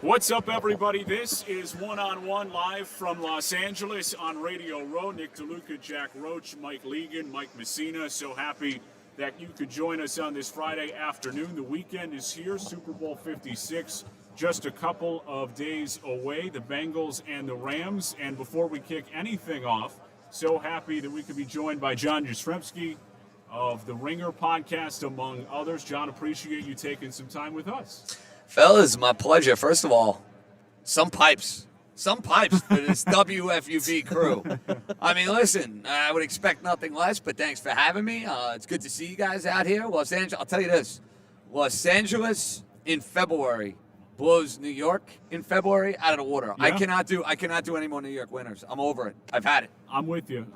What's up, everybody? This is One-on-One live from Los Angeles on Radio Row. Nick DeLuca, Jack Roche, Mike Leegan, Mike Messina. So happy that you could join us on this Friday afternoon. The weekend is here. Super Bowl 56, just a couple of days away. The Bengals and the Rams. And before we kick anything off, so happy that we could be joined by John Jastremski of the Ringer podcast, among others. John, appreciate you taking some time with us. Fellas, my pleasure. First of all, some pipes for this WFUV crew. I mean, listen, I would expect nothing less, but thanks for having me. It's good to see you guys out here. Los Angeles, I'll tell you this, Los Angeles in February blows New York in February out of the water. Yeah. I cannot do any more New York winters. I'm over it. I've had it. I'm with you.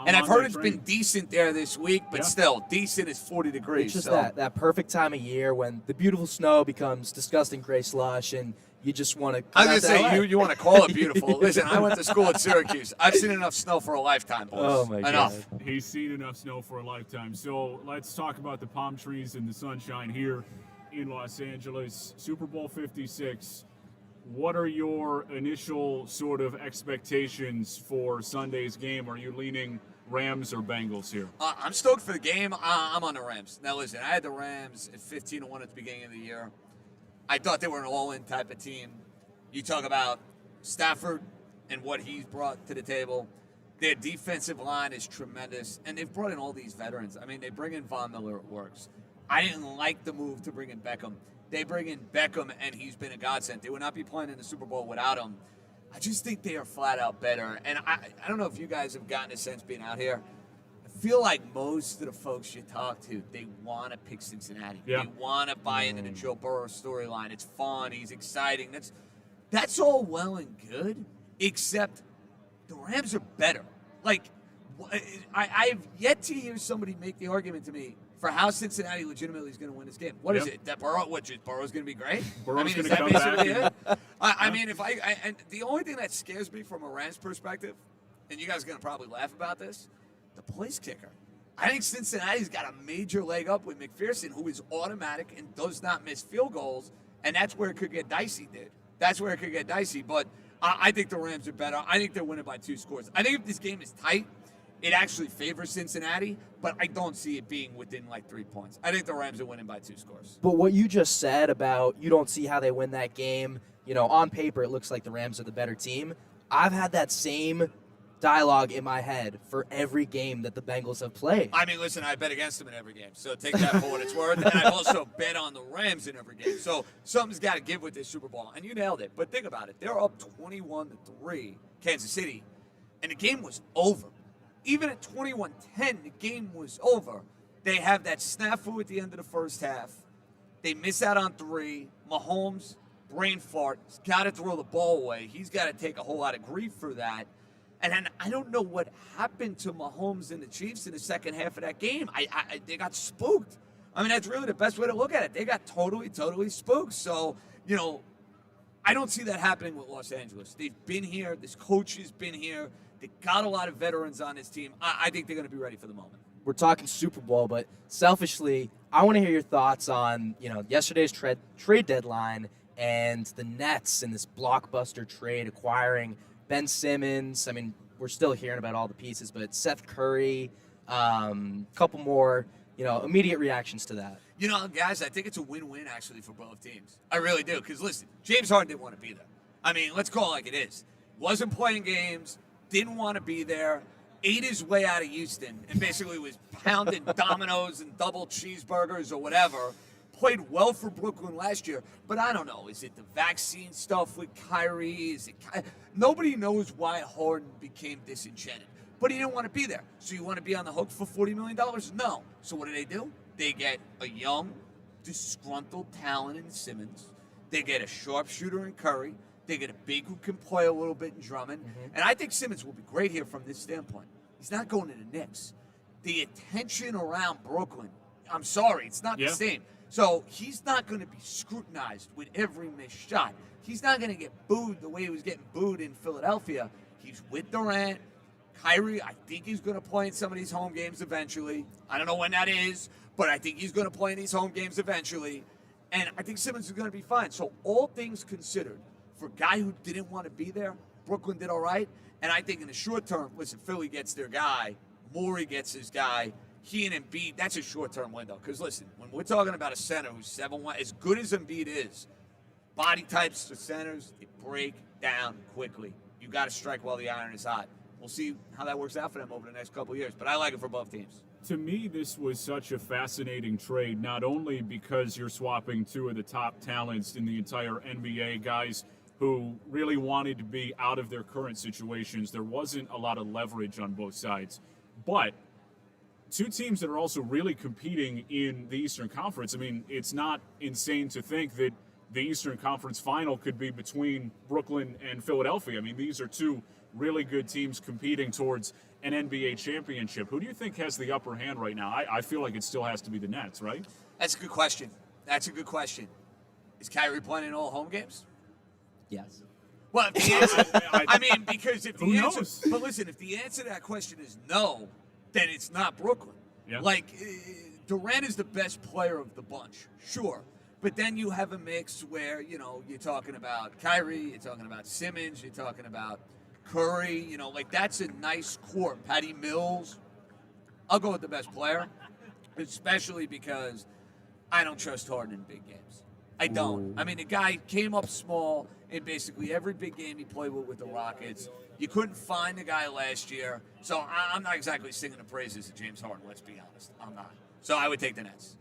And I've heard it's been decent there this week, but still, decent is 40 degrees. It's just that perfect time of year when the beautiful snow becomes disgusting gray slush, and you just want to. I was going to say, you want to call it beautiful. Listen, I went to school at Syracuse. I've seen enough snow for a lifetime, boys. Oh, my God. Enough. He's seen enough snow for a lifetime. So let's talk about the palm trees and the sunshine here in Los Angeles. Super Bowl 56. What are your initial sort of expectations for Sunday's game? Are you leaning Rams or Bengals here? I'm stoked for the game. I'm on the Rams. Now, listen, I had the Rams at 15-1 at the beginning of the year. I thought they were an all-in type of team. You talk about Stafford and what he's brought to the table. Their defensive line is tremendous, and they've brought in all these veterans. I mean, they bring in Von Miller, it works. I didn't like the move to bring in Beckham. They bring in Beckham, and he's been a godsend. They would not be playing in the Super Bowl without him. I just think they are flat out better. And I don't know if you guys have gotten a sense being out here. I feel like most of the folks you talk to, they want to pick Cincinnati. Yeah. They want to buy into the Joe Burrow storyline. It's fun. He's exciting. That's all well and good, except the Rams are better. Like, I've yet to hear somebody make the argument to me for how Cincinnati legitimately is going to win this game. What is it? That Burrow's going to be great? Burrow's is that basically it? I mean, and the only thing that scares me from a Rams perspective, and you guys are going to probably laugh about this, the place kicker. I think Cincinnati's got a major leg up with McPherson, who is automatic and does not miss field goals, and that's where it could get dicey, dude. That's where it could get dicey, but I think the Rams are better. I think they're winning by 2 scores. I think if this game is tight, it actually favors Cincinnati, but I don't see it being within like 3 points. I think the Rams are winning by 2 scores. But what you just said about you don't see how they win that game, on paper it looks like the Rams are the better team. I've had that same dialogue in my head for every game that the Bengals have played. I mean, listen, I bet against them in every game, so take that for what it's worth. And I've also bet on the Rams in every game. So something's got to give with this Super Bowl. And you nailed it. But think about it. They're up 21-3, Kansas City, and the game was over. Even at 21-10, the game was over. They have that snafu at the end of the first half. They miss out on 3. Mahomes, brain fart, he's got to throw the ball away. He's got to take a whole lot of grief for that. And then I don't know what happened to Mahomes and the Chiefs in the second half of that game. They got spooked. I mean, that's really the best way to look at it. They got totally spooked. So, I don't see that happening with Los Angeles. They've been here. This coach has been here. They got a lot of veterans on this team. I think they're going to be ready for the moment. We're talking Super Bowl, but selfishly, I want to hear your thoughts on, yesterday's trade deadline and the Nets and this blockbuster trade acquiring Ben Simmons. I mean, we're still hearing about all the pieces, but Seth Curry, couple more, immediate reactions to that. Guys, I think it's a win-win, actually, for both teams. I really do, because, listen, James Harden didn't want to be there. I mean, let's call it like it is. Wasn't playing games, didn't want to be there, ate his way out of Houston, and basically was pounding Domino's and double cheeseburgers or whatever. Played well for Brooklyn last year, but I don't know. Is it the vaccine stuff with Kyrie? Nobody knows why Harden became disenchanted, but he didn't want to be there. So you want to be on the hook for $40 million? No. So what do? They get a young, disgruntled talent in Simmons. They get a sharpshooter in Curry. They get a big who can play a little bit in Drummond. Mm-hmm. And I think Simmons will be great here from this standpoint. He's not going to the Knicks. The attention around Brooklyn, I'm sorry, it's not the same. So he's not going to be scrutinized with every missed shot. He's not going to get booed the way he was getting booed in Philadelphia. He's with Durant. Kyrie, I think he's going to play in some of these home games eventually. I don't know when that is, but I think he's going to play in these home games eventually. And I think Simmons is going to be fine. So all things considered, for a guy who didn't want to be there, Brooklyn did all right. And I think in the short term, listen, Philly gets their guy, Morey gets his guy, he and Embiid, that's a short-term window. Because listen, when we're talking about a center who's 7'1", as good as Embiid is, body types to centers, they break down quickly. You got to strike while the iron is hot. We'll see how that works out for them over the next couple of years. But I like it for both teams. To me, this was such a fascinating trade, not only because you're swapping two of the top talents in the entire NBA, guys who really wanted to be out of their current situations. There wasn't a lot of leverage on both sides. But two teams that are also really competing in the Eastern Conference. I mean, it's not insane to think that the Eastern Conference final could be between Brooklyn and Philadelphia. I mean, these are two really good teams competing towards an NBA championship. Who do you think has the upper hand right now? I feel like it still has to be the Nets, right? That's a good question. Is Kyrie playing in all home games? Yes. Well, if the answer, I mean, because if the Who answer, knows? but listen, if the answer to that question is no, then it's not Brooklyn. Yeah. Like, Durant is the best player of the bunch, sure. But then you have a mix where, you're talking about Kyrie, you're talking about Simmons, you're talking about Curry, that's a nice core. Patty Mills. I'll go with the best player, especially because I don't trust Harden in big games. I don't. I mean, the guy came up small in basically every big game he played with the Rockets. You couldn't find the guy last year. So I'm not exactly singing the praises of James Harden, let's be honest. I'm not. So I would take the Nets.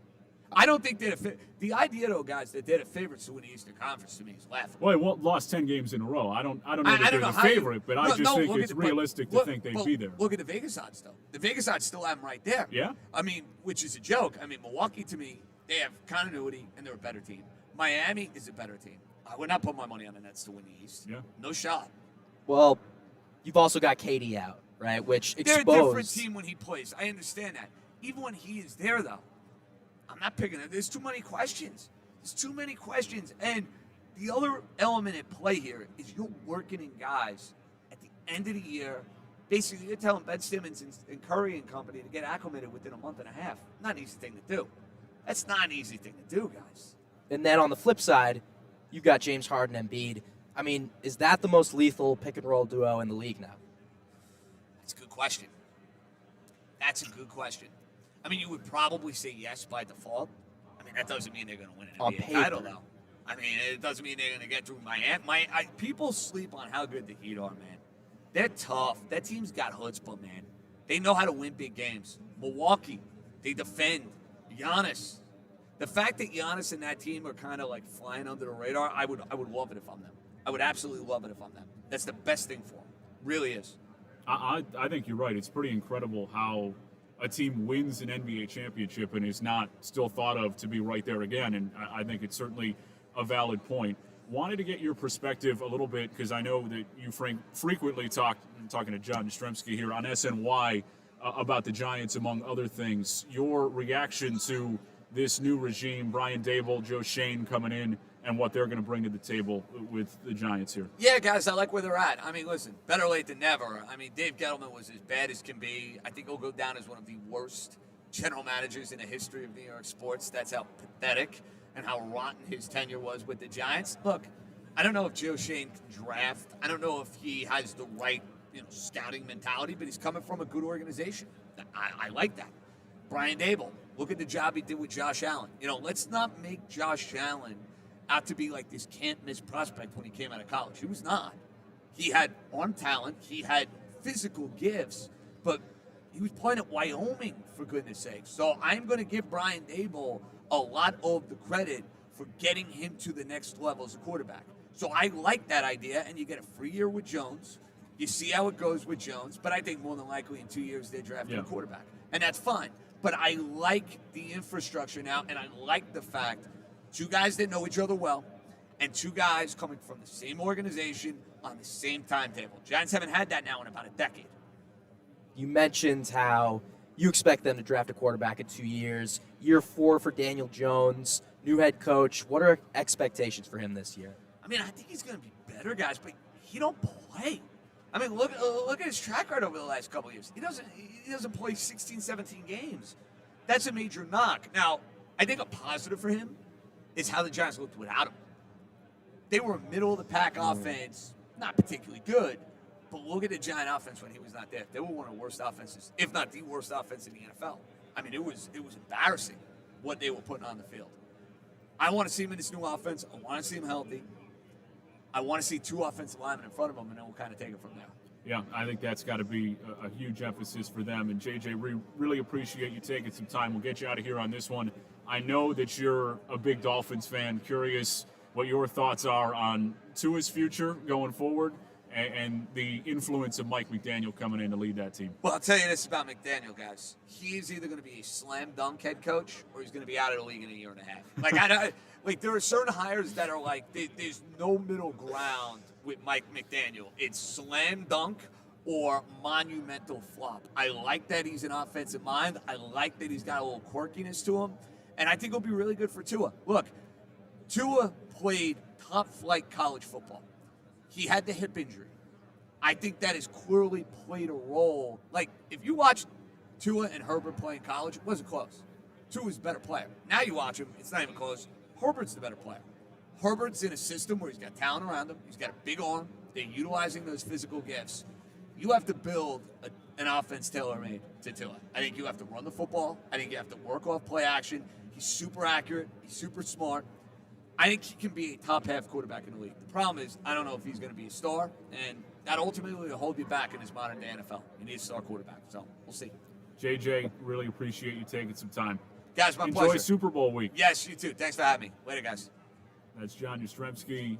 I don't think they're the idea, though, guys, that they're the favorites to win the Eastern Conference to me is laughable. Well, they lost 10 games in a row. I don't know that they're the favorite, but I just think it's realistic to think they'd be there. Look at the Vegas odds, though. The Vegas odds still have them right there. Yeah? I mean, which is a joke. I mean, Milwaukee, to me, they have continuity, and they're a better team. Miami is a better team. I would not put my money on the Nets to win the East. Yeah. No shot. Well, you've also got KD out, right? Which exposed. They're a different team when he plays. I understand that. Even when he is there, though, I'm not picking it. There's too many questions. And the other element at play here is you're working in guys at the end of the year. Basically, you're telling Ben Simmons and Curry and company to get acclimated within a month and a half. Not an easy thing to do. That's not an easy thing to do, guys. And then on the flip side, you've got James Harden and Embiid. I mean, is that the most lethal pick-and-roll duo in the league now? That's a good question. I mean, you would probably say yes by default. I mean, that doesn't mean they're going to win an NBA title, though. I mean, it doesn't mean they're going to get through Miami. People sleep on how good the Heat are, man. They're tough. That team's got chutzpah, man. They know how to win big games. Milwaukee, they defend. Giannis. The fact that Giannis and that team are kind of like flying under the radar, I would love it if I'm them. I would absolutely love it if I'm them. That's the best thing for them. Really is. I think you're right. It's pretty incredible how a team wins an NBA championship and is not still thought of to be right there again. And I think it's certainly a valid point. Wanted to get your perspective a little bit because I know that you frequently talking to John Jastremski here on SNY about the Giants, among other things. Your reaction to this new regime, Brian Dable, Joe Shane coming in, and what they're going to bring to the table with the Giants here. Yeah, guys, I like where they're at. I mean, listen, better late than never. I mean, Dave Gettleman was as bad as can be. I think he'll go down as one of the worst general managers in the history of New York sports. That's how pathetic and how rotten his tenure was with the Giants. Look, I don't know if Joe Shane can draft. I don't know if he has the right, scouting mentality, but he's coming from a good organization. I like that. Brian Dable, look at the job he did with Josh Allen. Let's not make Josh Allen out to be like this can't-miss prospect when he came out of college. He was not. He had arm talent. He had physical gifts. But he was playing at Wyoming, for goodness sake. So I'm going to give Brian Dable a lot of the credit for getting him to the next level as a quarterback. So I like that idea, and you get a free year with Jones. You see how it goes with Jones. But I think more than likely in 2 years they're drafting a quarterback. And that's fine. But I like the infrastructure now, and I like the fact two guys that know each other well, and two guys coming from the same organization on the same timetable. Giants haven't had that now in about a decade. You mentioned how you expect them to draft a quarterback in 2 years. Year 4 for Daniel Jones, new head coach. What are expectations for him this year? I mean, I think he's going to be better, guys, but he don't play. I mean, look at his track record over the last couple of years. He doesn't play 16, 17 games. That's a major knock. Now, I think a positive for him is how the Giants looked without him. They were a middle-of-the-pack offense, not particularly good, but look at the Giant offense when he was not there. They were one of the worst offenses, if not the worst offense in the NFL. I mean, it was embarrassing what they were putting on the field. I want to see him in this new offense. I want to see him healthy. I want to see 2 offensive linemen in front of him, and then we'll kind of take it from there. Yeah, I think that's got to be a huge emphasis for them. And, JJ, we really appreciate you taking some time. We'll get you out of here on this one. I know that you're a big Dolphins fan. Curious what your thoughts are on Tua's future going forward and the influence of Mike McDaniel coming in to lead that team. Well, I'll tell you this about McDaniel, guys. He's either going to be a slam dunk head coach or he's going to be out of the league in a year and a half. Like, there are certain hires that are like, there's no middle ground with Mike McDaniel. It's slam dunk or monumental flop. I like that he's an offensive mind. I like that he's got a little quirkiness to him. And I think it'll be really good for Tua. Look, Tua played top-flight college football. He had the hip injury. I think that has clearly played a role. Like, if you watch Tua and Herbert play in college, it wasn't close. Tua's a better player. Now you watch him, it's not even close. Herbert's the better player. Herbert's in a system where he's got talent around him. He's got a big arm. They're utilizing those physical gifts. You have to build an offense tailor-made to Tua. I think you have to run the football. I think you have to work off play action. He's super accurate. He's super smart. I think he can be a top-half quarterback in the league. The problem is I don't know if he's going to be a star, and that ultimately will hold you back in this modern-day NFL. You need a star quarterback, so we'll see. JJ, really appreciate you taking some time. Guys, my pleasure. Enjoy Super Bowl week. Yes, you too. Thanks for having me. Later, guys. That's John Jastremski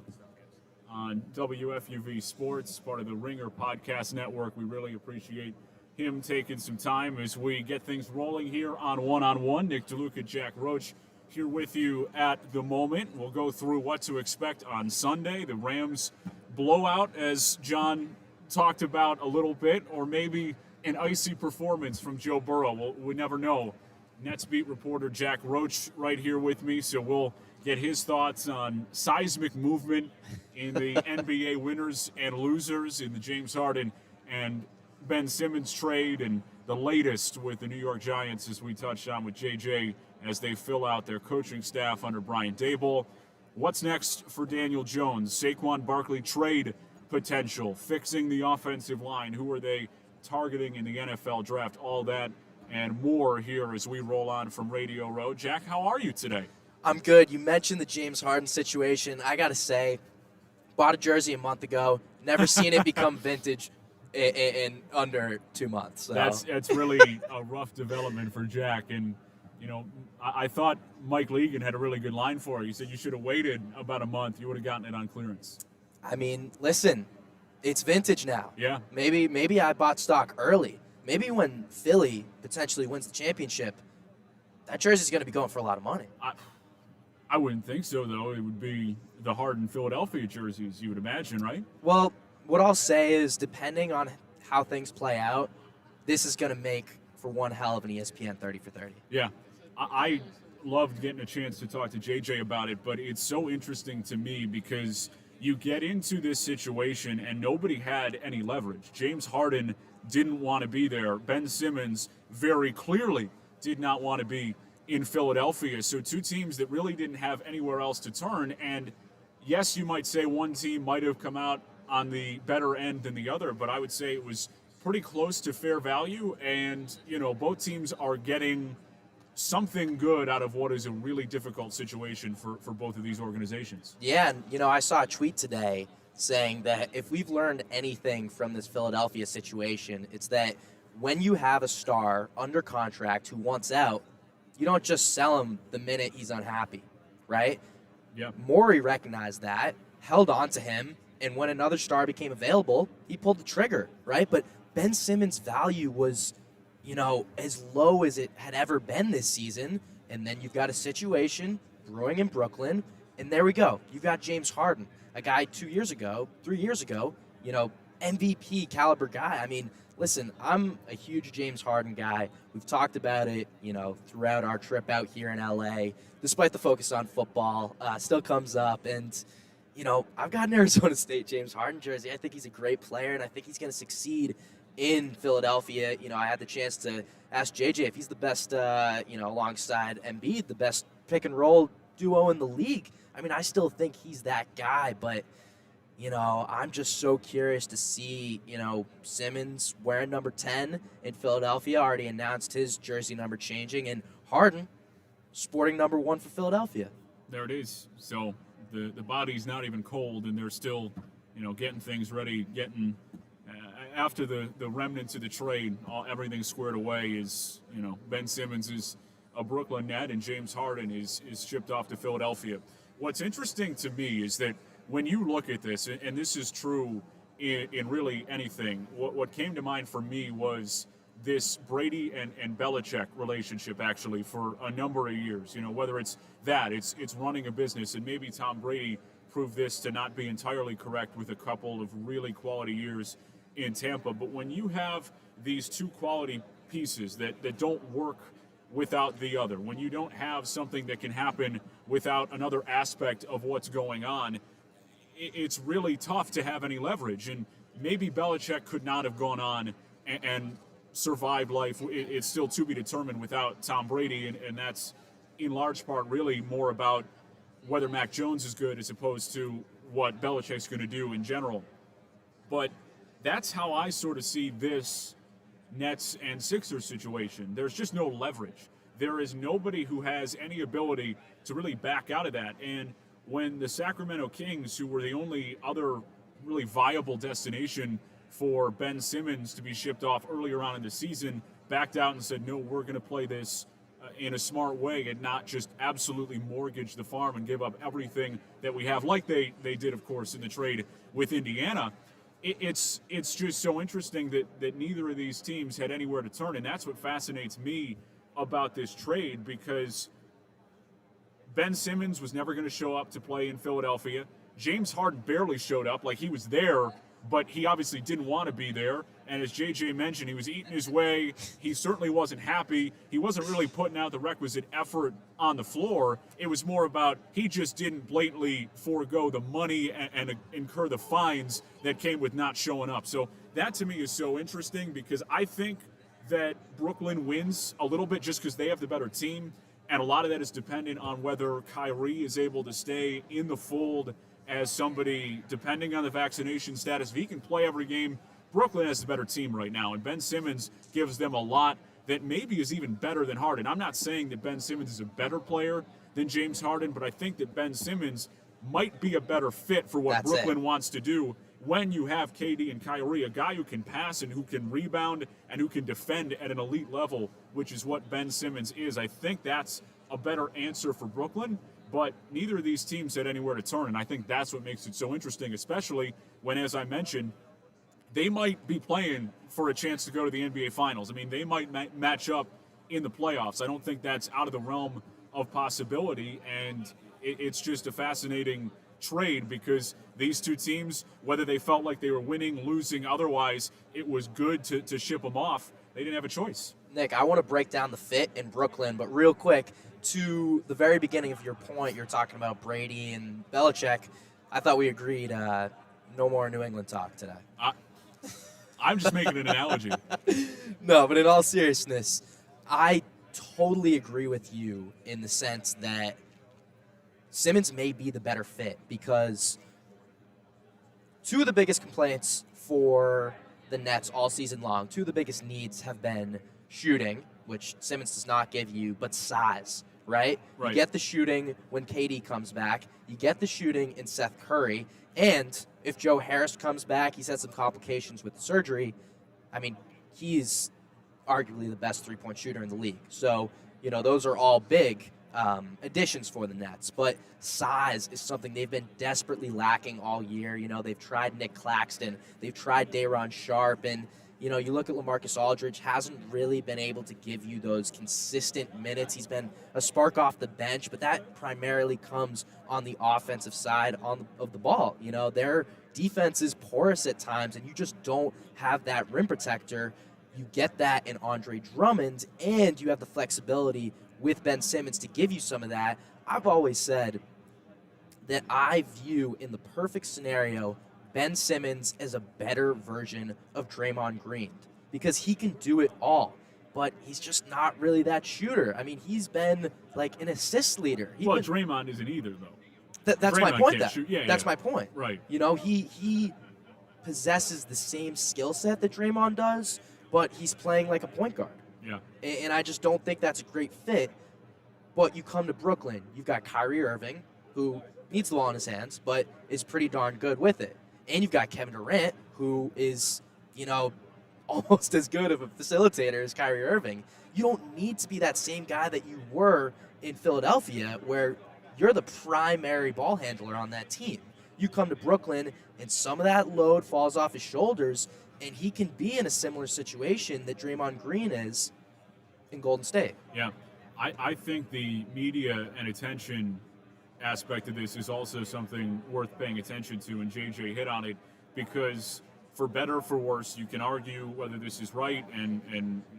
on WFUV Sports, part of the Ringer Podcast Network. We really appreciate him taking some time as we get things rolling here on One. Nick DeLuca, Jack Roche here with you at the moment. We'll go through what to expect on Sunday. The Rams blowout, as John talked about a little bit, or maybe an icy performance from Joe Burrow. We never know. Nets beat reporter Jack Roche right here with me, so we'll get his thoughts on seismic movement in the NBA winners and losers in the James Harden and Ben Simmons trade, and the latest with the New York Giants, as we touched on with JJ, as they fill out their coaching staff under Brian Daboll. What's next for Daniel Jones? Saquon Barkley trade potential, fixing the offensive line. Who are they targeting in the NFL draft? All that and more here as we roll on from Radio Row. Jack, how are you today? I'm good. You mentioned the James Harden situation. I got to say, bought a jersey a month ago. Never seen it become vintage in under 2 months. So. That's really a rough development for Jack. And, you know, I thought Mike Leegan had a really good line for you. He said you should have waited about a month. You would have gotten it on clearance. I mean, listen, it's vintage now. Yeah. Maybe I bought stock early. Maybe when Philly potentially wins the championship, that jersey's going to be going for a lot of money. I wouldn't think so, though. It would be the Harden Philadelphia jerseys, you would imagine, right? Well, what I'll say is, depending on how things play out, this is going to make for one hell of an ESPN 30 for 30. Yeah. I loved getting a chance to talk to JJ about it, but it's so interesting to me because you get into this situation and nobody had any leverage. James Harden didn't want to be there. Ben Simmons very clearly did not want to be in Philadelphia. So two teams that really didn't have anywhere else to turn. And yes, you might say one team might have come out on the better end than the other, but I would say it was pretty close to fair value. And, you know, both teams are getting something good out of what is a really difficult situation for both of these organizations. Yeah, and, you know, I saw a tweet today saying that if we've learned anything from this Philadelphia situation, it's that when you have a star under contract who wants out, you don't just sell him the minute he's unhappy, right? Yeah. Morey recognized that, held on to him, and when another star became available, he pulled the trigger, right? But Ben Simmons' value was, you know, as low as it had ever been this season, and then you've got a situation brewing in Brooklyn, and there we go. You've got James Harden, a guy 3 years ago, you know, MVP caliber guy. I mean, listen, I'm a huge James Harden guy. We've talked about it, you know, throughout our trip out here in LA, despite the focus on football, still comes up. And, you know, I've got an Arizona State James Harden jersey. I think he's a great player, and I think he's going to succeed in Philadelphia. You know, I had the chance to ask JJ if he's the best, you know, alongside Embiid, the best pick and roll duo in the league. I mean, I still think he's that guy, but, I'm just so curious to see, Simmons wearing number 10 in Philadelphia, already announced his jersey number changing, and Harden sporting number 1 for Philadelphia. There it is. So the body's not even cold, and they're still, getting things ready, after the remnants of the trade, everything squared away is, Ben Simmons is a Brooklyn Net and James Harden is shipped off to Philadelphia. What's interesting to me is that when you look at this, and this is true in really anything, what came to mind for me was this Brady and Belichick relationship, actually, for a number of years. Whether it's running a business, and maybe Tom Brady proved this to not be entirely correct with a couple of really quality years in Tampa. But when you have these two quality pieces that don't work without the other, when you don't have something that can happen without another aspect of what's going on, it's really tough to have any leverage. And maybe Belichick could not have gone on and survived life. It's still to be determined without Tom Brady, and that's in large part really more about whether Mac Jones is good as opposed to what Belichick's going to do in general. But that's how I sort of see this Nets and Sixers situation. There's just no leverage. There is nobody who has any ability to really back out of that. And when the Sacramento Kings, who were the only other really viable destination for Ben Simmons to be shipped off earlier on in the season, backed out and said, no, we're going to play this in a smart way and not just absolutely mortgage the farm and give up everything that we have, like they did, of course, in the trade with Indiana. It's just so interesting that neither of these teams had anywhere to turn, and that's what fascinates me about this trade, because Ben Simmons was never going to show up to play in Philadelphia. James Harden barely showed up, like he was there, but he obviously didn't want to be there. And as JJ mentioned, he was eating his way. He certainly wasn't happy. He wasn't really putting out the requisite effort on the floor. It was more about he just didn't blatantly forego the money and incur the fines that came with not showing up. So that to me is so interesting, because I think that Brooklyn wins a little bit just because they have the better team. And a lot of that is dependent on whether Kyrie is able to stay in the fold as somebody, depending on the vaccination status. If he can play every game, Brooklyn has the better team right now. And Ben Simmons gives them a lot that maybe is even better than Harden. I'm not saying that Ben Simmons is a better player than James Harden, but I think that Ben Simmons might be a better fit for what Brooklyn wants to do when you have KD and Kyrie, a guy who can pass and who can rebound and who can defend at an elite level, which is what Ben Simmons is. I think that's a better answer for Brooklyn, but neither of these teams had anywhere to turn, and I think that's what makes it so interesting, especially when, as I mentioned, they might be playing for a chance to go to the NBA Finals. I mean, they might match up in the playoffs. I don't think that's out of the realm of possibility, and it's just a fascinating trade, because these two teams, whether they felt like they were winning, losing, otherwise, it was good to ship them off. They didn't have a choice. Nick, I want to break down the fit in Brooklyn, but real quick, to the very beginning of your point, you're talking about Brady and Belichick. I thought we agreed no more New England talk today. I'm just making an analogy. No, but in all seriousness, I totally agree with you in the sense that Simmons may be the better fit, because two of the biggest complaints for the Nets all season long, two of the biggest needs have been shooting, which Simmons does not give you, but size, right? You get the shooting when KD comes back. You get the shooting in Seth Curry. And if Joe Harris comes back, he's had some complications with the surgery. I mean, he's arguably the best three-point shooter in the league. So, those are all big additions for the Nets. But size is something they've been desperately lacking all year. They've tried Nick Claxton. They've tried Day'Ron Sharpe. And, you look at LaMarcus Aldridge, hasn't really been able to give you those consistent minutes. He's been a spark off the bench, but that primarily comes on the offensive side of the ball. Their defense is porous at times, and you just don't have that rim protector. You get that in Andre Drummond, and you have the flexibility with Ben Simmons to give you some of that. I've always said that I view, in the perfect scenario, Ben Simmons as a better version of Draymond Green, because he can do it all. but he's just not really that shooter. I mean, he's been like an assist leader. Draymond isn't either, though. That's my Draymond point. can't shoot. Yeah, That's yeah. my point. Right. You know, he possesses the same skill set that Draymond does, but he's playing like a point guard. Yeah. And I just don't think that's a great fit. But you come to Brooklyn, you've got Kyrie Irving, who needs the ball in his hands, but is pretty darn good with it. And you've got Kevin Durant, who is, you know, almost as good of a facilitator as Kyrie Irving. You don't need to be that same guy that you were in Philadelphia, where you're the primary ball handler on that team. You come to Brooklyn, and some of that load falls off his shoulders, and he can be in a similar situation that Draymond Green is in Golden State. Yeah. I think the media and attention aspect of this is also something worth paying attention to, and JJ hit on it, because for better or for worse, you can argue whether this is right, and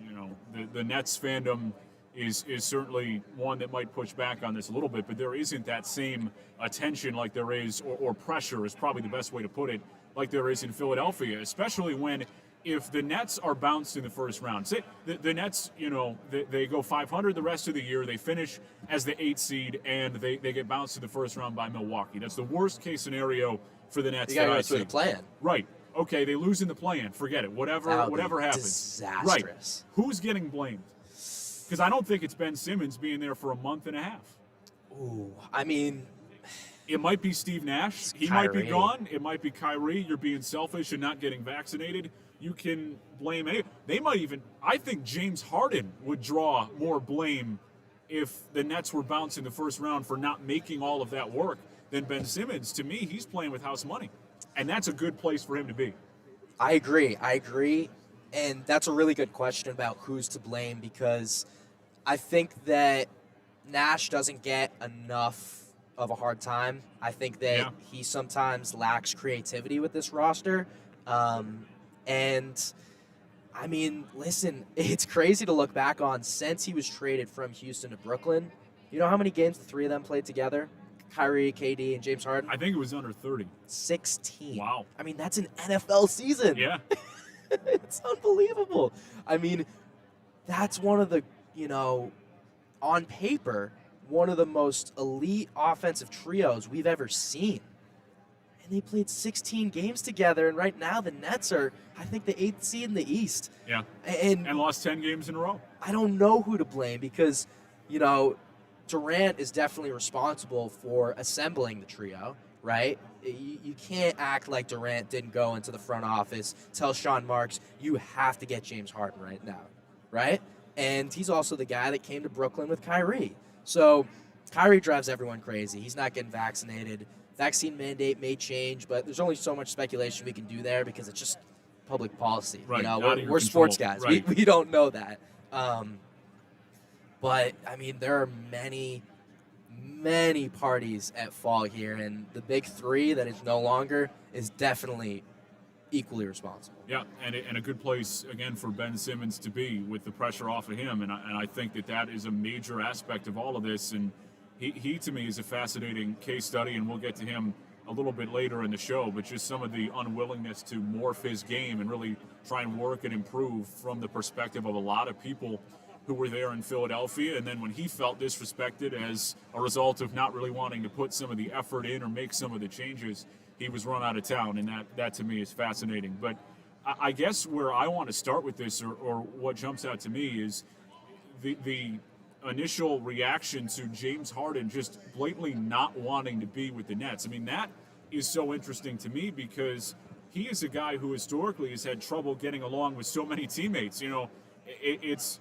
you know, the Nets fandom is certainly one that might push back on this a little bit, but there isn't that same attention like there is, or pressure is probably the best way to put it, like there is in Philadelphia, especially when if the Nets are bounced in the first round. Say the Nets, you know, they go 500 the rest of the year, they finish as the 8th seed, and they get bounced in the first round by Milwaukee. That's the worst case scenario for the Nets. You got to that I go through see. the plan. Right. Okay, they lose in the play-in. Forget it. Whatever happens. Disastrous. Right. Who's getting blamed? Because I don't think it's Ben Simmons being there for a month and a half. Ooh, I mean, it might be Steve Nash. He might be gone. It might be Kyrie. You're being selfish and not getting vaccinated. You can blame any. They might even. I think James Harden would draw more blame if the Nets were bounced in the first round for not making all of that work than Ben Simmons. To me, he's playing with house money, and that's a good place for him to be. I agree. And that's a really good question about who's to blame, because I think that Nash doesn't get enough of a hard time. I think that he sometimes lacks creativity with this roster. And, I mean, listen, it's crazy to look back on since he was traded from Houston to Brooklyn. You know how many games the three of them played together? Kyrie, KD, and James Harden? I think it was under 30. 16. Wow. I mean, that's an NFL season. Yeah. It's unbelievable. I mean, that's one of the, you know, on paper, one of the most elite offensive trios we've ever seen. And they played 16 games together, and right now the Nets are, I think, the 8th seed in the East. Yeah. And lost 10 games in a row. I don't know who to blame, because, you know, Durant is definitely responsible for assembling the trio, right? You can't act like Durant didn't go into the front office, tell Sean Marks, you have to get James Harden right now, right? And he's also the guy that came to Brooklyn with Kyrie. So Kyrie drives everyone crazy. He's not getting vaccinated. Vaccine mandate may change, but there's only so much speculation we can do there, because it's just public policy. Right. You know, Out of your we're control. sports guys. Right. We don't know that. But, I mean, there are many parties at fall here, and the big three that is no longer is definitely equally responsible. Yeah, and a good place, again, for Ben Simmons to be with the pressure off of him, and I think that is a major aspect of all of this, and he to me is a fascinating case study, and we'll get to him a little bit later in the show, but just some of the unwillingness to morph his game and really try and work and improve from the perspective of a lot of people who were there in Philadelphia, and then when he felt disrespected as a result of not really wanting to put some of the effort in or make some of the changes, he was run out of town, and that to me is fascinating. But I guess where I want to start with this, or what jumps out to me, is the initial reaction to James Harden just blatantly not wanting to be with the Nets. I mean, that is so interesting to me, because he is a guy who historically has had trouble getting along with so many teammates. You know, it's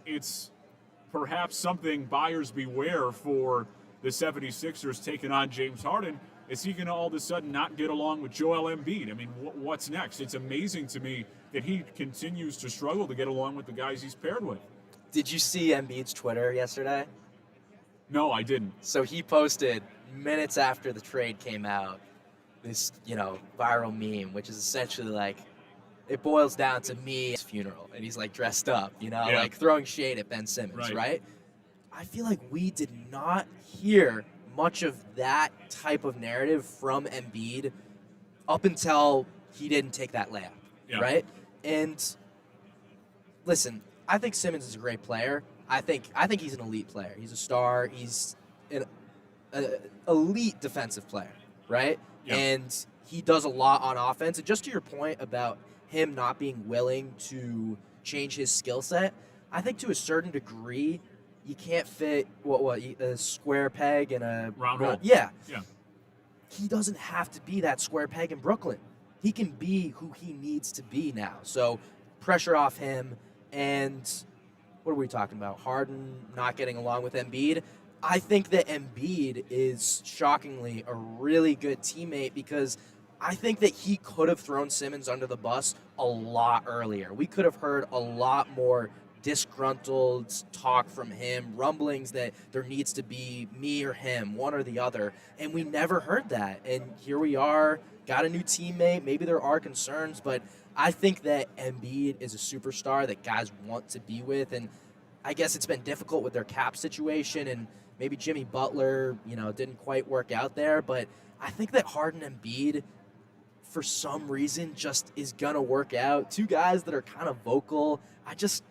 perhaps something buyers beware for the 76ers taking on James Harden. Is he going to all of a sudden not get along with Joel Embiid? I mean, what's next? It's amazing to me that he continues to struggle to get along with the guys he's paired with. Did you see Embiid's Twitter yesterday? No, I didn't. So he posted minutes after the trade came out this, you know, viral meme, which is essentially like, it boils down to me at his funeral, and he's like dressed up, you know, like throwing shade at Ben Simmons, right? I feel like we did not hear much of that type of narrative from Embiid up until he didn't take that layup, right? And listen, I think Simmons is a great player. I think he's an elite player. He's a star. He's an elite defensive player, right? Yeah. And he does a lot on offense. And just to your point about him not being willing to change his skill set, I think to a certain degree, you can't fit a square peg in a round hole. Yeah. Yeah. He doesn't have to be that square peg in Brooklyn. He can be who he needs to be now. So pressure off him. And what are we talking about? Harden not getting along with Embiid. I think that Embiid is shockingly a really good teammate because I think that he could have thrown Simmons under the bus a lot earlier. We could have heard a lot more disgruntled talk from him, rumblings that there needs to be me or him, one or the other, and we never heard that. And here we are, got a new teammate. Maybe there are concerns, but I think that Embiid is a superstar that guys want to be with, and I guess it's been difficult with their cap situation, and maybe Jimmy Butler, didn't quite work out there, but I think that Harden and Embiid, for some reason, just is going to work out. Two guys that are kind of vocal. I just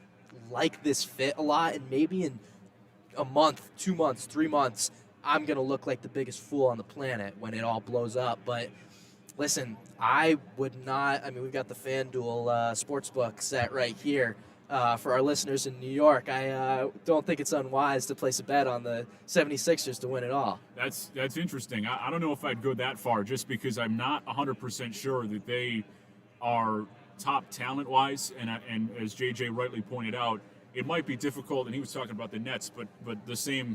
like this fit a lot, and maybe in a month, 2 months, 3 months, I'm going to look like the biggest fool on the planet when it all blows up. But listen, I would not, we've got the FanDuel Sportsbook set right here. For our listeners in New York, I don't think it's unwise to place a bet on the 76ers to win it all. That's interesting. I don't know if I'd go that far just because I'm not 100% sure that they are top talent-wise. And as JJ rightly pointed out, it might be difficult, and he was talking about the Nets, but the same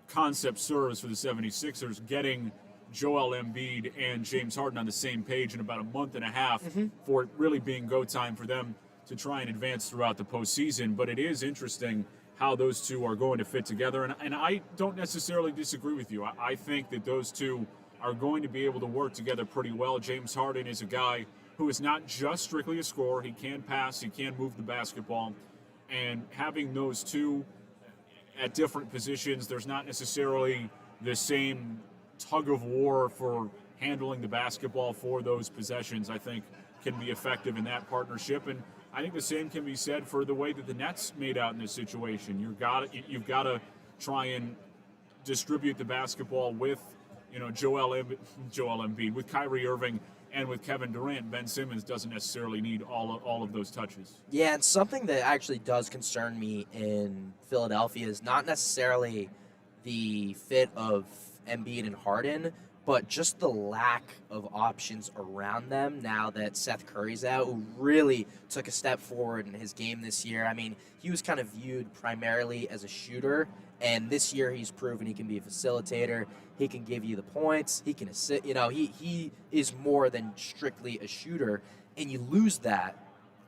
concept serves for the 76ers, getting Joel Embiid and James Harden on the same page in about a month and a half for it really being go time for them to try and advance throughout the postseason. But it is interesting how those two are going to fit together. And I don't necessarily disagree with you. I think that those two are going to be able to work together pretty well. James Harden is a guy who is not just strictly a scorer. He can pass, he can move the basketball. And having those two at different positions, there's not necessarily the same tug of war for handling the basketball for those possessions, I think can be effective in that partnership. And I think the same can be said for the way that the Nets made out in this situation. You've got to try and distribute the basketball with, Joel Embiid, with Kyrie Irving, and with Kevin Durant. Ben Simmons doesn't necessarily need all of those touches. Yeah, and something that actually does concern me in Philadelphia is not necessarily the fit of Embiid and Harden, but just the lack of options around them now that Seth Curry's out, who really took a step forward in his game this year. He was kind of viewed primarily as a shooter, and this year he's proven he can be a facilitator. He can give you the points. He can assist. He is more than strictly a shooter, and you lose that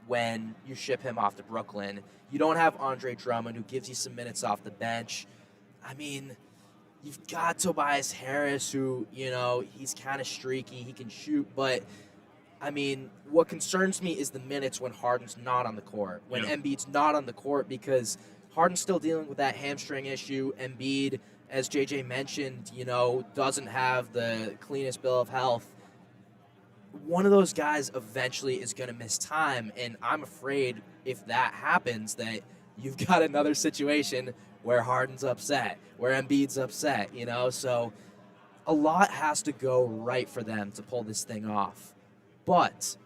when you ship him off to Brooklyn. You don't have Andre Drummond, who gives you some minutes off the bench. You've got Tobias Harris, who, he's kind of streaky. He can shoot. But, what concerns me is the minutes when Harden's not on the court, when Embiid's not on the court, because Harden's still dealing with that hamstring issue. Embiid, as JJ mentioned, doesn't have the cleanest bill of health. One of those guys eventually is going to miss time, and I'm afraid if that happens that you've got another situation where Harden's upset, where Embiid's upset, So a lot has to go right for them to pull this thing off. But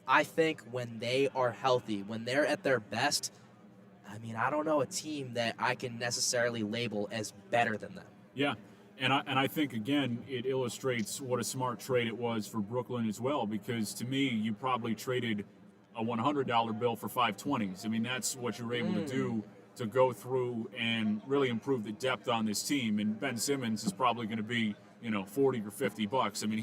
I think when they are healthy, when they're at their best, I don't know a team that I can necessarily label as better than them. Yeah, and I think, again, it illustrates what a smart trade it was for Brooklyn as well, because to me, you probably traded a $100 bill for 520s. That's what you were able to do to go through and really improve the depth on this team. And Ben Simmons is probably going to be, $40 or $50.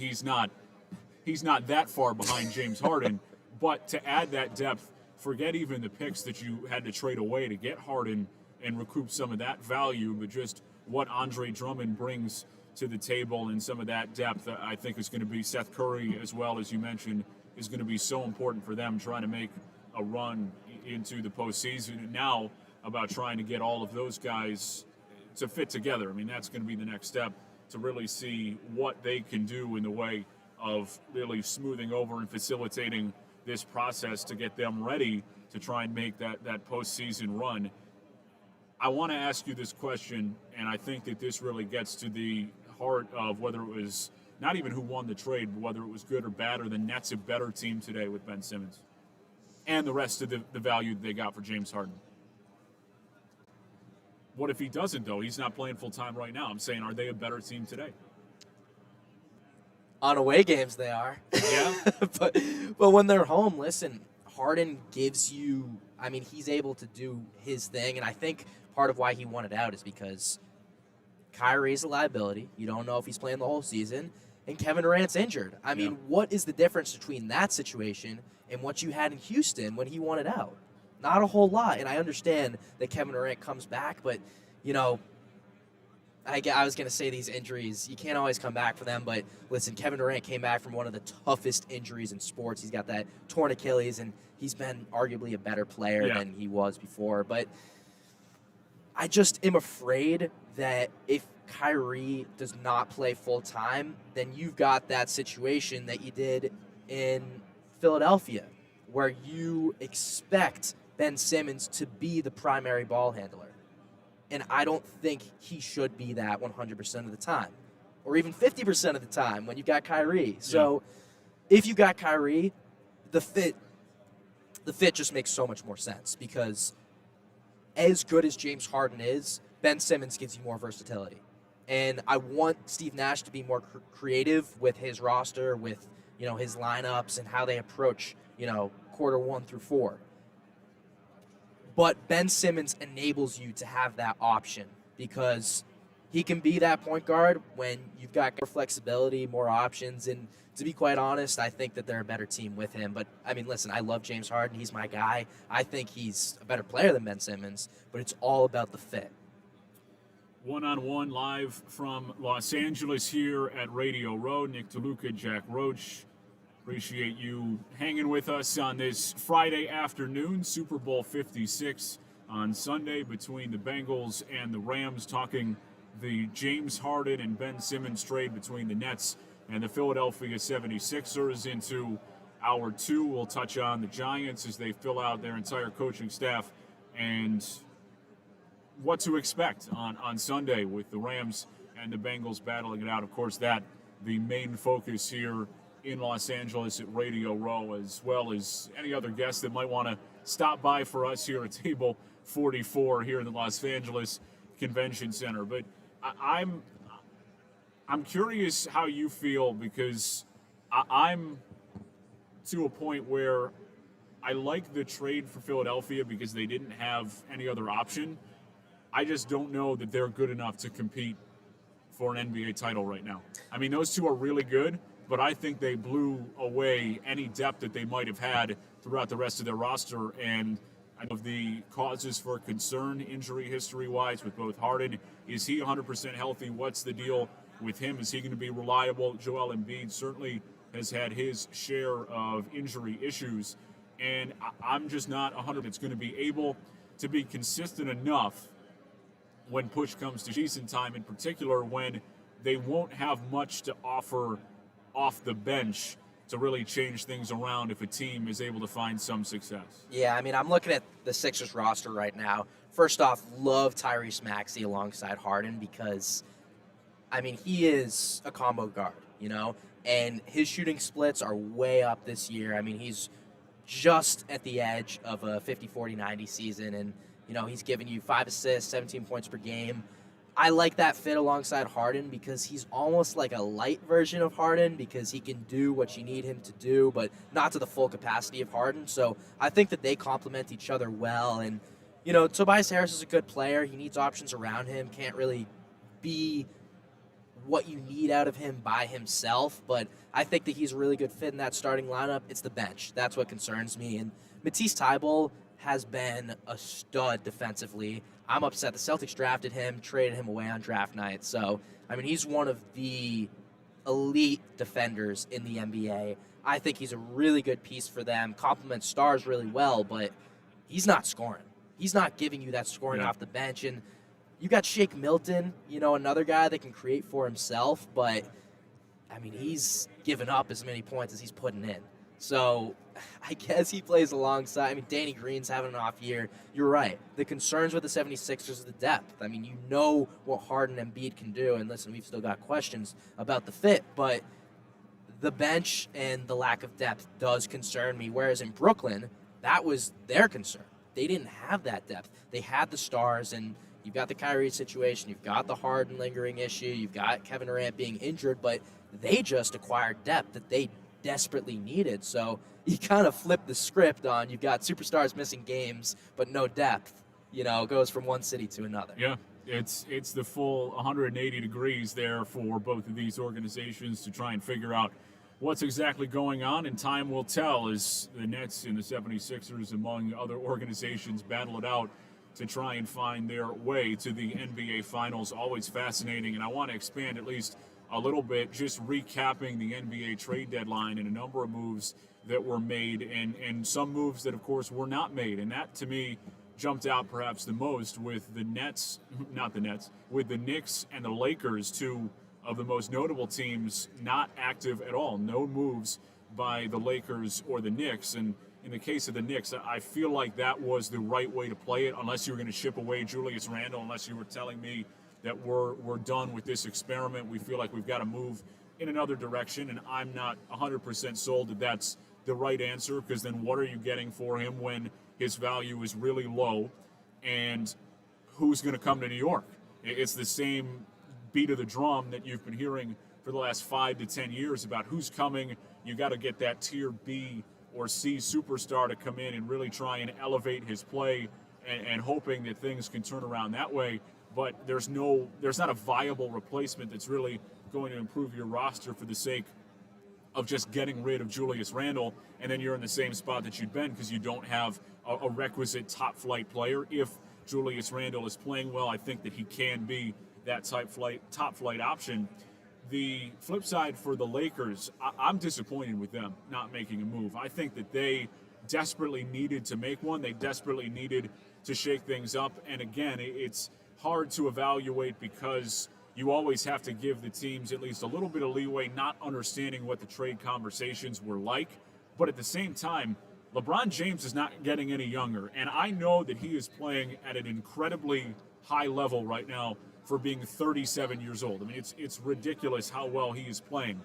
He's not that far behind James Harden. But to add that depth, forget even the picks that you had to trade away to get Harden and recoup some of that value, but just what Andre Drummond brings to the table and some of that depth, I think is going to be Seth Curry, as well as you mentioned, is going to be so important for them trying to make a run into the postseason. And now about trying to get all of those guys to fit together. That's going to be the next step to really see what they can do in the way of really smoothing over and facilitating this process to get them ready to try and make that postseason run. I want to ask you this question, and I think that this really gets to the heart of whether it was not even who won the trade, but whether it was good or bad, or the Nets a better team today with Ben Simmons and the rest of the value they got for James Harden. What if he doesn't, though? He's not playing full-time right now. I'm saying, are they a better team today? On away games, they are. Yeah. but when they're home, listen, Harden gives you, I mean, he's able to do his thing, and I think part of why he wanted out is because Kyrie's a liability. You don't know if he's playing the whole season, and Kevin Durant's injured. I mean, what is the difference between that situation and what you had in Houston when he wanted out? Not a whole lot, and I understand that Kevin Durant comes back, but, you know, I was going to say these injuries, you can't always come back from them, but listen, Kevin Durant came back from one of the toughest injuries in sports. He's got that torn Achilles, and he's been arguably a better player than he was before. But I just am afraid that if Kyrie does not play full-time, then you've got that situation that you did in Philadelphia, where you expect Ben Simmons to be the primary ball handler. And I don't think he should be that 100% of the time, or even 50% of the time when you've got Kyrie. So if you got Kyrie, the fit just makes so much more sense, because as good as James Harden is, Ben Simmons gives you more versatility. And I want Steve Nash to be more creative with his roster, with, you know, his lineups and how they approach, you know, quarter 1 through 4. But Ben Simmons enables you to have that option, because he can be that point guard when you've got more flexibility, more options. And to be quite honest, I think that they're a better team with him. But, I mean, listen, I love James Harden. He's my guy. I think he's a better player than Ben Simmons, but it's all about the fit. One-on-one live from Los Angeles here at Radio Row. Nick DeLuca, Jack Roche. Appreciate you hanging with us on this Friday afternoon. Super Bowl 56 on Sunday between the Bengals and the Rams, talking the James Harden and Ben Simmons trade between the Nets and the Philadelphia 76ers. Into hour 2, we'll touch on the Giants as they fill out their entire coaching staff and what to expect on Sunday with the Rams and the Bengals battling it out. Of course, that the main focus here in Los Angeles at Radio Row, as well as any other guests that might want to stop by for us here at Table 44 here in the Los Angeles Convention Center. But I'm curious how you feel, because I'm to a point where I like the trade for Philadelphia because they didn't have any other option. I just don't know that they're good enough to compete for an NBA title right now. I mean, those two are really good, but I think they blew away any depth that they might have had throughout the rest of their roster. And I know the causes for concern injury history-wise with both Harden. Is he 100% healthy? What's the deal with him? Is he going to be reliable? Joel Embiid certainly has had his share of injury issues. And I'm just not 100% it's going to be able to be consistent enough when push comes to season time, in particular when they won't have much to offer off the bench to really change things around if a team is able to find some success. Yeah, I mean, I'm looking at the Sixers roster right now. First off, love Tyrese Maxey alongside Harden, because, I mean, he is a combo guard, you know, and his shooting splits are way up this year. I mean, he's just at the edge of a 50-40-90 season, and, you know, he's giving you 5 assists, 17 points per game. I like that fit alongside Harden because he's almost like a light version of Harden, because he can do what you need him to do, but not to the full capacity of Harden. So I think that they complement each other well. And, you know, Tobias Harris is a good player. He needs options around him. Can't really be what you need out of him by himself, but I think that he's a really good fit in that starting lineup. It's the bench. That's what concerns me. And Matisse Thybulle has been a stud defensively. I'm upset the Celtics drafted him, traded him away on draft night. So, I mean, he's one of the elite defenders in the NBA. I think he's a really good piece for them, complements stars really well, but he's not scoring. He's not giving you that scoring off the bench. And you got Shake Milton, you know, another guy that can create for himself, but, I mean, he's given up as many points as he's putting in. So I guess he plays alongside. I mean, Danny Green's having an off year. You're right. The concerns with the 76ers is the depth. I mean, you know what Harden and Embiid can do. And listen, we've still got questions about the fit, but the bench and the lack of depth does concern me. Whereas in Brooklyn, that was their concern. They didn't have that depth. They had the stars, and you've got the Kyrie situation. You've got the Harden lingering issue. You've got Kevin Durant being injured, but they just acquired depth that they desperately needed. So you kind of flip the script on you've got superstars missing games, but no depth. You know, goes from one city to another. Yeah, it's the full 180 degrees there for both of these organizations to try and figure out what's exactly going on, and time will tell as the Nets and the 76ers, among other organizations, battle it out to try and find their way to the NBA Finals. Always fascinating, and I want to expand at least a little bit, just recapping the NBA trade deadline and a number of moves that were made, and some moves that, of course, were not made. And that, to me, jumped out perhaps the most with the Nets, not the Nets, with the Knicks and the Lakers, two of the most notable teams not active at all. No moves by the Lakers or the Knicks. And in the case of the Knicks, I feel like that was the right way to play it, unless you were going to ship away Julius Randle, unless you were telling me that we're done with this experiment. We feel like we've got to move in another direction, and I'm not 100% sold that that's the right answer, because then what are you getting for him when his value is really low, and who's going to come to New York? It's the same beat of the drum that you've been hearing for the last 5 to 10 years about who's coming. You got to get that tier B or C superstar to come in and really try and elevate his play, and hoping that things can turn around that way. But there's not a viable replacement that's really going to improve your roster for the sake of just getting rid of Julius Randle, and then you're in the same spot that you'd been because you don't have a requisite top flight player. If Julius Randle is playing well, I think that he can be that top flight option. The flip side for the Lakers, I'm disappointed with them not making a move. I think that they desperately needed to make one. They desperately needed to shake things up. And again, it's hard to evaluate because you always have to give the teams at least a little bit of leeway, not understanding what the trade conversations were like. But at the same time, LeBron James is not getting any younger. And I know that he is playing at an incredibly high level right now for being 37 years old. I mean, it's ridiculous how well he is playing.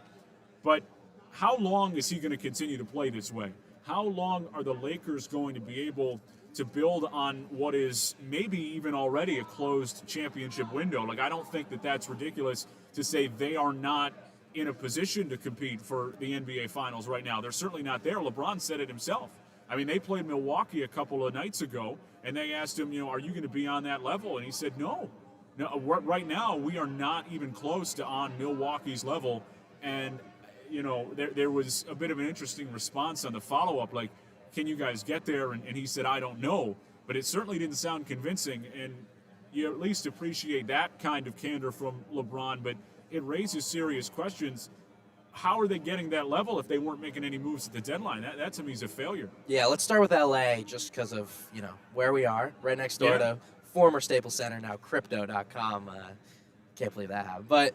But how long is he going to continue to play this way? How long are the Lakers going to be able to build on what is maybe even already a closed championship window? Like, I don't think that that's ridiculous to say they are not in a position to compete for the NBA Finals right now. They're certainly not there. LeBron said it himself. I mean, they played Milwaukee a couple of nights ago, and they asked him, are you going to be on that level? And he said, no. No, right now, we are not even close to on Milwaukee's level. And, there was a bit of an interesting response on the follow-up, like, can you guys get there? And he said, I don't know. But it certainly didn't sound convincing, and you at least appreciate that kind of candor from LeBron. But it raises serious questions. How are they getting that level if they weren't making any moves at the deadline? That to me is a failure. Yeah, let's start with LA just because of, where we are, right next door to former Staples Center, now Crypto.com. Can't believe that happened. But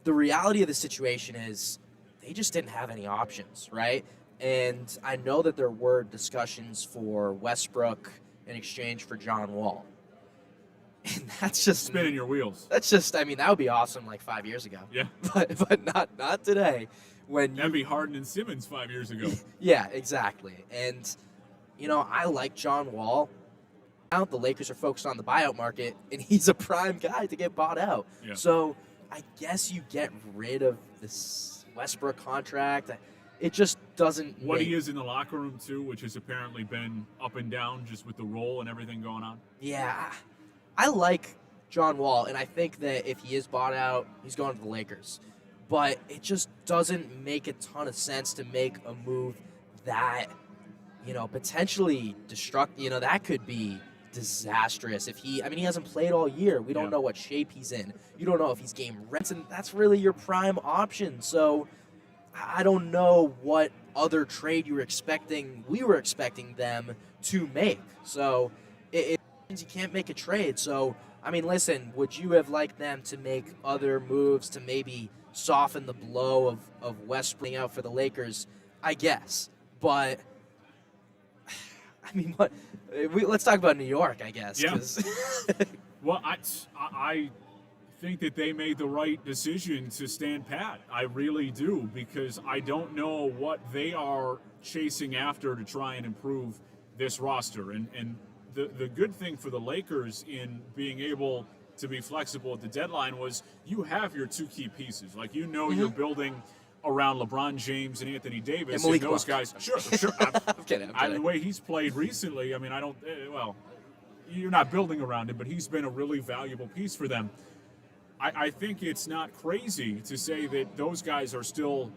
the reality of the situation is they just didn't have any options, right? And I know that there were discussions for Westbrook in exchange for John Wall. And that's just spinning your wheels. That's just, that would be awesome like 5 years ago. Yeah. But not today. That'd be Harden and Simmons 5 years ago. Yeah, exactly. And, I like John Wall. Now the Lakers are focused on the buyout market, and he's a prime guy to get bought out. Yeah. So I guess you get rid of this Westbrook contract. It just doesn't he is in the locker room, too, which has apparently been up and down just with the role and everything going on. Yeah. I like John Wall, and I think that if he is bought out, he's going to the Lakers. But it just doesn't make a ton of sense to make a move that, potentially that could be disastrous. If he hasn't played all year. We don't know what shape he's in. You don't know if he's game ready, and that's really your prime option. So I don't know what other trade we were expecting them to make. So it means you can't make a trade. So, listen, would you have liked them to make other moves to maybe soften the blow of Westbrook out for the Lakers? I guess. But, I mean, let's talk about New York, I guess. Yeah. Well, I think that they made the right decision to stand pat. I really do, because I don't know what they are chasing after to try and improve this roster. And the good thing for the Lakers in being able to be flexible at the deadline was you have your two key pieces. Like, you're building around LeBron James and Anthony Davis and those guys. Sure. I'm kidding. The way he's played recently, I mean, you're not building around him, but he's been a really valuable piece for them. I think it's not crazy to say that those guys are still,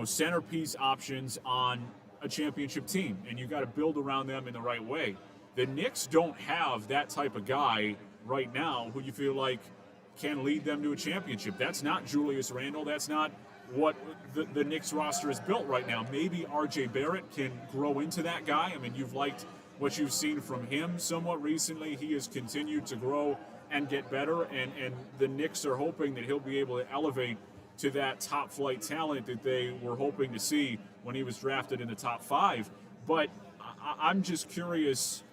centerpiece options on a championship team, and you got to build around them in the right way. The Knicks don't have that type of guy right now who you feel like can lead them to a championship. That's not Julius Randle. That's not what the Knicks roster is built right now. Maybe R.J. Barrett can grow into that guy. I mean, you've liked what you've seen from him somewhat recently. He has continued to grow and get better, and the Knicks are hoping that he'll be able to elevate to that top flight talent that they were hoping to see when he was drafted in the top 5. But I'm just curious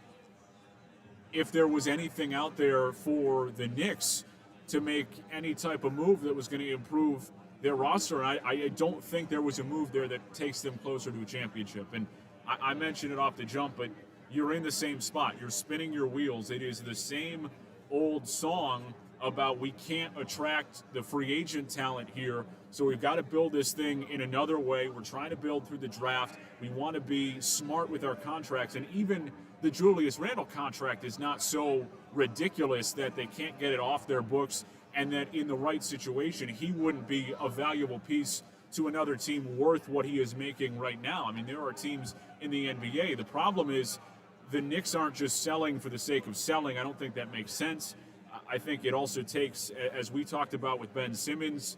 if there was anything out there for the Knicks to make any type of move that was going to improve their roster. I don't think there was a move there that takes them closer to a championship. And I mentioned it off the jump, but you're in the same spot. You're spinning your wheels. It is the same old song about we can't attract the free agent talent here, so we've got to build this thing in another way. We're trying to build through the draft. We want to be smart with our contracts, and even the Julius Randle contract is not so ridiculous that they can't get it off their books, and that in the right situation, he wouldn't be a valuable piece to another team worth what he is making right now. I mean, there are teams in the NBA. The problem is the Knicks aren't just selling for the sake of selling. I don't think that makes sense. I think it also takes, as we talked about with Ben Simmons,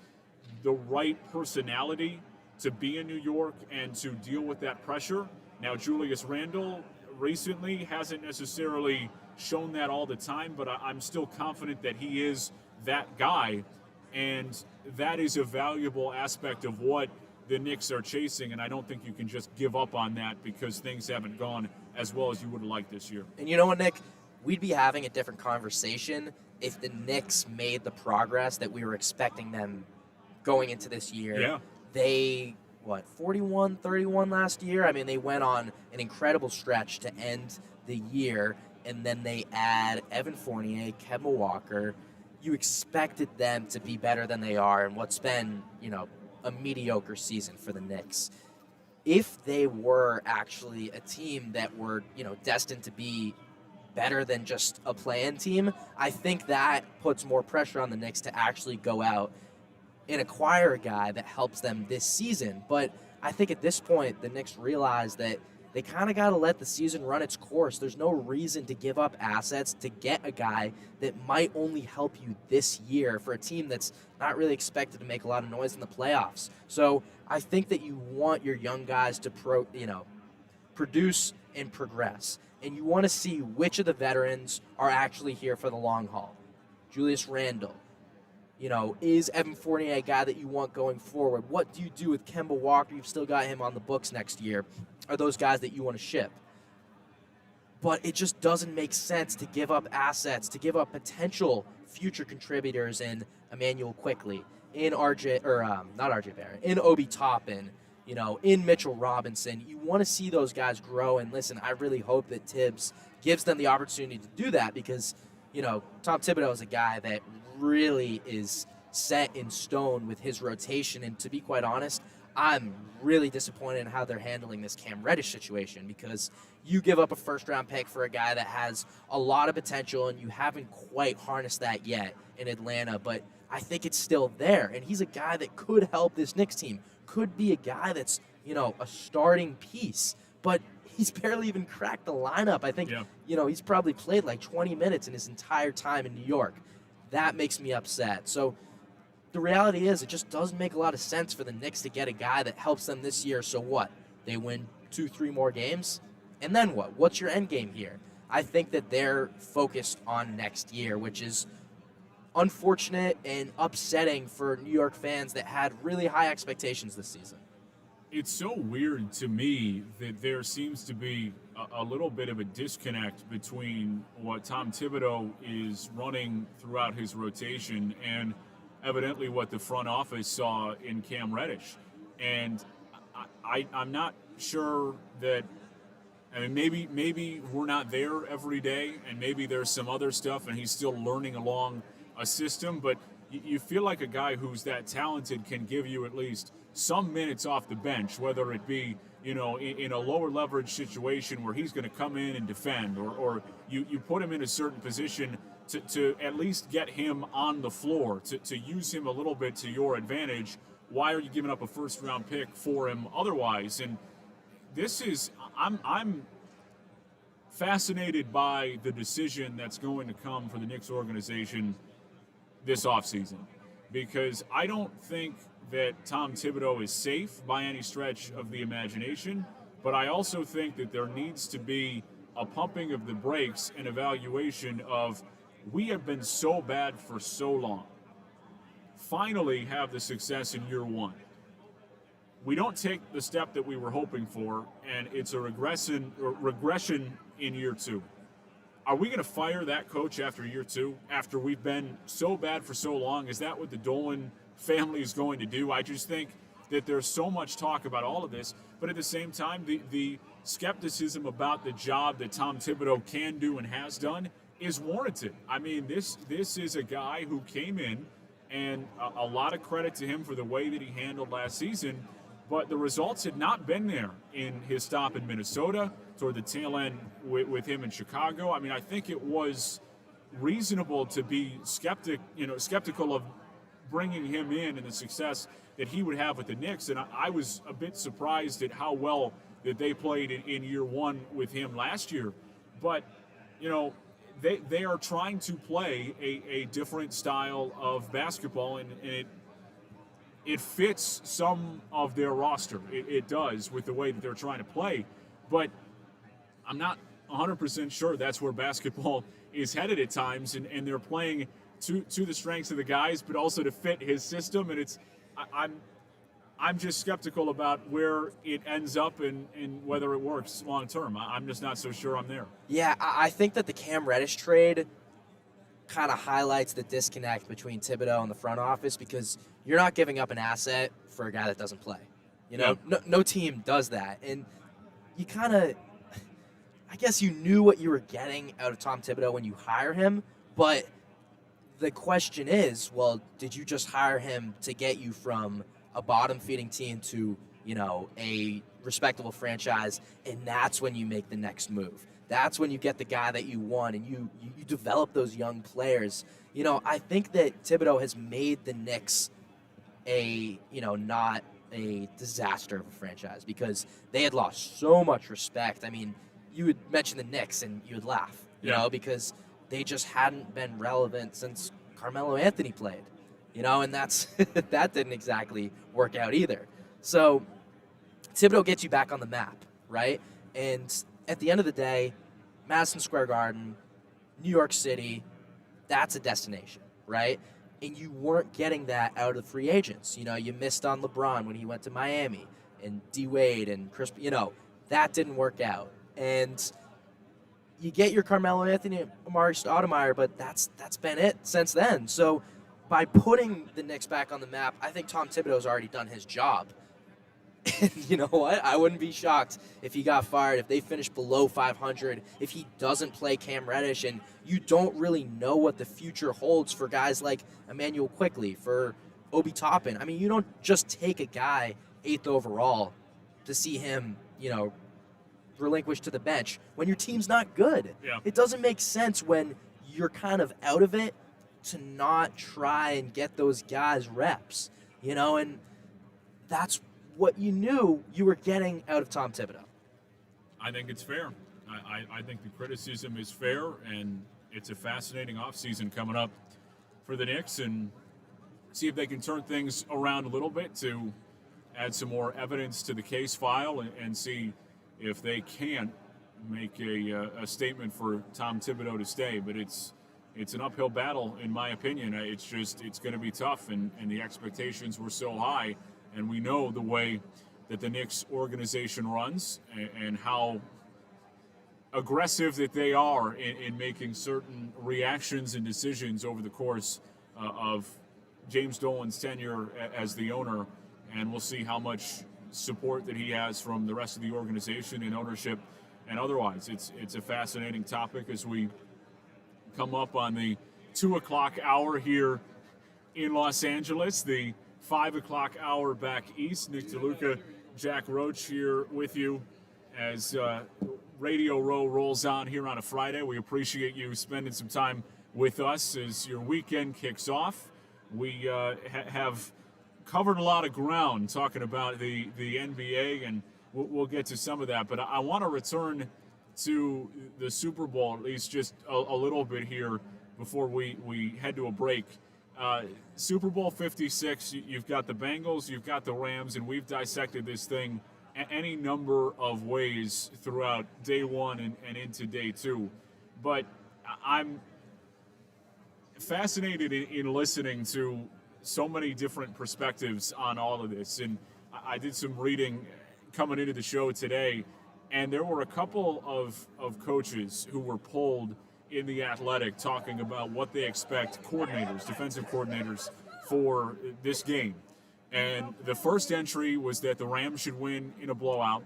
the right personality to be in New York and to deal with that pressure. Now, Julius Randle recently hasn't necessarily shown that all the time, but I'm still confident that he is that guy, and that is a valuable aspect of what the Knicks are chasing, and I don't think you can just give up on that because things haven't gone as well as you would have liked this year. And you know what, Nick? We'd be having a different conversation if the Knicks made the progress that we were expecting them going into this year. Yeah. They, 41-31 last year? I mean, they went on an incredible stretch to end the year, and then they add Evan Fournier, Kemba Walker. You expected them to be better than they are in what's been, a mediocre season for the Knicks. If they were actually a team that were, destined to be better than just a play-in team, I think that puts more pressure on the Knicks to actually go out and acquire a guy that helps them this season. But I think at this point, the Knicks realize that they kind of got to let the season run its course. There's no reason to give up assets to get a guy that might only help you this year for a team that's not really expected to make a lot of noise in the playoffs. So I think that you want your young guys to produce and progress. And you want to see which of the veterans are actually here for the long haul. Julius Randle. Is Evan Fournier a guy that you want going forward? What do you do with Kemba Walker? You've still got him on the books next year. Are those guys that you want to ship? But it just doesn't make sense to give up assets, to give up potential future contributors in Emmanuel Quickley, in in Obi Toppin, in Mitchell Robinson. You want to see those guys grow, and listen, I really hope that Tibbs gives them the opportunity to do that because, Tom Thibodeau is a guy that really is set in stone with his rotation, and to be quite honest, I'm really disappointed in how they're handling this Cam Reddish situation because you give up a first-round pick for a guy that has a lot of potential, and you haven't quite harnessed that yet in Atlanta, but I think it's still there, and he's a guy that could help this Knicks team, could be a guy that's, a starting piece, but he's barely even cracked the lineup. I think, he's probably played like 20 minutes in his entire time in New York. That makes me upset. So the reality is it just doesn't make a lot of sense for the Knicks to get a guy that helps them this year. So what? They win 2-3 more games? And then what? What's your end game here? I think that they're focused on next year, which is unfortunate and upsetting for New York fans that had really high expectations this season. it's so weird to me that there seems to be a little bit of a disconnect between what Tom Thibodeau is running throughout his rotation and evidently what the front office saw in Cam Reddish. And I'm not sure that, I mean, maybe we're not there every day, and maybe there's some other stuff and he's still learning along a system, but you feel like a guy who's that talented can give you at least some minutes off the bench, whether it be, in a lower leverage situation where he's going to come in and defend, or you put him in a certain position to at least get him on the floor, to use him a little bit to your advantage. Why are you giving up a first-round pick for him otherwise? And I'm fascinated by the decision that's going to come for the Knicks organization this offseason, because I don't think that Tom Thibodeau is safe by any stretch of the imagination, but I also think that there needs to be a pumping of the brakes and evaluation of, we have been so bad for so long. Finally have the success in year one. We don't take the step that we were hoping for, and it's a regression in year two. Are we going to fire that coach after year two, after we've been so bad for so long? Is that what the Dolan family is going to do? I just think that there's so much talk about all of this, but at the same time, the skepticism about the job that Tom Thibodeau can do and has done is warranted. I mean, this is a guy who came in, and a lot of credit to him for the way that he handled last season, but the results had not been there in his stop in Minnesota, toward the tail end with him in Chicago. I mean, I think it was reasonable to be skeptical of bringing him in and the success that he would have with the Knicks. And I was a bit surprised at how well that they played in year one with him last year. But, they are trying to play a different style of basketball, and it fits some of their roster. It does, with the way that they're trying to play. But I'm not 100% sure that's where basketball is headed at times, and they're playing to the strengths of the guys, but also to fit his system. And I'm just skeptical about where it ends up and whether it works long term. I'm just not so sure I'm there. Yeah, I think that the Cam Reddish trade kind of highlights the disconnect between Thibodeau and the front office, because you're not giving up an asset for a guy that doesn't play. No team does that. And you kind of, I guess you knew what you were getting out of Tom Thibodeau when you hire him, but the question is, well, did you just hire him to get you from a bottom-feeding team to, a respectable franchise, and that's when you make the next move? That's when you get the guy that you want, and you develop those young players. I think that Thibodeau has made the Knicks not a disaster of a franchise, because they had lost so much respect. I mean, you would mention the Knicks and you would laugh, because they just hadn't been relevant since Carmelo Anthony played, and that's that didn't exactly work out either. So Thibodeau gets you back on the map, right? And at the end of the day, Madison Square Garden, New York City, that's a destination, right? And you weren't getting that out of the free agents. You missed on LeBron when he went to Miami, and D Wade and Chris, that didn't work out. And you get your Carmelo Anthony and Amari Stoudemire, but that's been it since then. So by putting the Knicks back on the map, I think Tom Thibodeau's already done his job. And you know what? I wouldn't be shocked if he got fired, if they finish below 500, if he doesn't play Cam Reddish, and you don't really know what the future holds for guys like Emmanuel Quickley, for Obi Toppin. I mean, you don't just take a guy 8th overall to see him, relinquished to the bench when your team's not good. Yeah. It doesn't make sense when you're kind of out of it to not try and get those guys reps, and that's what you knew you were getting out of Tom Thibodeau. I think it's fair. I think the criticism is fair, and it's a fascinating offseason coming up for the Knicks, and see if they can turn things around a little bit to add some more evidence to the case file, and see if they can't make a statement for Tom Thibodeau to stay. But it's an uphill battle, in my opinion. It's going to be tough, and the expectations were so high, and we know the way that the Knicks organization runs and how aggressive that they are in making certain reactions and decisions over the course of James Dolan's tenure as the owner. And we'll see how much support that he has from the rest of the organization and ownership and otherwise. It's a fascinating topic as we come up on the 2 o'clock hour here in Los Angeles, the 5 o'clock hour back east. Nick DeLuca, Jack Roche here with you as Radio Row rolls on here on a Friday. We appreciate you spending some time with us as your weekend kicks off. We have covered a lot of ground talking about the NBA, and we'll get to some of that. But I want to return to the Super Bowl, at least just a little bit here before we head to a break. Super Bowl 56, you've got the Bengals, you've got the Rams, and we've dissected this thing any number of ways throughout day one and into day two. But I'm fascinated in listening to so many different perspectives on all of this. And I did some reading coming into the show today, and there were a couple of coaches who were pulled in The Athletic talking about what they expect coordinators, defensive coordinators, for this game. And the first entry was that the Rams should win in a blowout.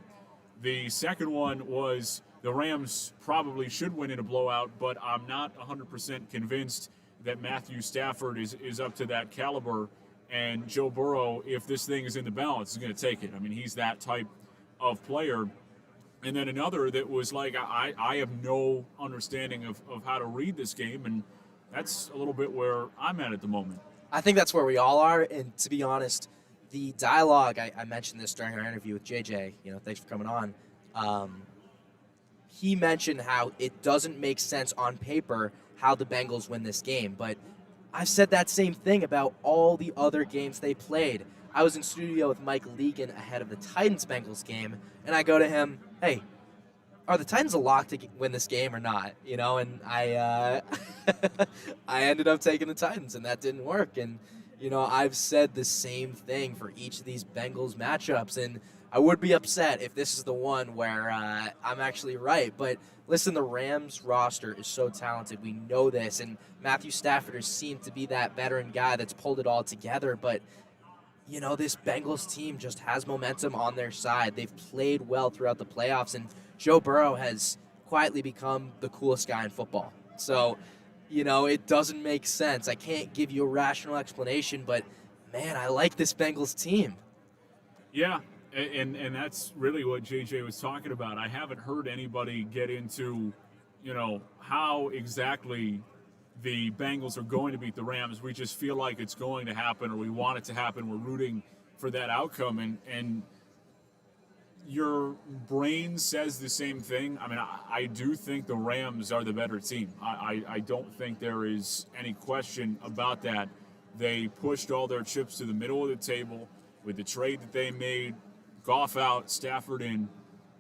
The second one was the Rams probably should win in a blowout, but I'm not 100% convinced that Matthew Stafford is up to that caliber. And Joe Burrow, if this thing is in the balance, is going to take it. I mean, he's that type of player. And then another that was like, I have no understanding of how to read this game, and that's a little bit where I'm at the moment. I think that's where we all are, and to be honest, the dialogue, I mentioned this during our interview with JJ, thanks for coming on. He mentioned how it doesn't make sense on paper how the Bengals win this game, but I've said that same thing about all the other games they played. I was in studio with Mike Leegan ahead of the Titans-Bengals game, and I go to him, hey, are the Titans a lock to win this game or not? And I I ended up taking the Titans, and that didn't work. And, I've said the same thing for each of these Bengals matchups, and I would be upset if this is the one where I'm actually right. But listen, the Rams roster is so talented. We know this, and Matthew Stafford has seemed to be that veteran guy that's pulled it all together. But, this Bengals team just has momentum on their side. They've played well throughout the playoffs, and Joe Burrow has quietly become the coolest guy in football. So, it doesn't make sense. I can't give you a rational explanation, but, man, I like this Bengals team. Yeah, and that's really what JJ was talking about. I haven't heard anybody get into, how exactly the Bengals are going to beat the Rams. We just feel like it's going to happen, or we want it to happen. We're rooting for that outcome, and your brain says the same thing. I mean, I do think the Rams are the better team. I don't think there is any question about that. They pushed all their chips to the middle of the table with the trade that they made, Goff out, Stafford in,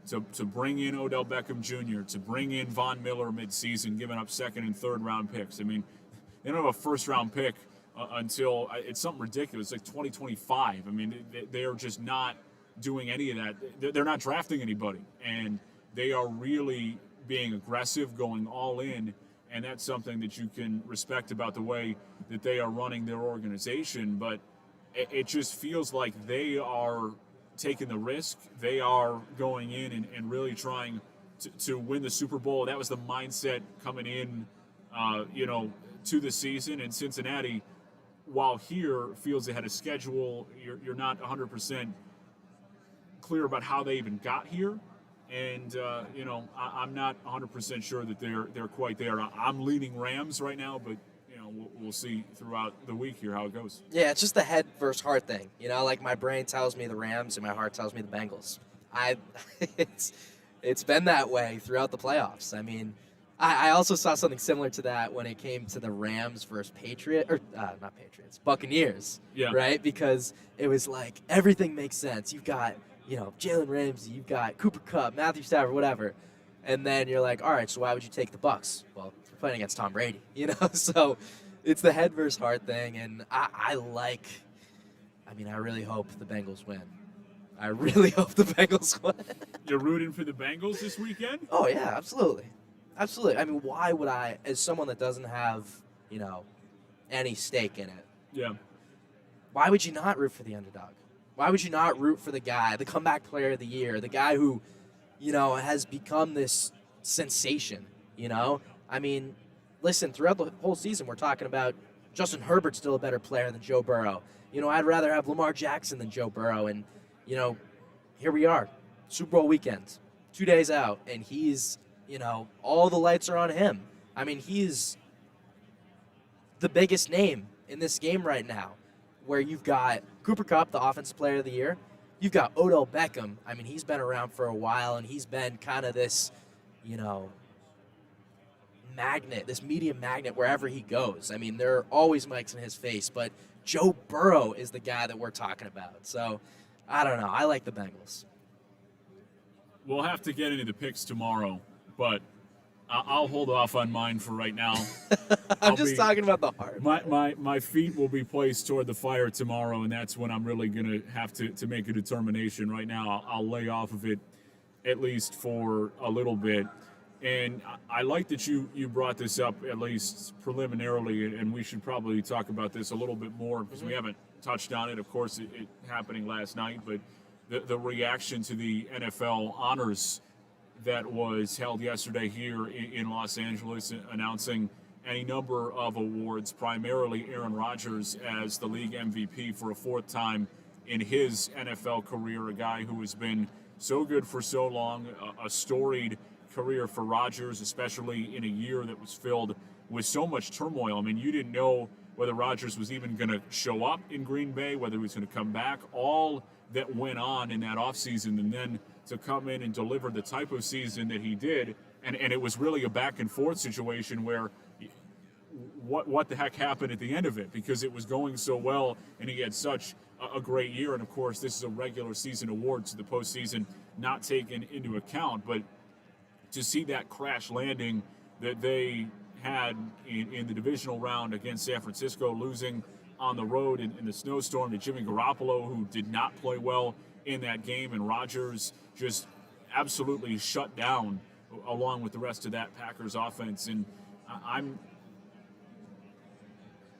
to bring in Odell Beckham Jr., to bring in Von Miller midseason, giving up second and third round picks. I mean, they don't have a first round pick until it's something ridiculous, like 2025. I mean, they are just not doing any of that. They're not drafting anybody, and they are really being aggressive, going all in, and that's something that you can respect about the way that they are running their organization. But it just feels like they are taking the risk. They are going in and really trying to win the Super Bowl. That was the mindset coming in, to the season. And Cincinnati, while here, feels they had a schedule. You're not 100% clear about how they even got here. And, I'm not 100% sure that they're quite there. I'm leaning Rams right now, but we'll see throughout the week here how it goes. Yeah, it's just the head versus heart thing. Like my brain tells me the Rams and my heart tells me the Bengals. It's been that way throughout the playoffs. I mean, I also saw something similar to that when it came to the Rams versus Buccaneers. Yeah. Right? Because it was like everything makes sense. You've got, Jalen Ramsey, you've got Cooper Kupp, Matthew Stafford, whatever. And then you're like, all right, so why would you take the Bucs? Well, you're playing against Tom Brady, So it's the head versus heart thing, and I really hope the Bengals win. I really hope the Bengals win. You're rooting for the Bengals this weekend? Oh, yeah, absolutely. Absolutely. I mean, why would I, as someone that doesn't have, any stake in it, Yeah. why would you not root for the underdog? Why would you not root for the guy, the comeback player of the year, the guy who, has become this sensation, I mean, listen, throughout the whole season, we're talking about Justin Herbert's still a better player than Joe Burrow. I'd rather have Lamar Jackson than Joe Burrow. And, here we are, Super Bowl weekend, 2 days out, and he's, all the lights are on him. I mean, he's the biggest name in this game right now, where you've got Cooper Kupp, the Offensive Player of the Year. You've got Odell Beckham. I mean, he's been around for a while, and he's been kind of this, magnet, this media magnet wherever he goes. I mean, there are always mics in his face, but Joe Burrow is the guy that we're talking about. So, I don't know. I like the Bengals. We'll have to get into the picks tomorrow, but I'll hold off on mine for right now. I'm just talking about the heart. My feet will be placed toward the fire tomorrow, and that's when I'm really going to have to make a determination. Right now, I'll lay off of it at least for a little bit. And I like that you brought this up, at least preliminarily, and we should probably talk about this a little bit more because we haven't touched on it. Of course, it happening last night, but the reaction to the NFL honors that was held yesterday here in Los Angeles, announcing any number of awards, primarily Aaron Rodgers as the league MVP for a fourth time in his NFL career, a guy who has been so good for so long, a storied career for Rodgers, especially in a year that was filled with so much turmoil. I mean, you didn't know whether Rodgers was even going to show up in Green Bay, whether he was going to come back, all that went on in that offseason, and then to come in and deliver the type of season that he did, and it was really a back-and-forth situation where what the heck happened at the end of it, because it was going so well and he had such a great year. And, of course, this is a regular season award, so the postseason not taken into account, but to see that crash landing that they had in the divisional round against San Francisco, losing on the road in the snowstorm to Jimmy Garoppolo, who did not play well in that game, and Rodgers just absolutely shut down along with the rest of that Packers offense. And I'm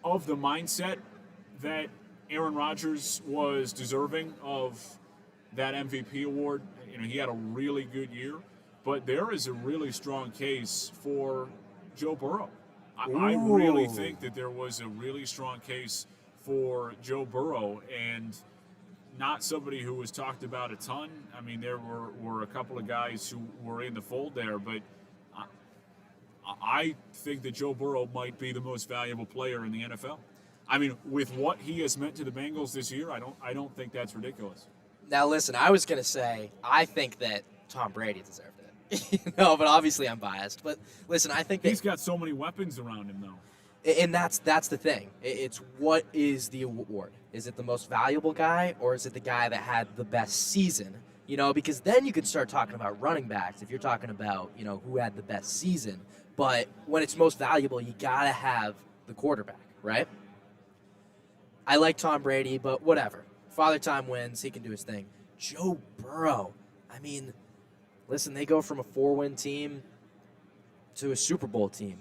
of the mindset that Aaron Rodgers was deserving of that MVP award. He had a really good year. But there is a really strong case for Joe Burrow. I really think that there was a really strong case for Joe Burrow, and not somebody who was talked about a ton. I mean, there were a couple of guys who were in the fold there, but I think that Joe Burrow might be the most valuable player in the NFL. I mean, with what he has meant to the Bengals this year, I don't think that's ridiculous. Now, listen, I was going to say, I think that Tom Brady deserved it. No, but obviously I'm biased. But listen, I think he's got so many weapons around him, though. And that's the thing. It's what is the award? Is it the most valuable guy, or is it the guy that had the best season? Because then you could start talking about running backs if you're talking about, who had the best season. But when it's most valuable, you got to have the quarterback, right? I like Tom Brady, but whatever. Father Time wins. He can do his thing. Joe Burrow. I mean, listen, they go from a 4-win team to a Super Bowl team.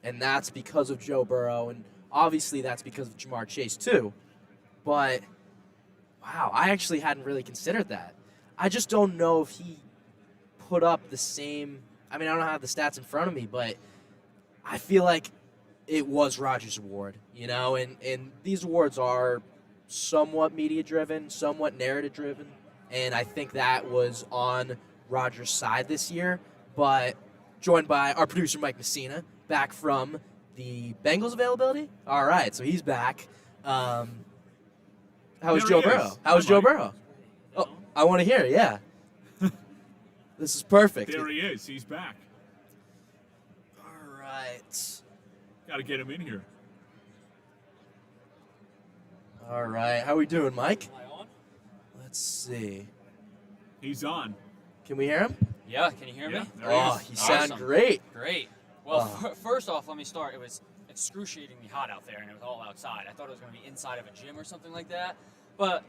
And that's because of Joe Burrow. And obviously that's because of Jamar Chase too. But, wow, I actually hadn't really considered that. I just don't know if he put up the same. I mean, I don't have the stats in front of me, but I feel like it was Rodgers' award, and these awards are somewhat media-driven, somewhat narrative-driven, and I think that was on Rodgers' side this year, but joined by our producer, Mike Messina, back from the Bengals availability. All right, so he's back. How was Joe Burrow? How was Joe Burrow? Oh, I want to hear it, yeah. This is perfect. There he is. He's back. All right. Got to get him in here. All right. How we doing, Mike? Am I on? Let's see. He's on. Can we hear him? Yeah, can you hear me? There Oh, he you is. sound Awesome. great. Great. Well, first off, let me start. It was excruciatingly hot out there, and it was all outside. I thought it was going to be inside of a gym or something like that. But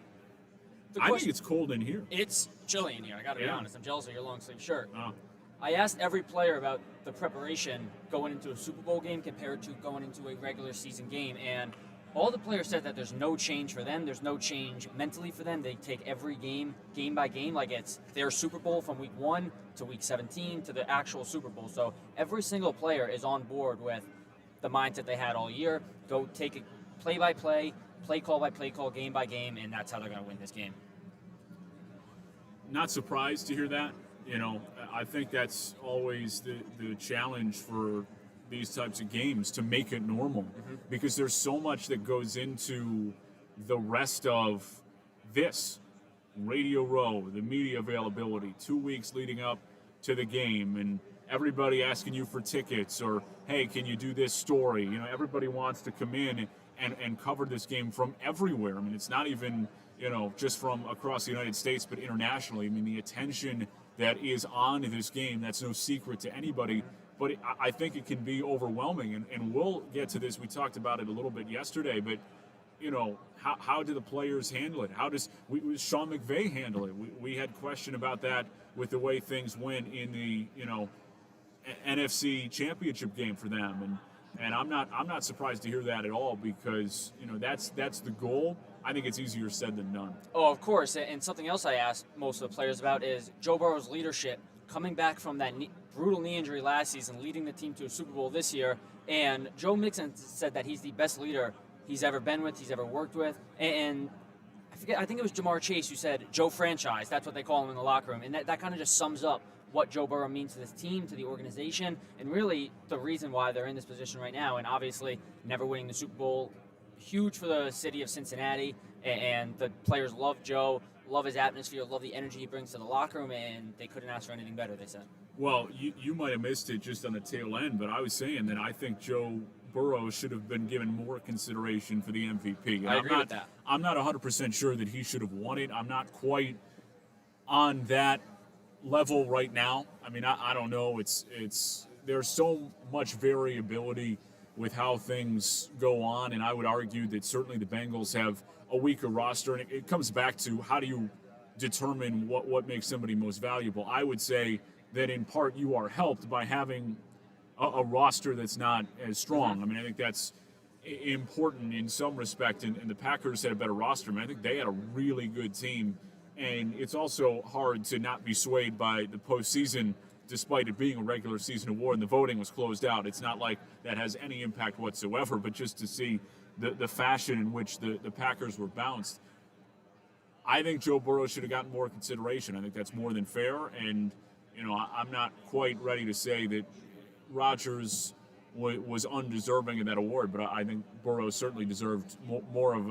I think it's cold in here. It's chilly in here. I got to be honest. I'm jealous of your long sleeve shirt. Oh. I asked every player about the preparation going into a Super Bowl game compared to going into a regular season game, and all the players said that there's no change for them. There's no change mentally for them. They take every game by game, like it's their Super Bowl from week 1 to week 17 to the actual Super Bowl. So every single player is on board with the mindset they had all year. Go take it play by play call, game by game, and that's how they're going to win this game. Not surprised to hear that. I think that's always the challenge for these types of games, to make it normal, because there's so much that goes into the rest of this. Radio Row, the media availability, 2 weeks leading up to the game, and everybody asking you for tickets, or, hey, can you do this story? Everybody wants to come in and cover this game from everywhere. I mean, it's not even, just from across the United States, but internationally. I mean, the attention that is on this game, that's no secret to anybody. But I think it can be overwhelming, and we'll get to this. We talked about it a little bit yesterday, but, how do the players handle it? How does Sean McVay handle it? We had question about that with the way things went in the, NFC Championship game for them. And I'm not surprised to hear that at all, because, that's the goal. I think it's easier said than done. Oh, of course. And something else I asked most of the players about is Joe Burrow's leadership, coming back from that brutal knee injury last season, leading the team to a Super Bowl this year. And Joe Mixon said that he's the best leader he's ever been with, he's ever worked with. And I think it was Jamar Chase who said Joe Franchise. That's what they call him in the locker room. And that kind of just sums up what Joe Burrow means to this team, to the organization, and really the reason why they're in this position right now. And obviously, never winning the Super Bowl, huge for the city of Cincinnati. And the players love Joe, love his atmosphere, love the energy he brings to the locker room, and they couldn't ask for anything better, they said. Well, you might have missed it just on the tail end, but I was saying that I think Joe Burrow should have been given more consideration for the MVP. And I agree with that. I'm not 100% sure that he should have won it. I'm not quite on that level right now. I mean, I don't know. It's there's so much variability with how things go on, and I would argue that certainly the Bengals have a weaker roster, and it comes back to how do you determine what makes somebody most valuable. I would say that in part you are helped by having a roster that's not as strong. I mean, I think that's important in some respect, and the Packers had a better roster. I mean, I think they had a really good team, and it's also hard to not be swayed by the postseason despite it being a regular season award and the voting was closed out. It's not like that has any impact whatsoever, but just to see the fashion in which the Packers were bounced, I think Joe Burrow should have gotten more consideration. I think that's more than fair, and I'm not quite ready to say that Rodgers was undeserving of that award, but I think Burrow certainly deserved more of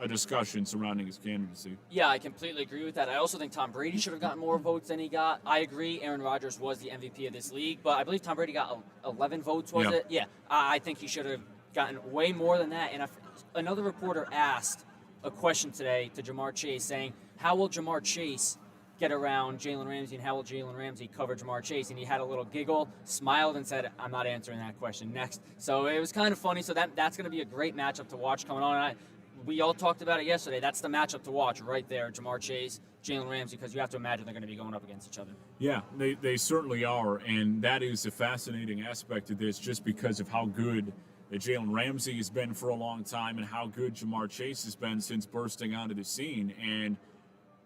a discussion surrounding his candidacy. Yeah, I completely agree with that. I also think Tom Brady should have gotten more votes than he got. I agree, Aaron Rodgers was the MVP of this league, but I believe Tom Brady got 11 votes, was it? Yeah, I think he should have gotten way more than that. And another reporter asked a question today to Jamar Chase saying, how will Jamar Chase get around Jalen Ramsey, and how will Jalen Ramsey cover Jamar Chase? And he had a little giggle, smiled, and said, I'm not answering that question. Next. So it was kind of funny. So that's going to be a great matchup to watch coming on. And we all talked about it yesterday. That's the matchup to watch right there, Jamar Chase, Jalen Ramsey, because you have to imagine they're going to be going up against each other. Yeah, they certainly are, and that is a fascinating aspect of this just because of how good that Jalen Ramsey has been for a long time and how good Jamar Chase has been since bursting onto the scene. And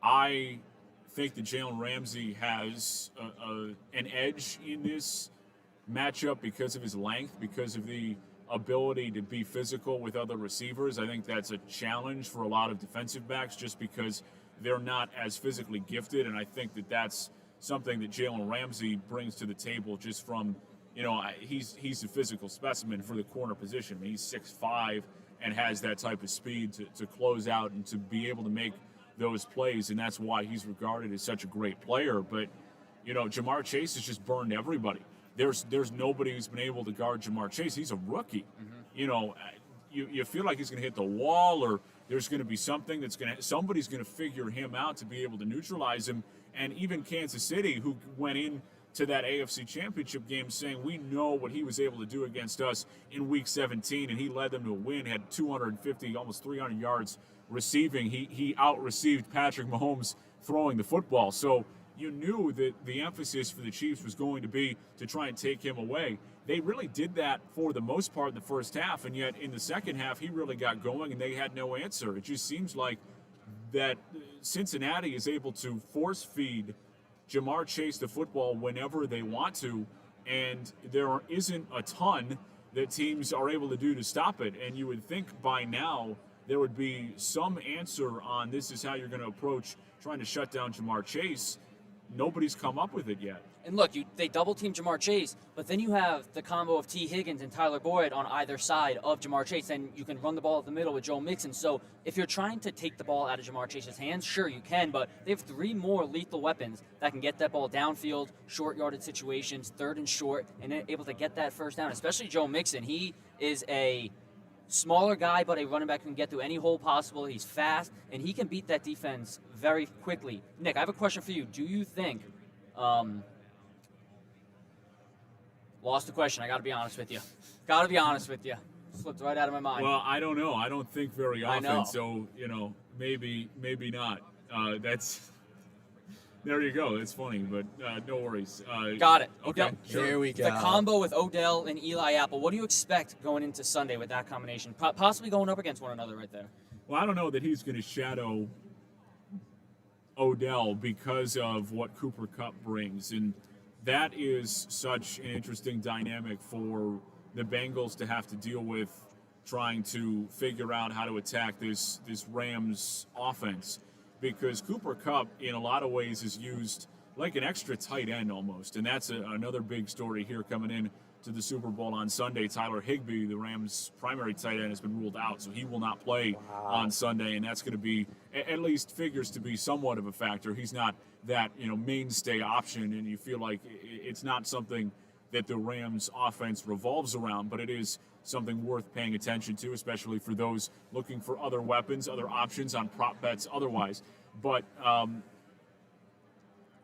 I think that Jalen Ramsey has an edge in this matchup because of his length, because of the ability to be physical with other receivers. I think that's a challenge for a lot of defensive backs just because they're not as physically gifted, and I think that that's something that Jalen Ramsey brings to the table just from, he's a physical specimen for the corner position. I mean, he's 6'5" and has that type of speed to close out and to be able to make those plays, and that's why he's regarded as such a great player. But, Jamar Chase has just burned everybody. There's nobody who's been able to guard Jamar Chase. He's a rookie. You feel like he's going to hit the wall, or there's going to be something somebody's going to figure him out to be able to neutralize him. And even Kansas City, who went in to that AFC Championship game saying we know what he was able to do against us in Week 17, and he led them to a win, had 250, almost 300 yards receiving. He out-received Patrick Mahomes throwing the football. So you knew that the emphasis for the Chiefs was going to be to try and take him away. They really did that for the most part in the first half, and yet in the second half he really got going and they had no answer. It just seems like that Cincinnati is able to force feed Jamar Chase the football whenever they want to, and there isn't a ton that teams are able to do to stop it. And you would think by now there would be some answer on this is how you're going to approach trying to shut down Jamar Chase. Nobody's come up with it yet. And look, they double-team Jamar Chase, but then you have the combo of T. Higgins and Tyler Boyd on either side of Jamar Chase, and you can run the ball up the middle with Joe Mixon. So if you're trying to take the ball out of Jamar Chase's hands, sure, you can, but they have 3 more lethal weapons that can get that ball downfield, short-yarded situations, 3rd and short, and then able to get that first down, especially Joe Mixon. He is a smaller guy, but a running back can get through any hole possible. He's fast, and he can beat that defense very quickly. Nick, I have a question for you. Do you think lost the question. I got to be honest with you. Slipped right out of my mind. Well, I don't know. I don't think very often. I know. So, maybe not. There you go. It's funny, but no worries. Got it. Okay. Odell. Sure. Here we go. The combo with Odell and Eli Apple. What do you expect going into Sunday with that combination? Possibly going up against one another right there. Well, I don't know that he's going to shadow Odell because of what Cooper Kupp brings. And that is such an interesting dynamic for the Bengals to have to deal with, trying to figure out how to attack this Rams offense, because Cooper Kupp in a lot of ways is used like an extra tight end almost, and that's another big story here coming in to the Super Bowl on Sunday. Tyler Higbee, the Rams' primary tight end, has been ruled out, so he will not play on Sunday, and that's going to be, at least figures to be somewhat of a factor. He's not that mainstay option, and you feel like it's not something that the Rams offense revolves around, but it is something worth paying attention to, especially for those looking for other weapons, other options on prop bets otherwise. But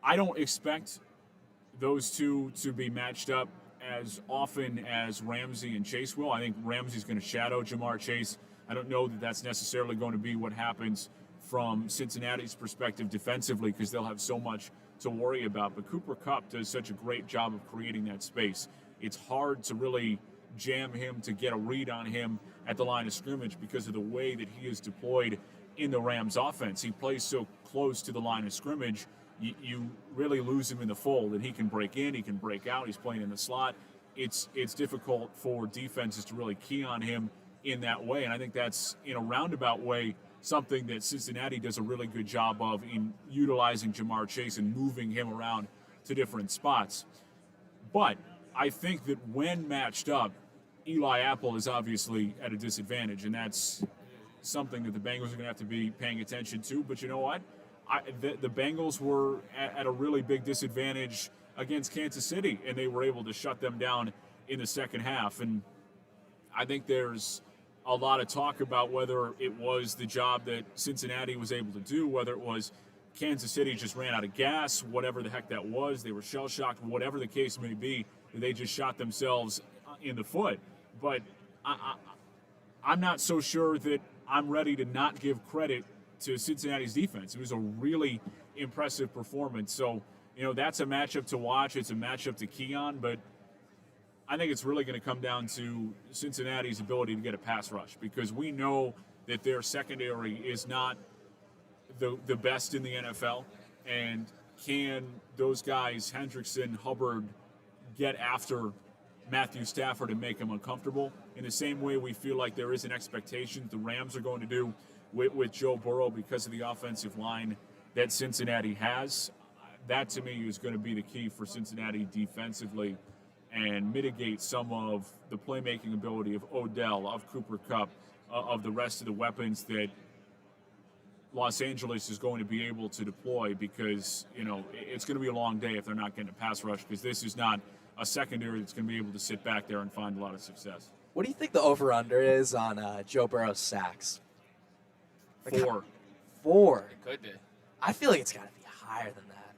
I don't expect those two to be matched up as often as Ramsey and Chase will. I think Ramsey's going to shadow Jamar Chase. I don't know that that's necessarily going to be what happens from Cincinnati's perspective defensively, because they'll have so much to worry about. But Cooper Kupp does such a great job of creating that space. It's hard to really jam him, to get a read on him at the line of scrimmage because of the way that he is deployed in the Rams offense. He plays so close to the line of scrimmage, you really lose him in the fold, and he can break in, he can break out, he's playing in the slot. It's difficult for defenses to really key on him in that way, and I think that's, in a roundabout way, something that Cincinnati does a really good job of in utilizing Jamar Chase and moving him around to different spots. But I think that when matched up, Eli Apple is obviously at a disadvantage, and that's something that the Bengals are going to have to be paying attention to. But you know what? The Bengals were at a really big disadvantage against Kansas City, and they were able to shut them down in the second half. And I think there's a lot of talk about whether it was the job that Cincinnati was able to do, whether it was Kansas City just ran out of gas, whatever the heck that was. They were shell-shocked, whatever the case may be. They just shot themselves in the foot. But I'm not so sure that I'm ready to not give credit to Cincinnati's defense. It was a really impressive performance. So, that's a matchup to watch. It's a matchup to key on, but I think it's really going to come down to Cincinnati's ability to get a pass rush, because we know that their secondary is not the best in the NFL. And can those guys, Hendrickson, Hubbard, get after Matthew Stafford and make him uncomfortable? In the same way we feel like there is an expectation the Rams are going to do with Joe Burrow because of the offensive line that Cincinnati has. That, to me, is going to be the key for Cincinnati defensively, and mitigate some of the playmaking ability of Odell, of Cooper Kupp, of the rest of the weapons that Los Angeles is going to be able to deploy, because, it's going to be a long day if they're not getting a pass rush, because this is not a secondary that's going to be able to sit back there and find a lot of success. What do you think the over-under is on Joe Burrow's sacks? 4. 4. It could be. I feel like it's got to be higher than that.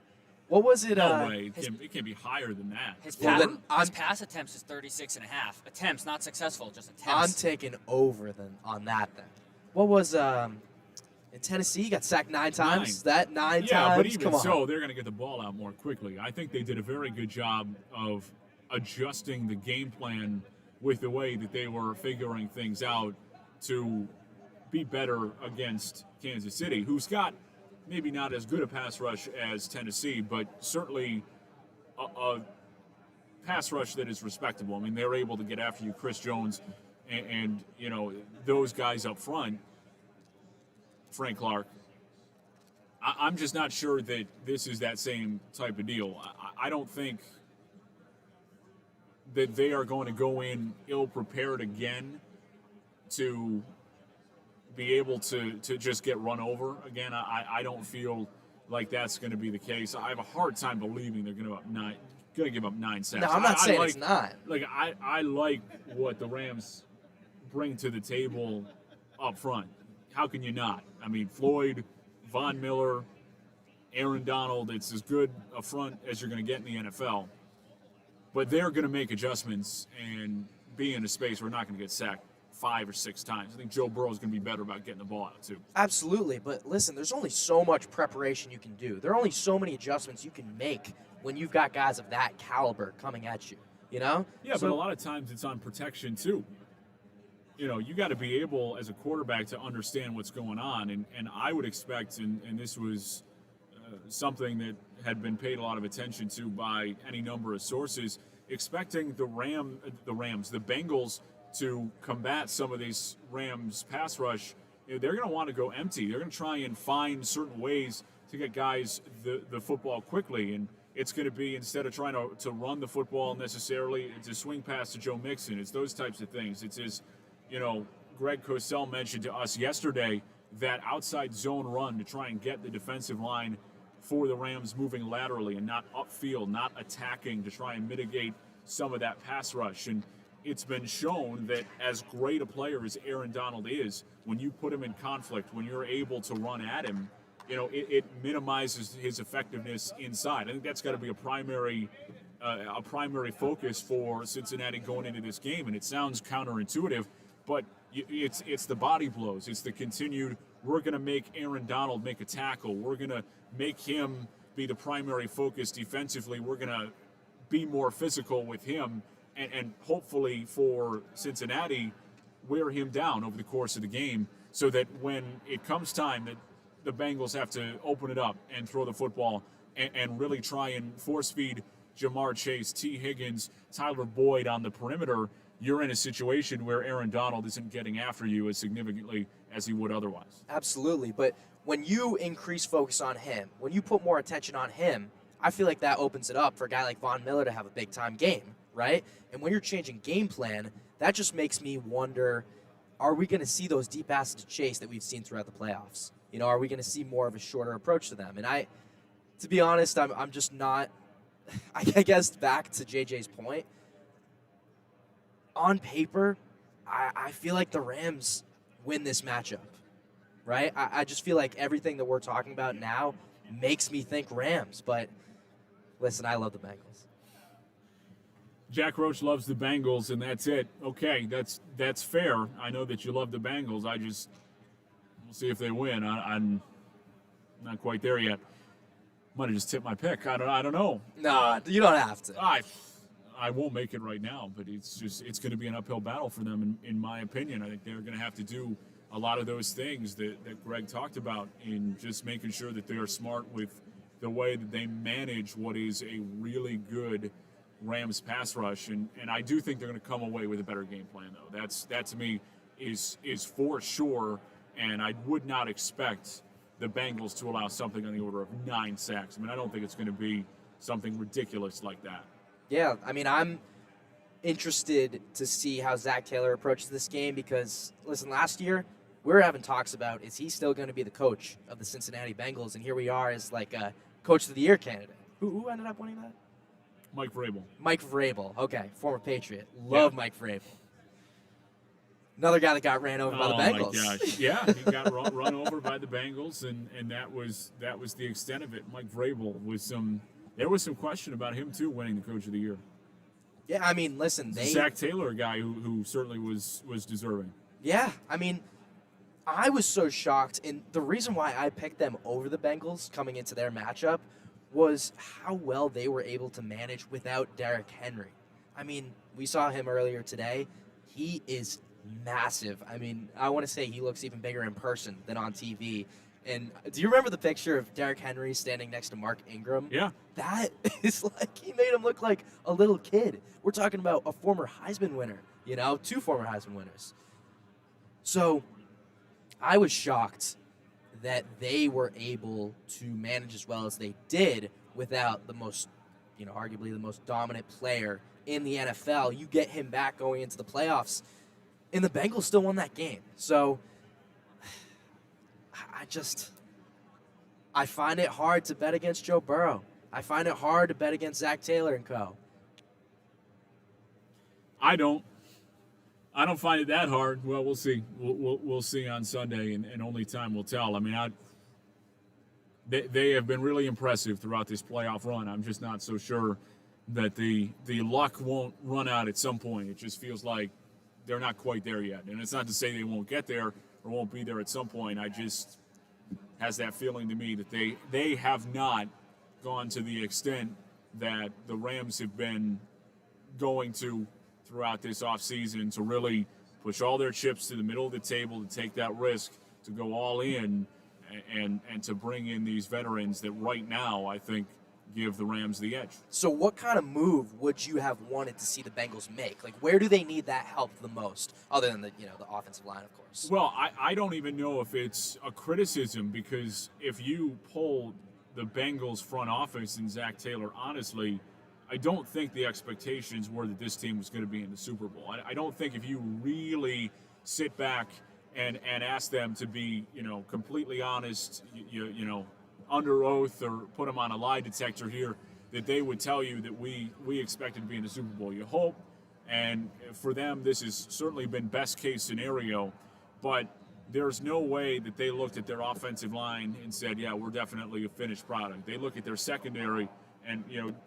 What was it? No way. It can be higher than that. His Well, pass attempts is 36.5. Attempts, not successful, just attempts. I'm taking over then on that then. What was in Tennessee? He got sacked 9 times. That 9 Yeah, times. but even Come on. so, they're going to get the ball out more quickly. I think they did a very good job of adjusting the game plan with the way that they were figuring things out to be better against Kansas City, who's got maybe not as good a pass rush as Tennessee, but certainly a pass rush that is respectable. I mean, they're able to get after you, Chris Jones, and you know, those guys up front, Frank Clark. I'm just not sure that this is that same type of deal. I don't think that they are going to go in ill-prepared again to be able to just get run over again. I don't feel like that's going to be the case. I have a hard time believing they're going to give up 9 sacks. No, I'm not saying it's not. Like I like what the Rams bring to the table up front. How can you not? I mean, Floyd, Von Miller, Aaron Donald, it's as good a front as you're going to get in the NFL. But they're going to make adjustments and be in a space where we're not going to get sacked 5 or 6 times. I think Joe Burrow is going to be better about getting the ball out, too. Absolutely, but listen, there's only so much preparation you can do. There are only so many adjustments you can make when you've got guys of that caliber coming at you, you know? Yeah, but a lot of times it's on protection, too. You know, you got to be able, as a quarterback, to understand what's going on. And I would expect, and this was something that had been paid a lot of attention to by any number of sources, expecting the Bengals to combat some of these Rams pass rush. You know, they're going to want to go empty. They're going to try and find certain ways to get guys the football quickly. And it's going to be, instead of trying to run the football necessarily, it's a swing pass to Joe Mixon. It's those types of things. It's his, you know, Greg Cosell mentioned to us yesterday that outside zone run to try and get the defensive line for the Rams moving laterally and not upfield, not attacking, to try and mitigate some of that pass rush. And it's been shown that as great a player as Aaron Donald is, when you put him in conflict, when you're able to run at him, you know, it minimizes his effectiveness inside. I think that's got to be a primary focus for Cincinnati going into this game. And it sounds counterintuitive, but it's the body blows. It's the continued, we're going to make Aaron Donald make a tackle. We're going to make him be the primary focus defensively. We're going to be more physical with him and hopefully for Cincinnati, wear him down over the course of the game so that when it comes time that the Bengals have to open it up and throw the football and really try and force feed Jamar Chase, T. Higgins, Tyler Boyd on the perimeter, you're in a situation where Aaron Donald isn't getting after you as significantly as he would otherwise. Absolutely, but when you increase focus on him, when you put more attention on him, I feel like that opens it up for a guy like Von Miller to have a big-time game, right? And when you're changing game plan, that just makes me wonder, are we going to see those deep passes to Chase that we've seen throughout the playoffs? You know, are we going to see more of a shorter approach to them? And to be honest, I'm just not, I guess back to JJ's point, on paper, I feel like the Rams win this matchup, right? I just feel like everything that we're talking about now makes me think Rams. But listen, I love the Bengals. Jack Roach loves the Bengals, and that's it. Okay, that's fair. I know that you love the Bengals. We'll see if they win. I'm not quite there yet. Might have just tipped my pick. I don't know. No, you don't have to. I won't make it right now, but it's going to be an uphill battle for them, in my opinion. I think they're going to have to do a lot of those things that Greg talked about in just making sure that they are smart with the way that they manage what is a really good Rams pass rush. And I do think they're going to come away with a better game plan, though. That to me is for sure, and I would not expect the Bengals to allow something on the order of 9 sacks. I mean, I don't think it's going to be something ridiculous like that. Yeah, I mean, I'm interested to see how Zach Taylor approaches this game because, listen, last year we were having talks about, is he still going to be the coach of the Cincinnati Bengals? And here we are as like a Coach of the Year candidate. Who ended up winning that? Mike Vrabel. Mike Vrabel. Okay, former Patriot. Love Mike Vrabel. Another guy that got ran over by the Bengals. Oh, my gosh. Yeah, he got run over by the Bengals, and that was the extent of it. Mike Vrabel with some there was some question about him too winning the Coach of the Year. Yeah, I mean, listen, Zach Taylor, a guy who certainly was deserving. Yeah, I mean, I was so shocked, and the reason why I picked them over the Bengals coming into their matchup was how well they were able to manage without Derrick Henry. I mean, we saw him earlier today. He is massive. I mean, I want to say he looks even bigger in person than on TV. And do you remember the picture of Derrick Henry standing next to Mark Ingram? Yeah. That is like, he made him look like a little kid. We're talking about a former Heisman winner, 2 former Heisman winners. So I was shocked that they were able to manage as well as they did without the most, arguably the most dominant player in the NFL. You get him back going into the playoffs, and the Bengals still won that game. So I find it hard to bet against Joe Burrow. I find it hard to bet against Zach Taylor and co. I don't find it that hard. Well, we'll see. We'll see on Sunday, and only time will tell. I mean, they have been really impressive throughout this playoff run. I'm just not so sure that the luck won't run out at some point. It just feels like they're not quite there yet. And it's not to say they won't get there or won't be there at some point. I just has that feeling to me that they have not gone to the extent that the Rams have been going to throughout this offseason to really push all their chips to the middle of the table, to take that risk, to go all in, and to bring in these veterans that right now I think give the Rams the edge. So what kind of move would you have wanted to see the Bengals make? Like, where do they need that help the most, other than the offensive line, of course? Well, I don't even know if it's a criticism, because if you pull the Bengals front office and Zach Taylor, honestly, I don't think the expectations were that this team was going to be in the Super Bowl. I don't think if you really sit back and ask them to be, completely honest, under oath, or put them on a lie detector here, that they would tell you that we expected to be in the Super Bowl. You hope, and for them, this has certainly been best case scenario, but there's no way that they looked at their offensive line and said, yeah, we're definitely a finished product. They look at their secondary, and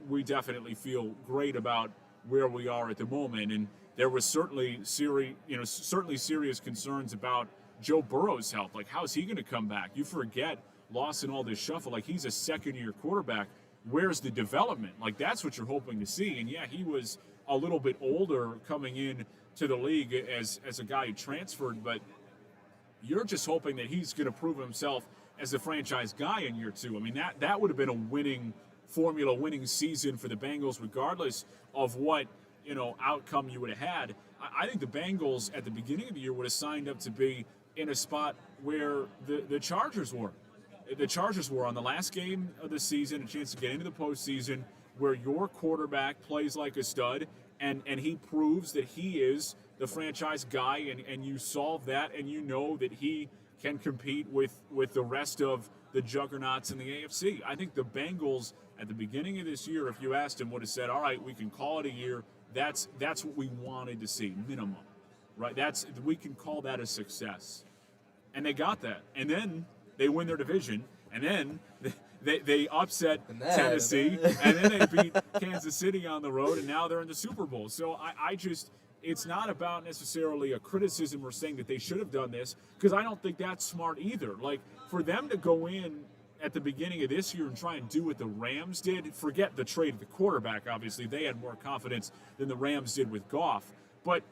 we definitely feel great about where we are at the moment. And there was certainly serious concerns about Joe Burrow's health. Like, how's he going to come back? You forget, lost in all this shuffle. Like, he's a second-year quarterback. Where's the development? Like, that's what you're hoping to see. And yeah, he was a little bit older coming in to the league as a guy who transferred, but you're just hoping that he's going to prove himself as a franchise guy in year 2. I mean, that would have been a winning season for the Bengals, regardless of what outcome you would have had. I think the Bengals at the beginning of the year would have signed up to be in a spot where the Chargers were. The Chargers were on the last game of the season, a chance to get into the postseason, where your quarterback plays like a stud, and he proves that he is the franchise guy, and you solve that, and you know that he can compete with the rest of the juggernauts in the AFC. I think the Bengals at the beginning of this year, if you asked him, would have said, all right, we can call it a year. That's what we wanted to see, minimum, right? We can call that a success. And they got that. And then they win their division, and then they upset Tennessee, and then they beat Kansas City on the road, and now they're in the Super Bowl. So I just, it's not about necessarily a criticism or saying that they should have done this, because I don't think that's smart either. Like, for them to go in at the beginning of this year and try and do what the Rams did, forget the trade of the quarterback, obviously. They had more confidence than the Rams did with Goff. But,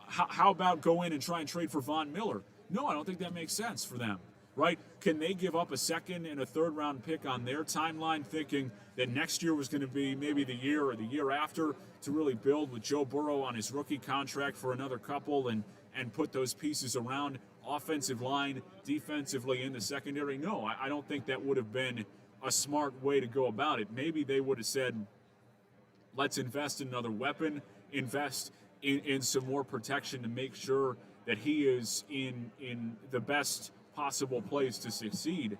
how about go in and try and trade for Von Miller? No, I don't think that makes sense for them, right? Can they give up a second and a third-round pick on their timeline, thinking that next year was going to be maybe the year or the year after to really build with Joe Burrow on his rookie contract for another couple and put those pieces around offensive line, defensively in the secondary? No, I don't think that would have been a smart way to go about it. Maybe they would have said, let's invest in another weapon, invest in some more protection to make sure that he is in the best possible place to succeed.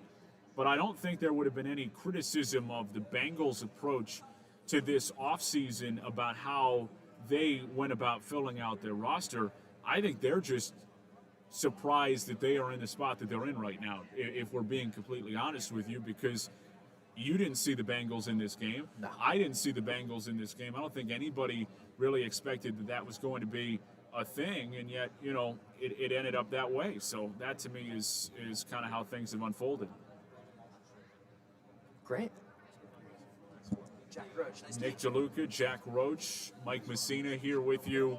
But I don't think there would have been any criticism of the Bengals' approach to this offseason about how they went about filling out their roster. I think they're just surprised that they are in the spot that they're in right now, if we're being completely honest with you, because You didn't see the Bengals in this game. No. I didn't see the Bengals in this game. I don't think anybody really expected that was going to be a thing, and yet, it ended up that way. So that to me is kind of how things have unfolded. Great. Jack Roche, nice Nick DeLuca, Jack Roche, Mike Messina here with you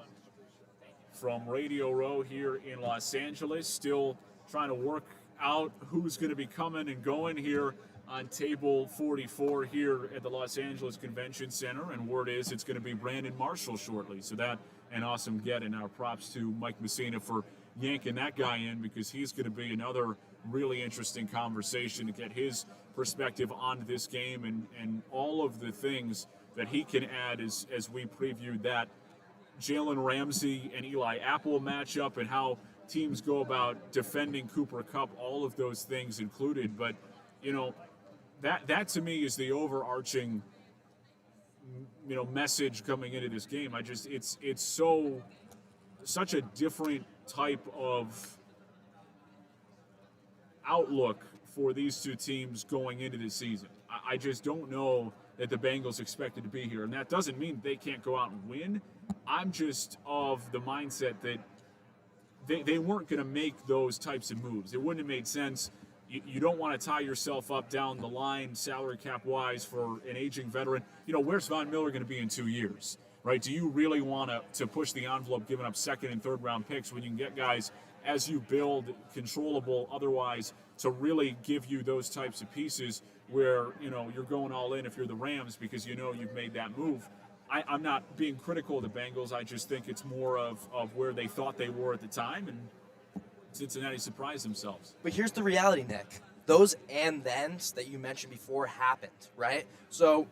from Radio Row here in Los Angeles. Still trying to work out who's going to be coming and going here on table 44 here at the Los Angeles Convention Center, and word is it's going to be Brandon Marshall shortly. So that an awesome get, and our props to Mike Messina for yanking that guy in, because he's going to be another really interesting conversation to get his perspective on this game and all of the things that he can add as we previewed that Jalen Ramsey and Eli Apple matchup and how teams go about defending Cooper Kupp, all of those things included. But, that to me is the overarching, message coming into this game. It's such a different type of outlook for these two teams going into the season. I just don't know that the Bengals expected to be here, and that doesn't mean they can't go out and win. I'm just of the mindset that they weren't going to make those types of moves. It wouldn't have made sense. You don't want to tie yourself up down the line salary cap wise for an aging veteran. Where's Von Miller going to be in 2 years, right? Do you really want to push the envelope giving up second and third round picks when you can get guys as you build controllable otherwise to really give you those types of pieces where, you're going all in if you're the Rams because you've made that move? I'm not being critical of the Bengals. I just think it's more of where they thought they were at the time, and Cincinnati surprised themselves. But here's the reality, Nick. Those and thens that you mentioned before happened, right? So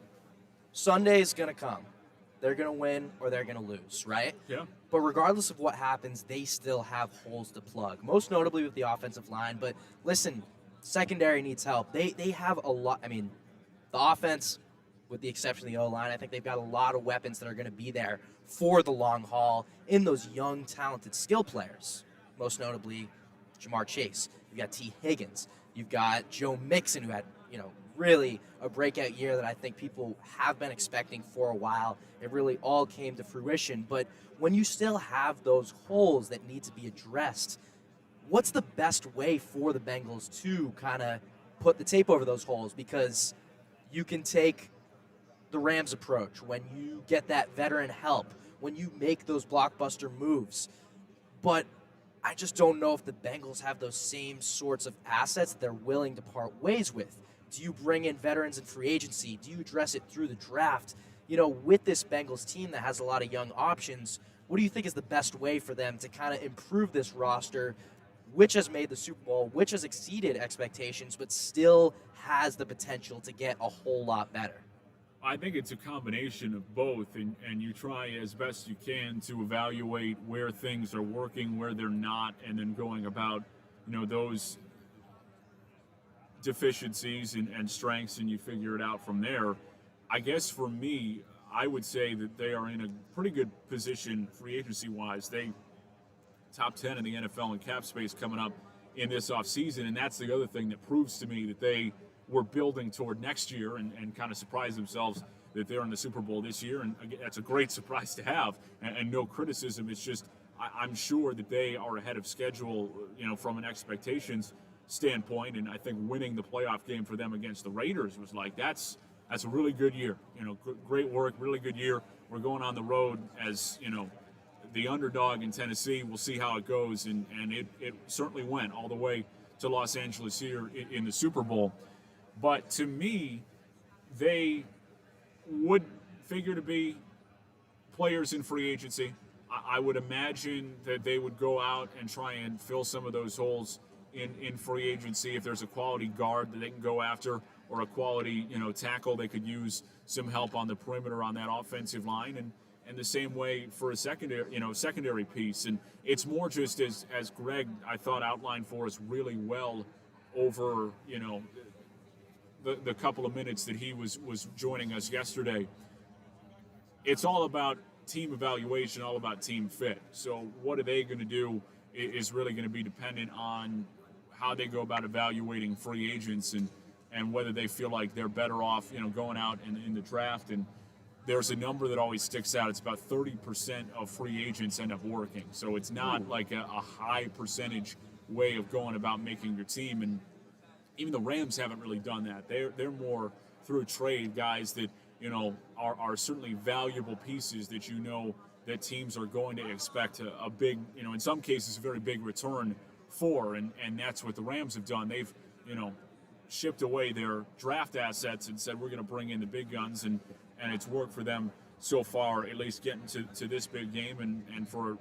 Sunday's going to come. They're going to win or they're going to lose, right? Yeah. But regardless of what happens, they still have holes to plug, most notably with the offensive line. But listen, secondary needs help. They have a lot. I mean, the offense, with the exception of the O-line, I think they've got a lot of weapons that are going to be there for the long haul in those young, talented skill players. Most notably, Jamar Chase. You've got T. Higgins. You've got Joe Mixon, who had, really a breakout year that I think people have been expecting for a while. It really all came to fruition. But when you still have those holes that need to be addressed, what's the best way for the Bengals to kind of put the tape over those holes? Because you can take the Rams approach when you get that veteran help, when you make those blockbuster moves. But I just don't know if the Bengals have those same sorts of assets that they're willing to part ways with. Do you bring in veterans in free agency? Do you address it through the draft? With this Bengals team that has a lot of young options, what do you think is the best way for them to kind of improve this roster, which has made the Super Bowl, which has exceeded expectations, but still has the potential to get a whole lot better? I think it's a combination of both, and you try as best you can to evaluate where things are working, where they're not, and then going about, those deficiencies and strengths, and you figure it out from there. I guess for me, I would say that they are in a pretty good position free agency-wise. They top 10 in the NFL in cap space coming up in this offseason, and that's the other thing that proves to me that they were building toward next year and kind of surprised themselves that they're in the Super Bowl this year. And that's a great surprise to have, and no criticism. It's just I'm sure that they are ahead of schedule, from an expectations standpoint. And I think winning the playoff game for them against the Raiders was like, that's a really good year. Great work, really good year. We're going on the road as, the underdog in Tennessee. We'll see how it goes. And it certainly went all the way to Los Angeles here in the Super Bowl. But to me, they would figure to be players in free agency. I would imagine that they would go out and try and fill some of those holes in free agency. If there's a quality guard that they can go after or a quality, tackle, they could use some help on the perimeter on that offensive line. And the same way for a secondary piece. And it's more just as Greg, I thought, outlined for us really well over, the couple of minutes that he was joining us yesterday. It's all about team evaluation, all about team fit. So what are they going to do is really going to be dependent on how they go about evaluating free agents. And and whether they feel like they're better off, going out in the draft. And there's a number that always sticks out. It's about 30% of free agents end up working. So it's not like a high percentage way of going about making your team. And even the Rams haven't really done that. They're more through trade guys that, are certainly valuable pieces that that teams are going to expect a big, in some cases, a very big return for. And that's what the Rams have done. They've, shipped away their draft assets and said, we're going to bring in the big guns. And it's worked for them so far, at least getting to this big game and for,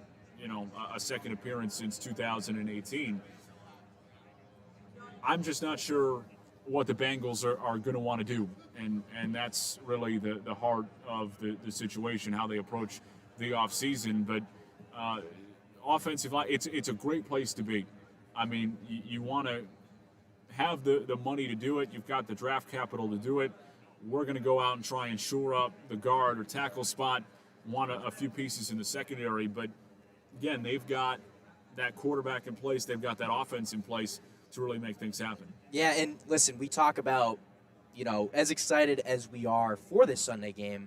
a second appearance since 2018. I'm just not sure what the Bengals are going to want to do. And that's really the heart of the situation, how they approach the offseason. But offensive line, it's a great place to be. I mean, you want to have the money to do it. You've got the draft capital to do it. We're going to go out and try and shore up the guard or tackle spot, want a few pieces in the secondary. But, again, they've got that quarterback in place. They've got that offense in place to really make things happen. Yeah, and listen, we talk about, as excited as we are for this Sunday game,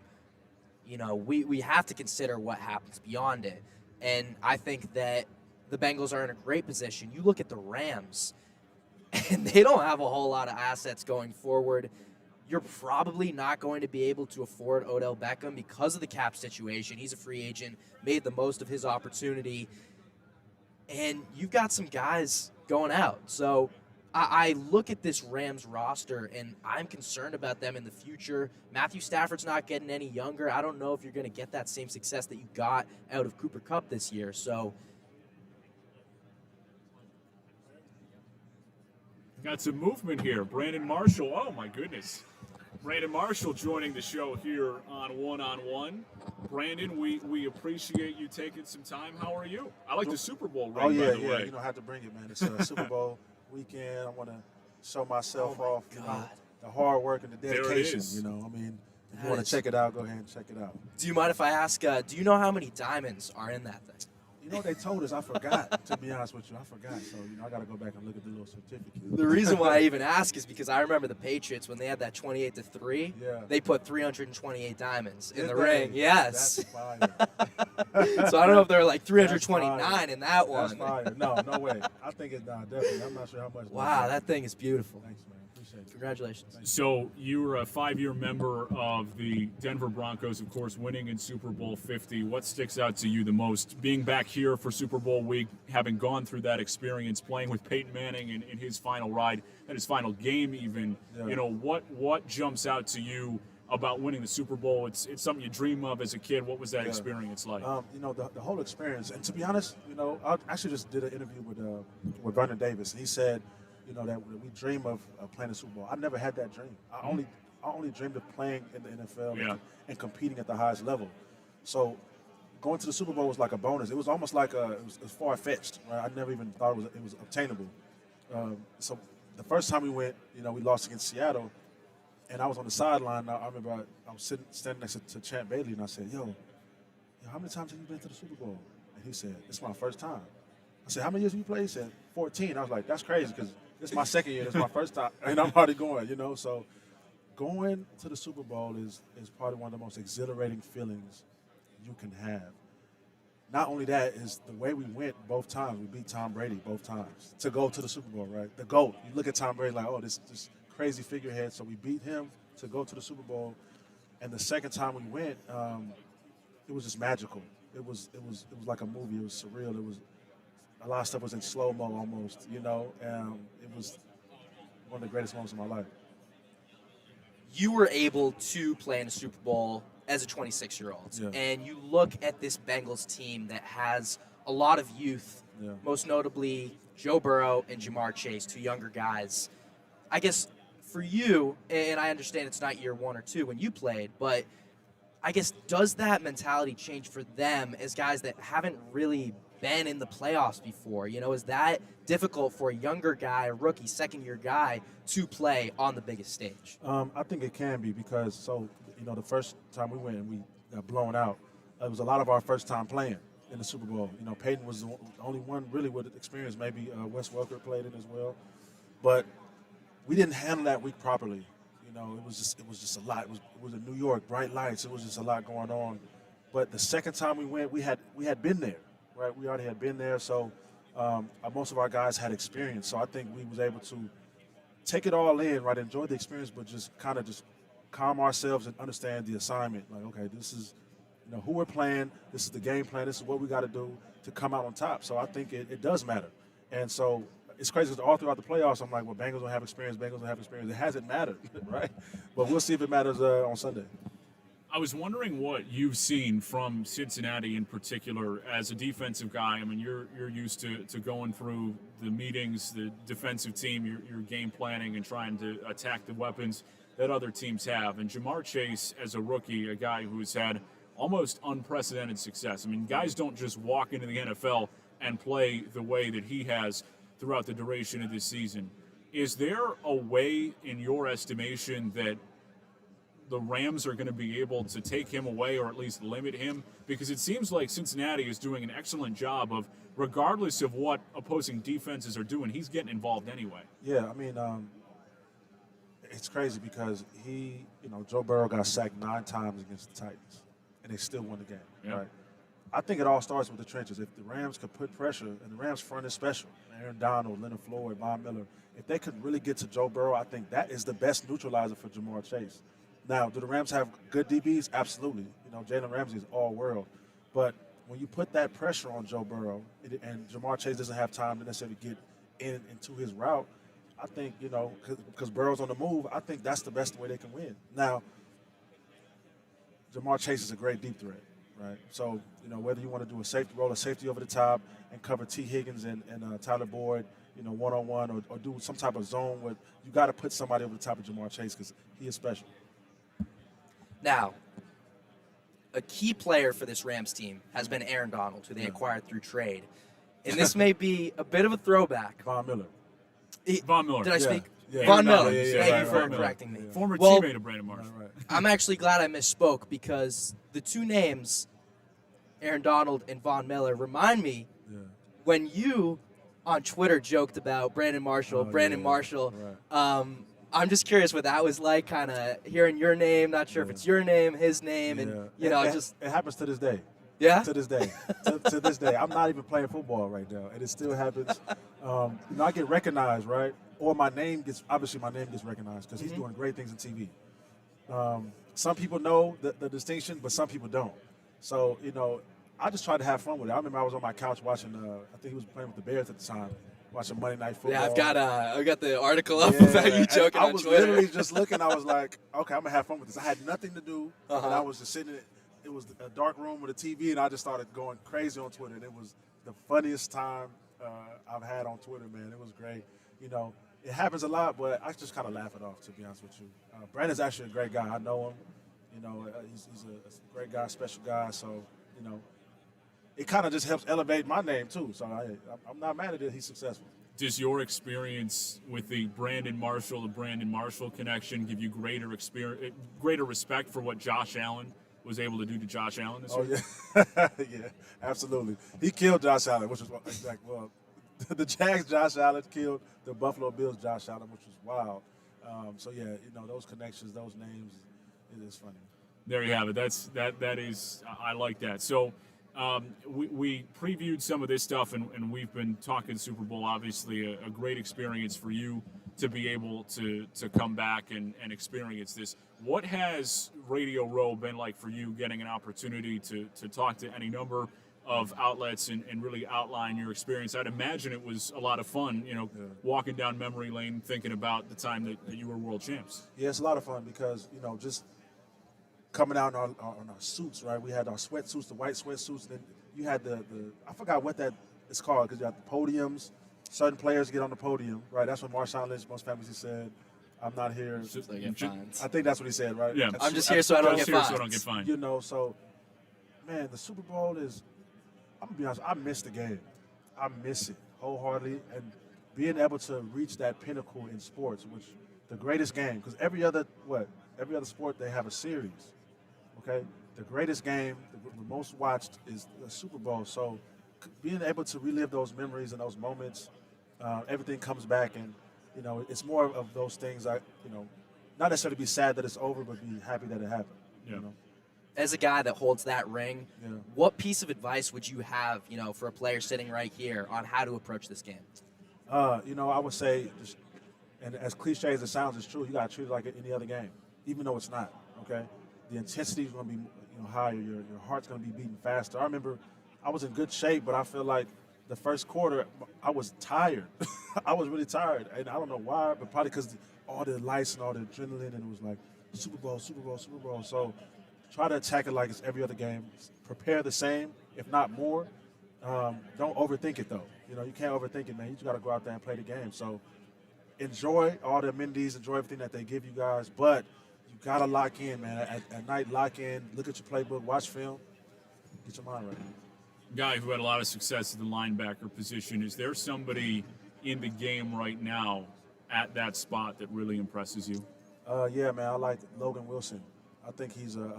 we have to consider what happens beyond it. And I think that the Bengals are in a great position. You look at the Rams, and they don't have a whole lot of assets going forward. You're probably not going to be able to afford Odell Beckham because of the cap situation. He's a free agent, made the most of his opportunity. And you've got some guys going out. So I look at this Rams roster, and I'm concerned about them in the future. Matthew Stafford's not getting any younger. I don't know if you're going to get that same success that you got out of Cooper Kupp this year. So got some movement here. Brandon Marshall. Oh, my goodness. Brandon Marshall joining the show here on One. Brandon, we appreciate you taking some time. How are you? I like the Super Bowl ring, by the way. I have to bring it, man. It's a Super Bowl weekend. I want to show myself off. The hard work and the dedication. There it is. If you want to check it out, go ahead and check it out. do you mind if I ask, do you know how many diamonds are in that thing? They told us. I forgot, to be honest with you. I forgot. So, I got to go back and look at the little certificate. The reason why I even ask is because I remember the Patriots when they had that 28-3. Yeah. They put 328 diamonds in the Did they? ring. Yes. That's fire. So I don't know if there were like That's 329 fire. in that one. That's fire. No way. I think it's definitely. I'm not sure how much. Wow, that thing is beautiful. Thanks, man. Appreciate it. Congratulations. So you were a 5-year member of the Denver Broncos, of course, winning in Super Bowl 50. What sticks out to you the most? Being back here for Super Bowl week, having gone through that experience, playing with Peyton Manning in his final ride, and his final game even, Yeah. What jumps out to you about winning the Super Bowl? It's something you dream of as a kid. What was that experience like? The whole experience. And to be honest, I actually just did an interview with Vernon Davis. And he said, that we dream of playing the Super Bowl. I never had that dream. I only dreamed of playing in the NFL and competing at the highest level. So going to the Super Bowl was like a bonus. It was almost like it was far-fetched. Right? I never even thought it was obtainable. So the first time we went, we lost against Seattle, and I was on the sideline. I remember I was standing next to Champ Bailey, and I said, yo, how many times have you been to the Super Bowl? And he said, it's my first time. I said, how many years have you played? He said, 14. I was like, that's crazy because it's my second year. It's my first time, and I'm already going, So going to the Super Bowl is probably one of the most exhilarating feelings you can have. Not only that, is the way we went both times. We beat Tom Brady both times to go to the Super Bowl, right? The GOAT. You look at Tom Brady like, oh, this crazy figurehead. So we beat him to go to the Super Bowl. And the second time we went, it was just magical. It was like a movie. It was surreal. It was a lot of stuff was in slow-mo almost, It was one of the greatest moments of my life. You were able to play in a Super Bowl as a 26-year-old. Yeah. And you look at this Bengals team that has a lot of youth, most notably Joe Burrow and Jamar Chase, two younger guys. I guess for you, and I understand it's not year 1 or 2 when you played, but I guess does that mentality change for them as guys that haven't really been in the playoffs before? Is that difficult for a younger guy, a rookie, second-year guy, to play on the biggest stage? I think it can be because, the first time we went and we got blown out, it was a lot of our first time playing in the Super Bowl. Peyton was the only one really with experience. Maybe Wes Welker played it as well. But we didn't handle that week properly. You know, it was just a lot. It was in New York, bright lights. It was just a lot going on. But the second time we went, we had been there, right? We already had been there, so most of our guys had experience. So I think we was able to take it all in, right? Enjoy the experience, but just kind of just calm ourselves and understand the assignment. Like, okay, this is, you know, who we're playing. This is the game plan. This is what we got to do to come out on top. So I think it does matter. And so it's crazy because all throughout the playoffs, I'm like, well, Bengals don't have experience. Bengals don't have experience. It hasn't mattered, right? But we'll see if it matters on Sunday. I was wondering what you've seen from Cincinnati in particular as a defensive guy. I mean, you're used to going through the meetings, the defensive team, your game planning and trying to attack the weapons that other teams have. And Ja'Marr Chase, as a rookie, a guy who's had almost unprecedented success. I mean, guys don't just walk into the NFL and play the way that he has throughout the duration of this season. Is there a way, in your estimation, that the Rams are going to be able to take him away or at least limit him? Because it seems like Cincinnati is doing an excellent job of, regardless of what opposing defenses are doing, he's getting involved anyway. Yeah, I mean, it's crazy because Joe Burrow got sacked 9 times against the Titans, and they still won the game, right? I think it all starts with the trenches. If the Rams could put pressure, and the Rams front is special, Aaron Donald, Leonard Floyd, Von Miller, if they could really get to Joe Burrow, I think that is the best neutralizer for Ja'Marr Chase. Now, do the Rams have good DBs? Absolutely. You know, Jalen Ramsey is all world. But when you put that pressure on Joe Burrow, and Ja'Marr Chase doesn't have time to necessarily get into his route, I think, you know, because Burrow's on the move, I think that's the best way they can win. Now, Ja'Marr Chase is a great deep threat, right? So, you know, whether you want to do a safety roll, a safety over the top, and cover T. Higgins and Tyler Boyd, you know, one-on-one, or do some type of zone where you got to put somebody over the top of Ja'Marr Chase because he is special. Now, a key player for this Rams team has been Aaron Donald, who they acquired through trade. And this may be a bit of a throwback. Von Miller. Von Miller. Did I speak? Yeah. Von Miller. Yeah, Thank you for Von Miller. correcting me. Former Well, teammate of Brandon Marshall. Right. I'm actually glad I misspoke because the two names, Aaron Donald and Von Miller, remind me when you on Twitter joked about Brandon Marshall. Right. I'm just curious what that was like, kind of hearing your name, not sure if it's your name, his name, and, you know, it happens to this day. Yeah? To this day. to this day. I'm not even playing football right now, and it still happens. You know, I get recognized, right? Or my name gets recognized because he's doing great things in TV. Some people know the distinction, but some people don't. So, you know, I just tried to have fun with it. I remember I was on my couch watching, I think he was playing with the Bears at the time, watching Monday Night Football. Yeah, I've got the article up about you joking on Twitter. I was literally just looking. I was like, okay, I'm going to have fun with this. I had nothing to do, and I was just sitting in it. It was a dark room with a TV, and I just started going crazy on Twitter. And it was the funniest time I've had on Twitter, man. It was great. You know, it happens a lot, but I just kind of laugh it off, to be honest with you. Brandon's actually a great guy. I know him. You know, he's a great guy, special guy. So, you know, it kind of just helps elevate my name, too. So I'm not mad at it. He's successful. Does your experience with the Brandon Marshall connection give you greater respect for what Josh Allen was able to do to Josh Allen this year? Yeah. Yeah, absolutely. He killed Josh Allen, which was like, well, the Jags Josh Allen killed the Buffalo Bills Josh Allen, which was wild. So yeah, you know, those connections, those names, it is funny. There you have it. That is, I like that. So we previewed some of this stuff, and we've been talking Super Bowl. Obviously, a great experience for you to be able to come back and experience this. What has Radio Row been like for you, getting an opportunity to talk to any number of outlets and really outline your experience? I'd imagine it was a lot of fun, you know, walking down memory lane, thinking about the time that you were world champs. Yeah, it's a lot of fun because, you know, just coming out on our suits, right? We had our sweatsuits, the white sweatsuits, and then you had the I forgot what that is called, because you had the podiums. Certain players get on the podium, right? That's what Marshawn Lynch, most famously, said, "I'm not here." I think that's what he said, right? Yeah. I'm just here so I don't get fined. You know, so, man, the Super Bowl is, I'm going to be honest, I miss the game. I miss it wholeheartedly. And being able to reach that pinnacle in sports, which the greatest game, because every other sport, they have a series, okay? The greatest game, the most watched, is the Super Bowl. So being able to relive those memories and those moments, everything comes back. And, you know, it's more of those things. Not necessarily be sad that it's over, but be happy that it happened. Yeah. You know? As a guy that holds that ring, Yeah. what piece of advice would you have, for a player sitting right here on how to approach this game? I would say, and as cliche as it sounds, it's true. You got to treat it like any other game, even though it's not. Okay, the intensity is going to be higher. Your heart's going to be beating faster. I remember I was in good shape, but I feel like the first quarter I was tired. I was really tired, and I don't know why, but probably because all the lights and all the adrenaline, and it was like Super Bowl, Super Bowl, Super Bowl. So try to attack it like it's every other game. Prepare the same, if not more. Don't overthink it, though. You can't overthink it, man. You just got to go out there and play the game. So enjoy all the amenities, enjoy everything that they give you guys, but you got to lock in, man. At night, lock in, look at your playbook, watch film, get your mind right. Guy who had a lot of success at the linebacker position. Is there somebody in the game right now at that spot that really impresses you? Yeah, man, I like Logan Wilson. I think he's a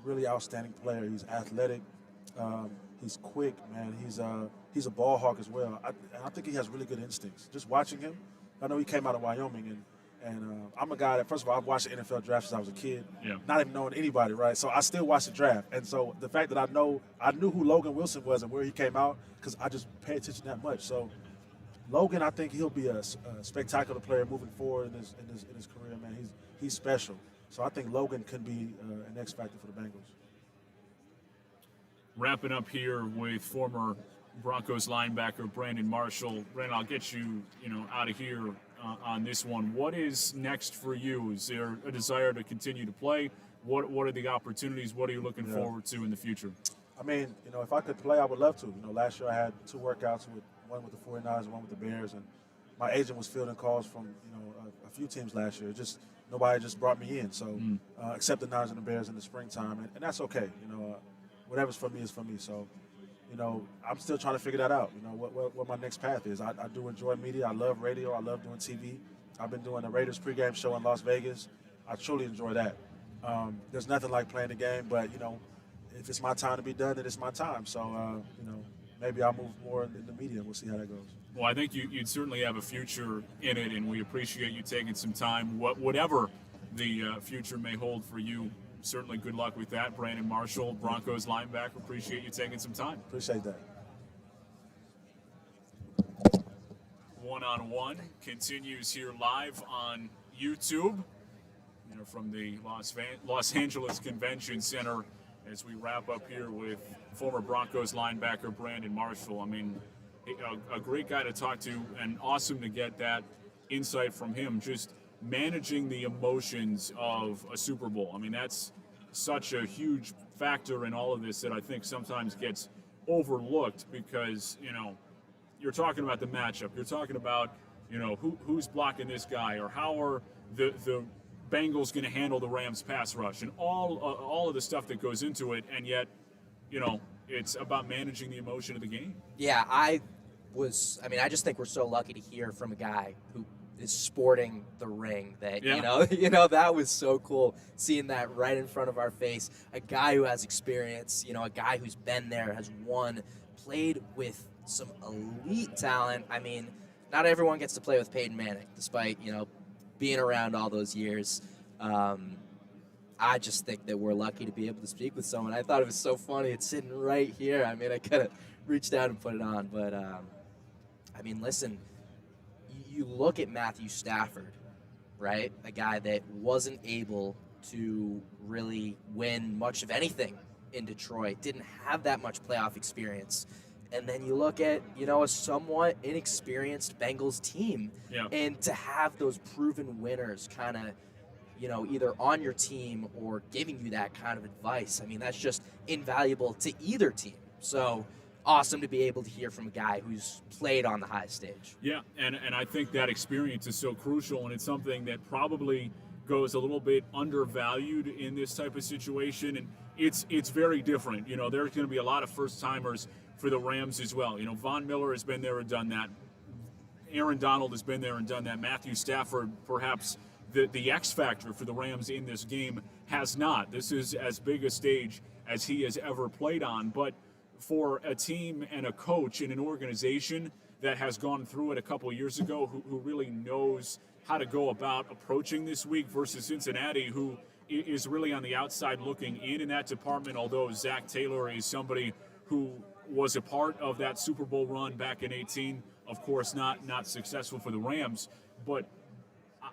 really outstanding player. He's athletic. He's quick, man. He's a ball hawk as well. I think he has really good instincts. Just watching him, I know he came out of Wyoming, and I'm a guy that, first of all, I've watched the NFL draft since I was a kid, not even knowing anybody, right? So I still watch the draft. And so the fact that I knew who Logan Wilson was and where he came out, because I just pay attention that much. So Logan, I think he'll be a spectacular player moving forward in his career, man. He's special. So I think Logan can be an X factor for the Bengals. Wrapping up here with former Broncos linebacker Brandon Marshall. Brandon, I'll get you, out of here on this one. What is next for you? Is there a desire to continue to play? What are the opportunities? What are you looking forward to in the future? I mean, if I could play, I would love to. Last year I had 2 workouts, one with the 49ers and one with the Bears, and my agent was fielding calls from, a few teams last year. Just nobody just brought me in. So except the Niners and the Bears in the springtime, and that's okay. Whatever's for me is for me. So, I'm still trying to figure that out. What my next path is. I do enjoy media. I love radio. I love doing TV. I've been doing the Raiders pregame show in Las Vegas. I truly enjoy that. There's nothing like playing the game, but if it's my time to be done, then it's my time. So, maybe I'll move more in the media. We'll see how that goes. Well, I think you'd certainly have a future in it, and we appreciate you taking some time. Whatever the future may hold for you, certainly good luck with that. Brandon Marshall, Broncos linebacker, appreciate you taking some time. Appreciate that. One-on-one continues here live on YouTube, from the Los Angeles Convention Center as we wrap up here with former Broncos linebacker Brandon Marshall. I mean, a great guy to talk to, and awesome to get that insight from him, just managing the emotions of a Super Bowl. I mean, that's such a huge factor in all of this that I think sometimes gets overlooked because, you're talking about the matchup. You're talking about, who's blocking this guy, or how are the Bengals going to handle the Rams pass rush, and all of the stuff that goes into it. And yet, it's about managing the emotion of the game. Yeah, I just think we're so lucky to hear from a guy who is sporting the ring that, that was so cool seeing that right in front of our face. A guy who has experience, a guy who's been there, has won, played with some elite talent. I mean, not everyone gets to play with Peyton Manning, despite, being around all those years. I just think that we're lucky to be able to speak with someone. I thought it was so funny. It's sitting right here. I mean, I could have reached out and put it on, but listen, you look at Matthew Stafford, right? A guy that wasn't able to really win much of anything in Detroit, didn't have that much playoff experience. And then you look at, a somewhat inexperienced Bengals team, and to have those proven winners kind of, either on your team or giving you that kind of advice, I mean, that's just invaluable to either team. So awesome to be able to hear from a guy who's played on the highest stage. Yeah, and I think that experience is so crucial, and it's something that probably goes a little bit undervalued in this type of situation, and it's very different. There's going to be a lot of first-timers for the Rams as well. Von Miller has been there and done that. Aaron Donald has been there and done that. Matthew Stafford, perhaps the X factor for the Rams in this game, has not. This is as big a stage as he has ever played on. But for a team and a coach and an organization that has gone through it a couple years ago, who really knows how to go about approaching this week, versus Cincinnati, who is really on the outside looking in that department, although Zach Taylor is somebody who was a part of that Super Bowl run back in 18. Of course, not successful for the Rams, but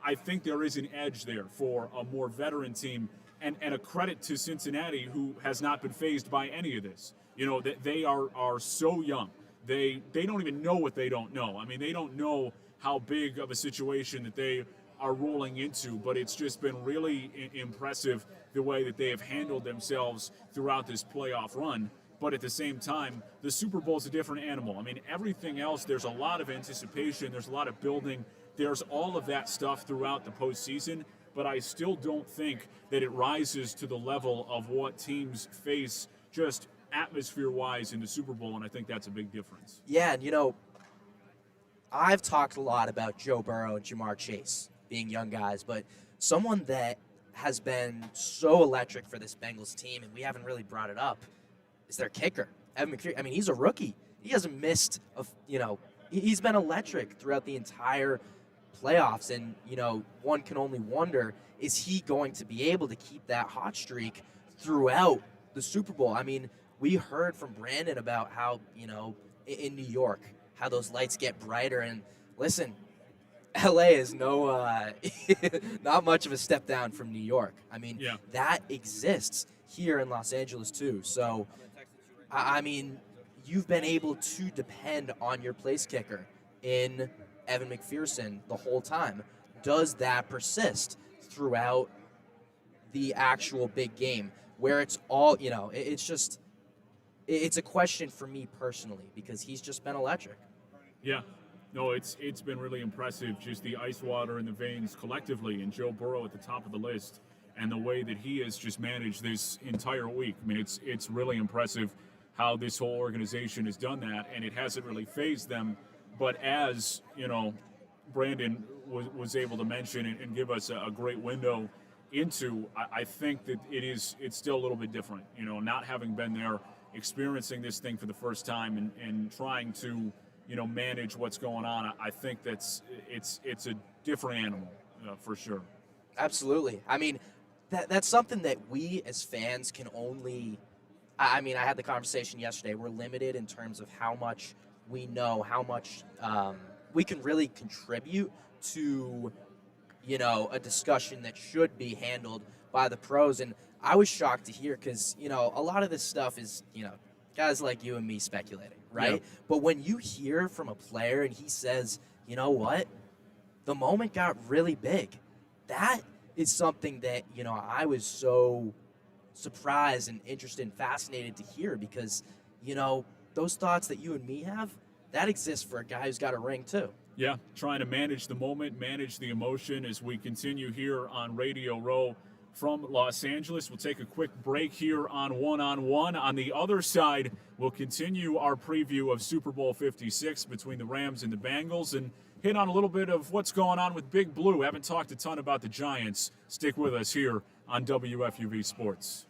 I think there is an edge there for a more veteran team, and a credit to Cincinnati, who has not been fazed by any of this. You know, they are so young. They don't even know what they don't know. I mean, they don't know how big of a situation that they are rolling into, but it's just been really impressive the way that they have handled themselves throughout this playoff run. But at the same time, the Super Bowl is a different animal. I mean, everything else, there's a lot of anticipation, there's a lot of building, there's all of that stuff throughout the postseason, but I still don't think that it rises to the level of what teams face just atmosphere-wise in the Super Bowl, and I think that's a big difference. Yeah, and I've talked a lot about Joe Burrow and Jamar Chase being young guys, but someone that has been so electric for this Bengals team, and we haven't really brought it up, is their kicker, Evan McPherson. I mean, he's a rookie. He hasn't missed he's been electric throughout the entire playoffs, and one can only wonder, is he going to be able to keep that hot streak throughout the Super Bowl? I mean, we heard from Brandon about how in New York, how those lights get brighter, and listen, LA is not much of a step down from New York. I mean, yeah, that exists here in Los Angeles too. So I mean, you've been able to depend on your place kicker in Evan McPherson the whole time. Does that persist throughout the actual big game, where it's all, it's a question for me personally, because he's just been electric. Yeah. No, it's been really impressive, just the ice water in the veins collectively, and Joe Burrow at the top of the list, and the way that he has just managed this entire week. I mean, it's really impressive how this whole organization has done that, and it hasn't really fazed them. But as, Brandon was able to mention and give us a great window into, I think that it's still a little bit different, not having been there, experiencing this thing for the first time and trying to, manage what's going on. I think it's a different animal for sure. Absolutely. I mean, that's something that we as fans can only. I mean, I had the conversation yesterday. We're limited in terms of how much we know, how much we can really contribute to, a discussion that should be handled by the pros. And I was shocked to hear, because, a lot of this stuff is, guys like you and me speculating, right? Yeah. But when you hear from a player and he says, you know what, the moment got really big, that is something that, I was so surprised and interested and fascinated to hear, because, those thoughts that you and me have, that exists for a guy who's got a ring too. Yeah, trying to manage the moment, manage the emotion as we continue here on Radio Row from Los Angeles. We'll take a quick break here on One. On the other side, we'll continue our preview of Super Bowl 56 between the Rams and the Bengals, and hit on a little bit of what's going on with Big Blue. Haven't talked a ton about the Giants. Stick with us here on WFUV Sports.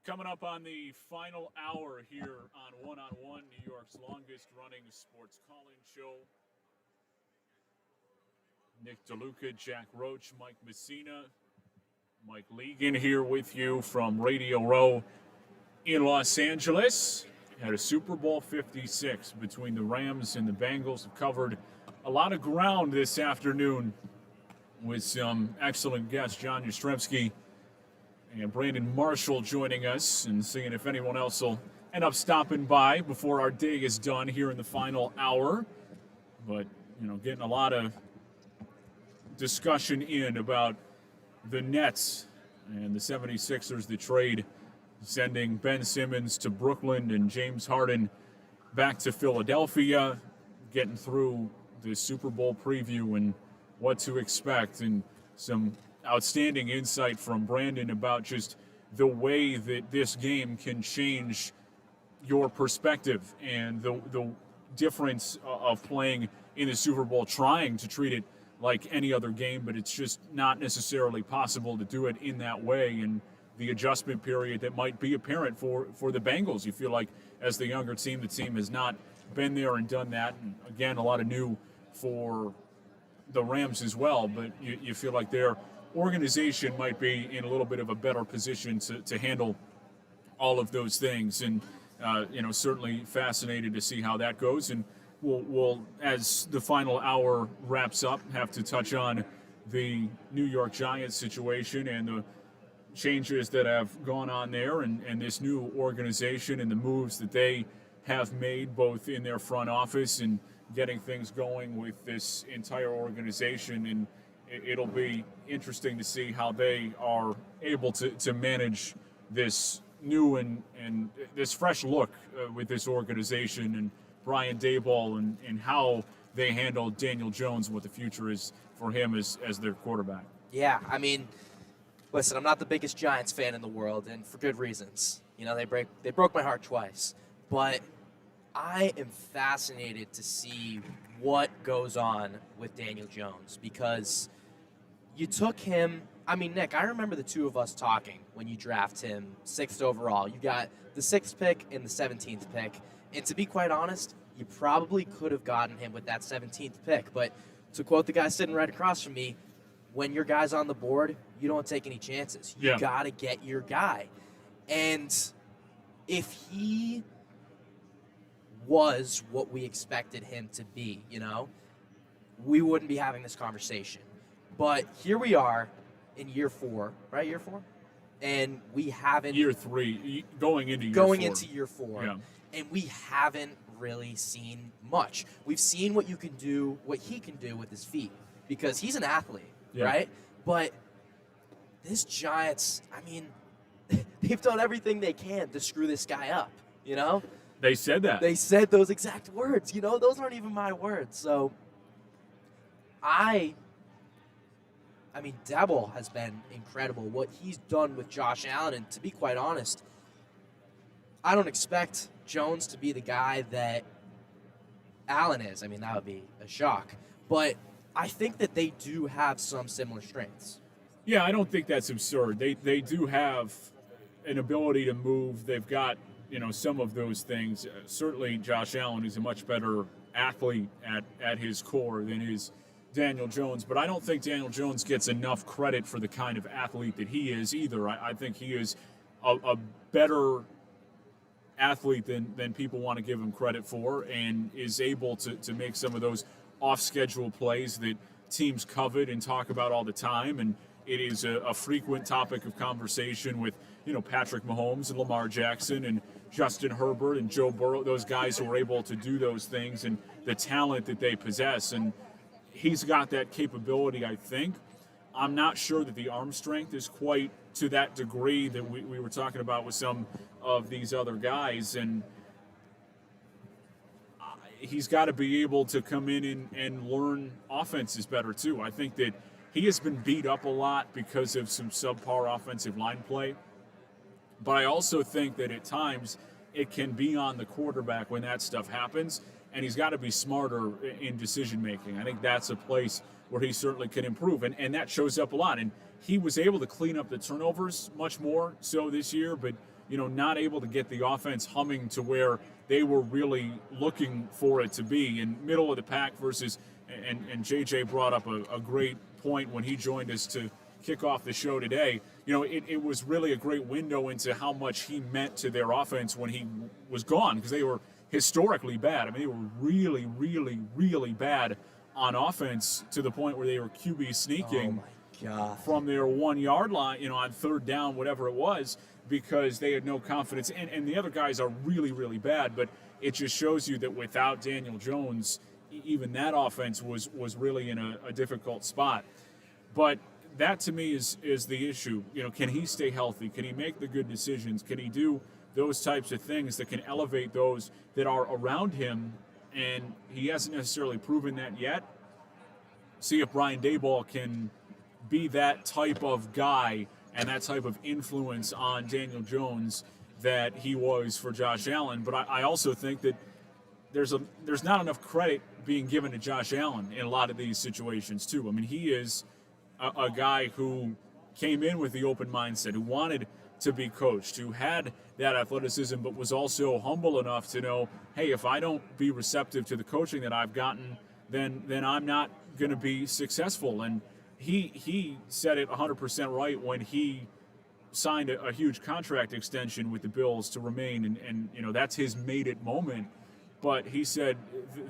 Coming up on the final hour here on One, New York's longest-running sports call-in show. Nick DeLuca, Jack Roche, Mike Messina, Mike Leegan here with you from Radio Row in Los Angeles. Had a Super Bowl 56 between the Rams and the Bengals. Have covered a lot of ground this afternoon with some excellent guests, John Jastremski and Brandon Marshall joining us, and seeing if anyone else will end up stopping by before our day is done here in the final hour. But, getting a lot of discussion in about the Nets and the 76ers, the trade, sending Ben Simmons to Brooklyn and James Harden back to Philadelphia, getting through the Super Bowl preview and what to expect, and some outstanding insight from Brandon about just the way that this game can change your perspective and the difference of playing in the Super Bowl, trying to treat it like any other game, but it's just not necessarily possible to do it in that way, and the adjustment period that might be apparent for the Bengals. You feel like as the younger team, the team has not been there and done that, and again, a lot of new for the Rams as well, but you feel like their organization might be in a little bit of a better position to handle all of those things, and certainly fascinated to see how that goes. And we'll as the final hour wraps up, have to touch on the New York Giants situation and the changes that have gone on there, and this new organization and the moves that they have made both in their front office and getting things going with this entire organization. And it'll be interesting to see how they are able to manage this new and this fresh look with this organization, and Brian Daboll, and how they handle Daniel Jones, and what the future is for him as their quarterback. Yeah, I mean, listen, I'm not the biggest Giants fan in the world, and for good reasons. They broke my heart twice. But I am fascinated to see what goes on with Daniel Jones, because you took him. I mean, Nick, I remember the two of us talking when you draft him 6th overall. You got the 6th pick and the 17th pick. And to be quite honest, you probably could have gotten him with that 17th pick. But to quote the guy sitting right across from me, when your guy's on the board, you don't take any chances. You got to get your guy. And if he was what we expected him to be, we wouldn't be having this conversation. But here we are in year 4, right? Year 4? And we haven't... Year 3, going into year 4. Yeah. And we haven't really seen much. We've seen what he can do with his feet, because he's an athlete, right? But this Giants, I mean, they've done everything they can to screw this guy up, They said that. They said those exact words, Those aren't even my words. So, I mean, Daboll has been incredible. What he's done with Josh Allen, and to be quite honest, I don't expect Jones to be the guy that Allen is. I mean, that would be a shock. But I think that they do have some similar strengths. Yeah, I don't think that's absurd. They do have an ability to move. They've got, some of those things. Certainly Josh Allen is a much better athlete at his core than is Daniel Jones, but I don't think Daniel Jones gets enough credit for the kind of athlete that he is either. I think he is a better athlete than people want to give him credit for, and is able to make some of those off-schedule plays that teams covet and talk about all the time. And it is a frequent topic of conversation with, Patrick Mahomes and Lamar Jackson and Justin Herbert and Joe Burrow, those guys who are able to do those things and the talent that they possess. And he's got that capability, I think. I'm not sure that the arm strength is quite to that degree that we were talking about with some of these other guys. And he's got to be able to come in and learn offenses better, too. I think that he has been beat up a lot because of some subpar offensive line play. But I also think that at times it can be on the quarterback when that stuff happens, and he's got to be smarter in decision-making. I think that's a place where he certainly can improve, and that shows up a lot. And he was able to clean up the turnovers much more so this year, but not able to get the offense humming to where they were really looking for it to be in middle of the pack versus. And JJ brought up a great point when he joined us to kick off the show today. It was really a great window into how much he meant to their offense when he was gone, because they were historically bad. I mean, they were really, really, really bad on offense to the point where they were QB sneaking from their 1 yard line, on third down, whatever it was, because they had no confidence. And the other guys are really, really bad, but it just shows you that without Daniel Jones, even that offense was really in a difficult spot. But that to me is the issue. Can he stay healthy? Can he make the good decisions? Can he do those types of things that can elevate those that are around him? And he hasn't necessarily proven that yet. See if Brian Daboll can be that type of guy and that type of influence on Daniel Jones that he was for Josh Allen. But I also think that there's not enough credit being given to Josh Allen in a lot of these situations too. I mean, he is a guy who came in with the open mindset, who wanted to be coached, who had that athleticism, but was also humble enough to know, hey, if I don't be receptive to the coaching that I've gotten, then I'm not going to be successful. And he said it 100% right when he signed a huge contract extension with the Bills to remain, and that's his made it moment. But he said,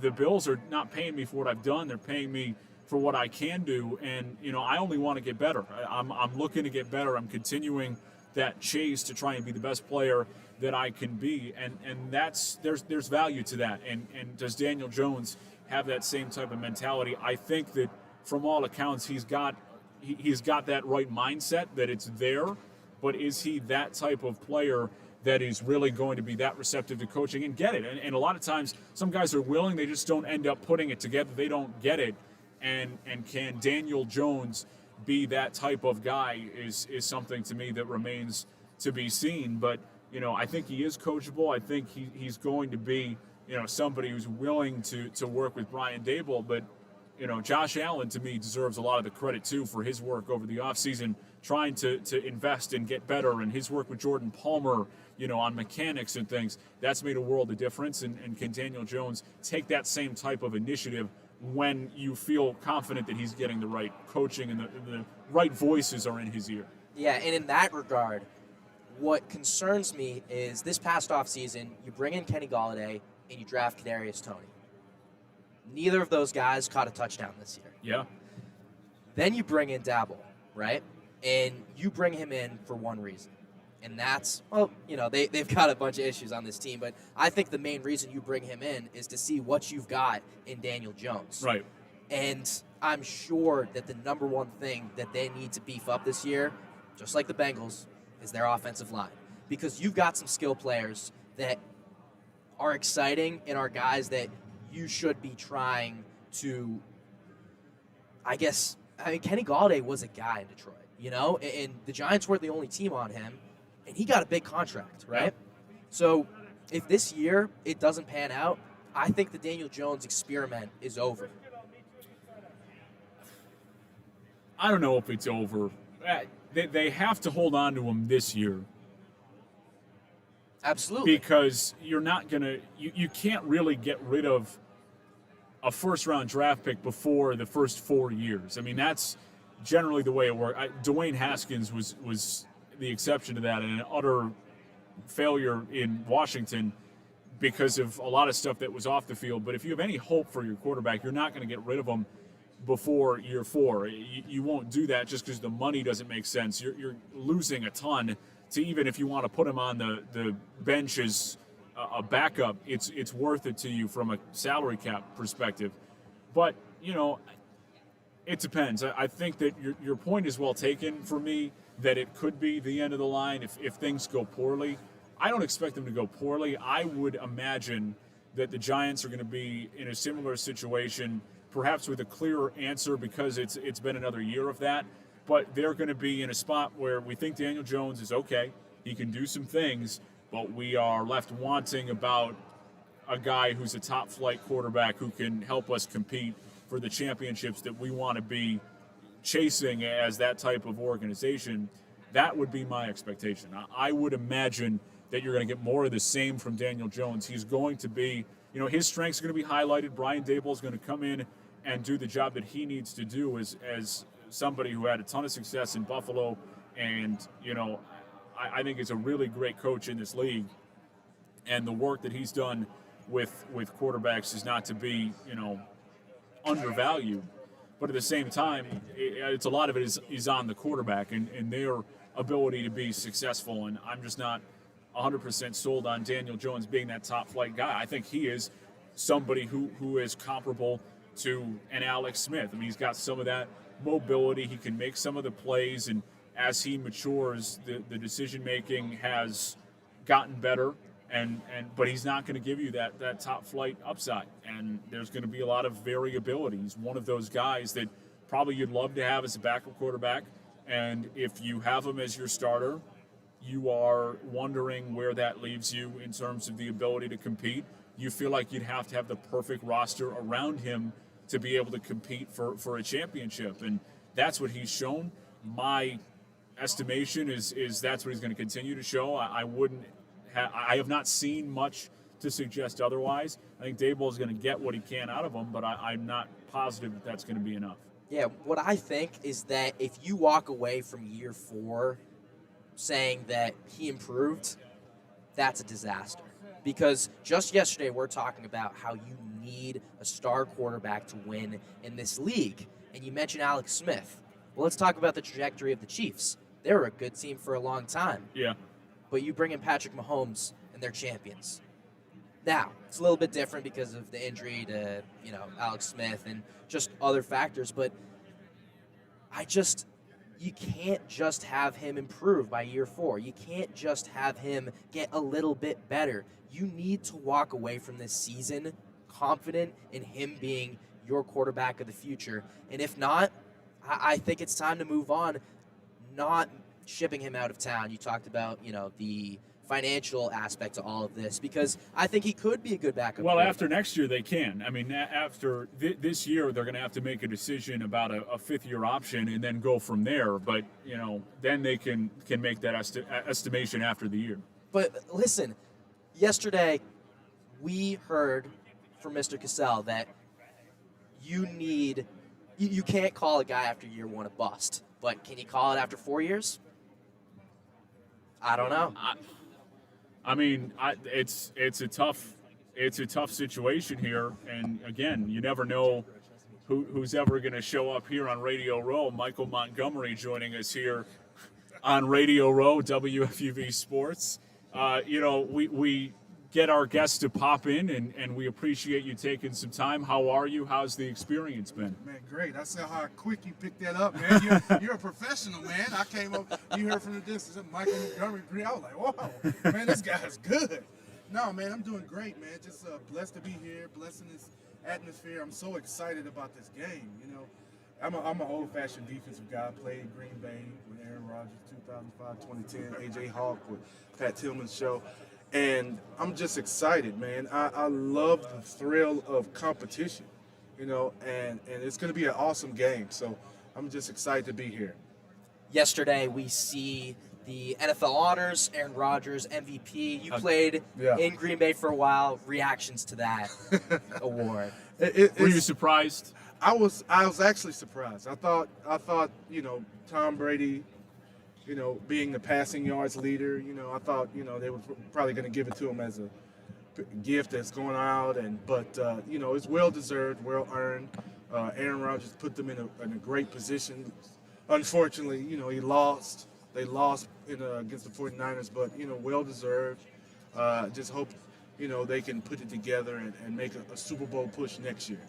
the Bills are not paying me for what I've done. They're paying me for what I can do. And, I only want to get better. I'm looking to get better. I'm continuing that chase to try and be the best player that I can be. And there's value to that. And does Daniel Jones have that same type of mentality? I think that from all accounts, he's got that right mindset, that it's there. But is he that type of player that is really going to be that receptive to coaching and get it? And a lot of times, some guys are willing, they just don't end up putting it together. They don't get it. And can Daniel Jones be that type of guy is something to me that remains to be seen. But, I think he is coachable. I think he's going to be, somebody who's willing to work with Brian Daboll. But, Josh Allen, to me, deserves a lot of the credit, too, for his work over the offseason, trying to invest and get better, and his work with Jordan Palmer, on mechanics and things. That's made a world of difference. And can Daniel Jones take that same type of initiative when you feel confident that he's getting the right coaching and the right voices are in his ear? Yeah, and in that regard, what concerns me is this past offseason, you bring in Kenny Golladay and you draft Kadarius Toney. Neither of those guys caught a touchdown this year. Yeah. Then you bring in Daboll, right? And you bring him in for one reason. And that's, they've got a bunch of issues on this team, but I think the main reason you bring him in is to see what you've got in Daniel Jones. Right. And I'm sure that the number one thing that they need to beef up this year, just like the Bengals, is their offensive line. Because you've got some skill players that are exciting and are guys that you should be trying to, Kenny Golladay was a guy in Detroit, and the Giants weren't the only team on him. And he got a big contract, right? Yeah. So if this year it doesn't pan out, I think the Daniel Jones experiment is over. I don't know if it's over. They have to hold on to him this year. Absolutely. Because you're not going to – you can't really get rid of a first-round draft pick before the first 4 years. I mean, that's generally the way it works. Dwayne Haskins was the exception to that, and an utter failure in Washington because of a lot of stuff that was off the field. But if you have any hope for your quarterback, you're not going to get rid of him before year 4. You won't do that just because the money doesn't make sense. You're losing a ton to, even if you want to put him on the bench as a backup, it's worth it to you from a salary cap perspective. But, it depends. I think that your point is well taken for me, that it could be the end of the line if things go poorly. I don't expect them to go poorly. I would imagine that the Giants are going to be in a similar situation, perhaps with a clearer answer because it's been another year of that. But they're going to be in a spot where we think Daniel Jones is okay. He can do some things, but we are left wanting about a guy who's a top-flight quarterback who can help us compete for the championships that we want to be chasing as that type of organization, that would be my expectation. I would imagine that you're going to get more of the same from Daniel Jones. He's going to be, his strengths are going to be highlighted. Brian Dable is going to come in and do the job that he needs to do as somebody who had a ton of success in Buffalo, and I think is a really great coach in this league, and the work that he's done with quarterbacks is not to be undervalued, but at the same time, it's a lot of it is on the quarterback and their ability to be successful, and I'm just not 100% sold on Daniel Jones being that top flight guy. I think he is somebody who is comparable to an Alex Smith. I mean, he's got some of that mobility. He can make some of the plays, and as he matures, the decision making has gotten better. But he's not going to give you that top flight upside, and there's going to be a lot of variability. He's one of those guys that probably you'd love to have as a backup quarterback, and if you have him as your starter, you are wondering where that leaves you in terms of the ability to compete. You feel like you'd have to have the perfect roster around him to be able to compete for a championship, and that's what he's shown. My estimation is that's what he's going to continue to show. I have not seen much to suggest otherwise. I think Dable is going to get what he can out of him, but I'm not positive that that's going to be enough. Yeah, what I think is that if you walk away from year 4 saying that he improved, that's a disaster. Because just yesterday we're talking about how you need a star quarterback to win in this league. And you mentioned Alex Smith. Well, let's talk about the trajectory of the Chiefs. They were a good team for a long time. Yeah. But you bring in Patrick Mahomes and they're champions. Now, it's a little bit different because of the injury to, Alex Smith and just other factors, but you can't just have him improve by year 4. You can't just have him get a little bit better. You need to walk away from this season confident in him being your quarterback of the future. And if not, I think it's time to move on, not shipping him out of town. You talked about, the financial aspect to all of this, because I think he could be a good backup. Well, after next year, they can. I mean, after this year, they're going to have to make a decision about a fifth-year option and then go from there. But, then they can make that estimation after the year. But listen, yesterday we heard from Mr. Cassell that you can't call a guy after year 1 a bust. But can you call it after 4 years? I don't know. It's a tough situation here, and again, you never know who's ever going to show up here on Radio Row. Michael Montgomery joining us here on Radio Row, WFUV Sports. We get our guests to pop in, and we appreciate you taking some time. How are you? How's the experience been? Man, great. I saw how quick you picked that up, man. You're a professional, man. I came up, you heard from the distance, Michael Montgomery. I was like, whoa, man, this guy's good. No, man, I'm doing great, man. Just blessed to be here, blessed in this atmosphere. I'm so excited about this game, I'm an old-fashioned defensive guy. I played Green Bay with Aaron Rodgers, 2005, 2010, A.J. Hawk with Pat Tillman's show. And I'm just excited, man. I love the thrill of competition, and it's going to be an awesome game. So I'm just excited to be here. Yesterday, we see the NFL honors, Aaron Rodgers, MVP. You played in Green Bay for a while. Reactions to that award? Were you surprised? I was actually surprised. I thought Tom Brady, being the passing yards leader, I thought, they were probably going to give it to him as a gift that's going out, but it's well deserved, well earned. Aaron Rodgers put them in a great position. Unfortunately, he lost. They lost against the 49ers, but well deserved. Just hope they can put it together and make a Super Bowl push next year.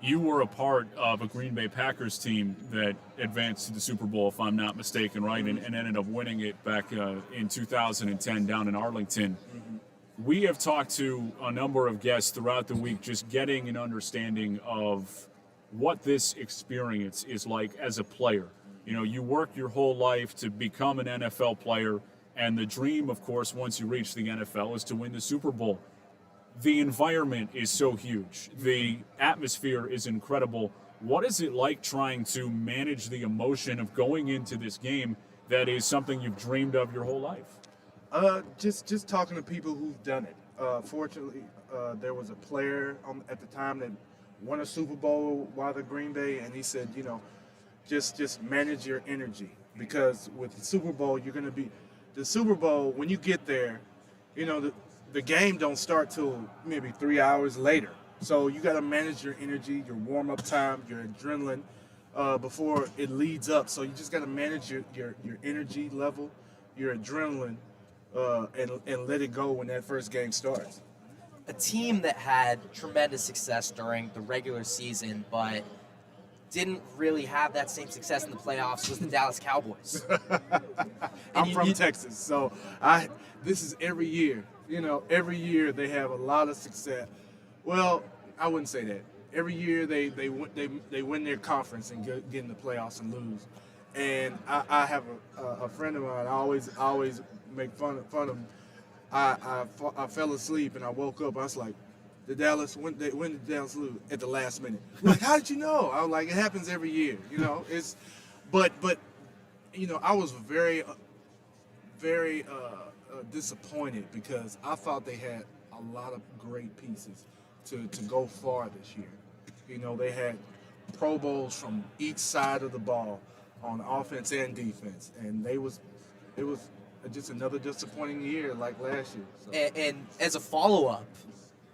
You were a part of a Green Bay Packers team that advanced to the Super Bowl, if I'm not mistaken, right, and ended up winning it back in 2010 down in Arlington. Mm-hmm. We have talked to a number of guests throughout the week, just getting an understanding of what this experience is like as a player. You work your whole life to become an NFL player, and the dream, of course, once you reach the NFL, is to win the Super Bowl. the environment is so huge. The atmosphere is incredible. What is it like trying to manage the emotion of going into this game that is something you've dreamed of your whole life? Just talking to people who've done it. Fortunately, there was a player at the time that won a Super Bowl while the Green Bay, and he said, just manage your energy, because with the Super Bowl, the Super Bowl, when you get there, the game don't start till maybe 3 hours later. So you got to manage your energy, your warm-up time, your adrenaline before it leads up. So you just got to manage your energy level, your adrenaline, and let it go when that first game starts. A team that had tremendous success during the regular season, but didn't really have that same success in the playoffs was the Dallas Cowboys. I'm from Texas, so this is every year. Every year they have a lot of success. Well, I wouldn't say that. Every year they win their conference and get in the playoffs and lose. And I have a friend of mine. I always make fun of him. I fell asleep and I woke up. I was like, when did Dallas lose? At the last minute. Like, how did you know? I was like, it happens every year. But I was very disappointed because I thought they had a lot of great pieces to go far this year. They had Pro Bowls from each side of the ball on offense and defense, and it was just another disappointing year like last year. So. And as a follow-up,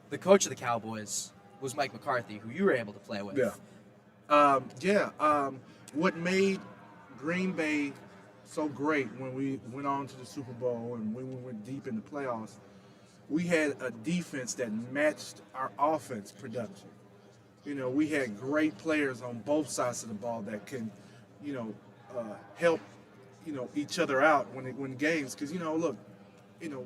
the coach of the Cowboys was Mike McCarthy, who you were able to play with. What made Green Bay so great when we went on to the Super Bowl and when we went deep in the playoffs, we had a defense that matched our offense production. We had great players on both sides of the ball that can, help, each other out when they win games. Because, look,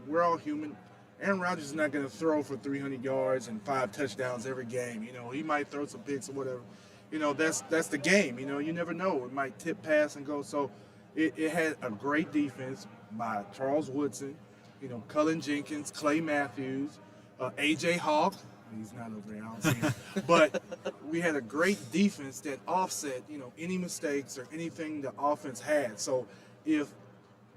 we're all human. Aaron Rodgers is not going to throw for 300 yards and 5 touchdowns every game. He might throw some picks or whatever. That's the game. You never know. It might tip, pass, and go. So it had a great defense by Charles Woodson, Cullen Jenkins, Clay Matthews, A.J. Hawk. He's not over there. I don't see him. But we had a great defense that offset, any mistakes or anything the offense had. So if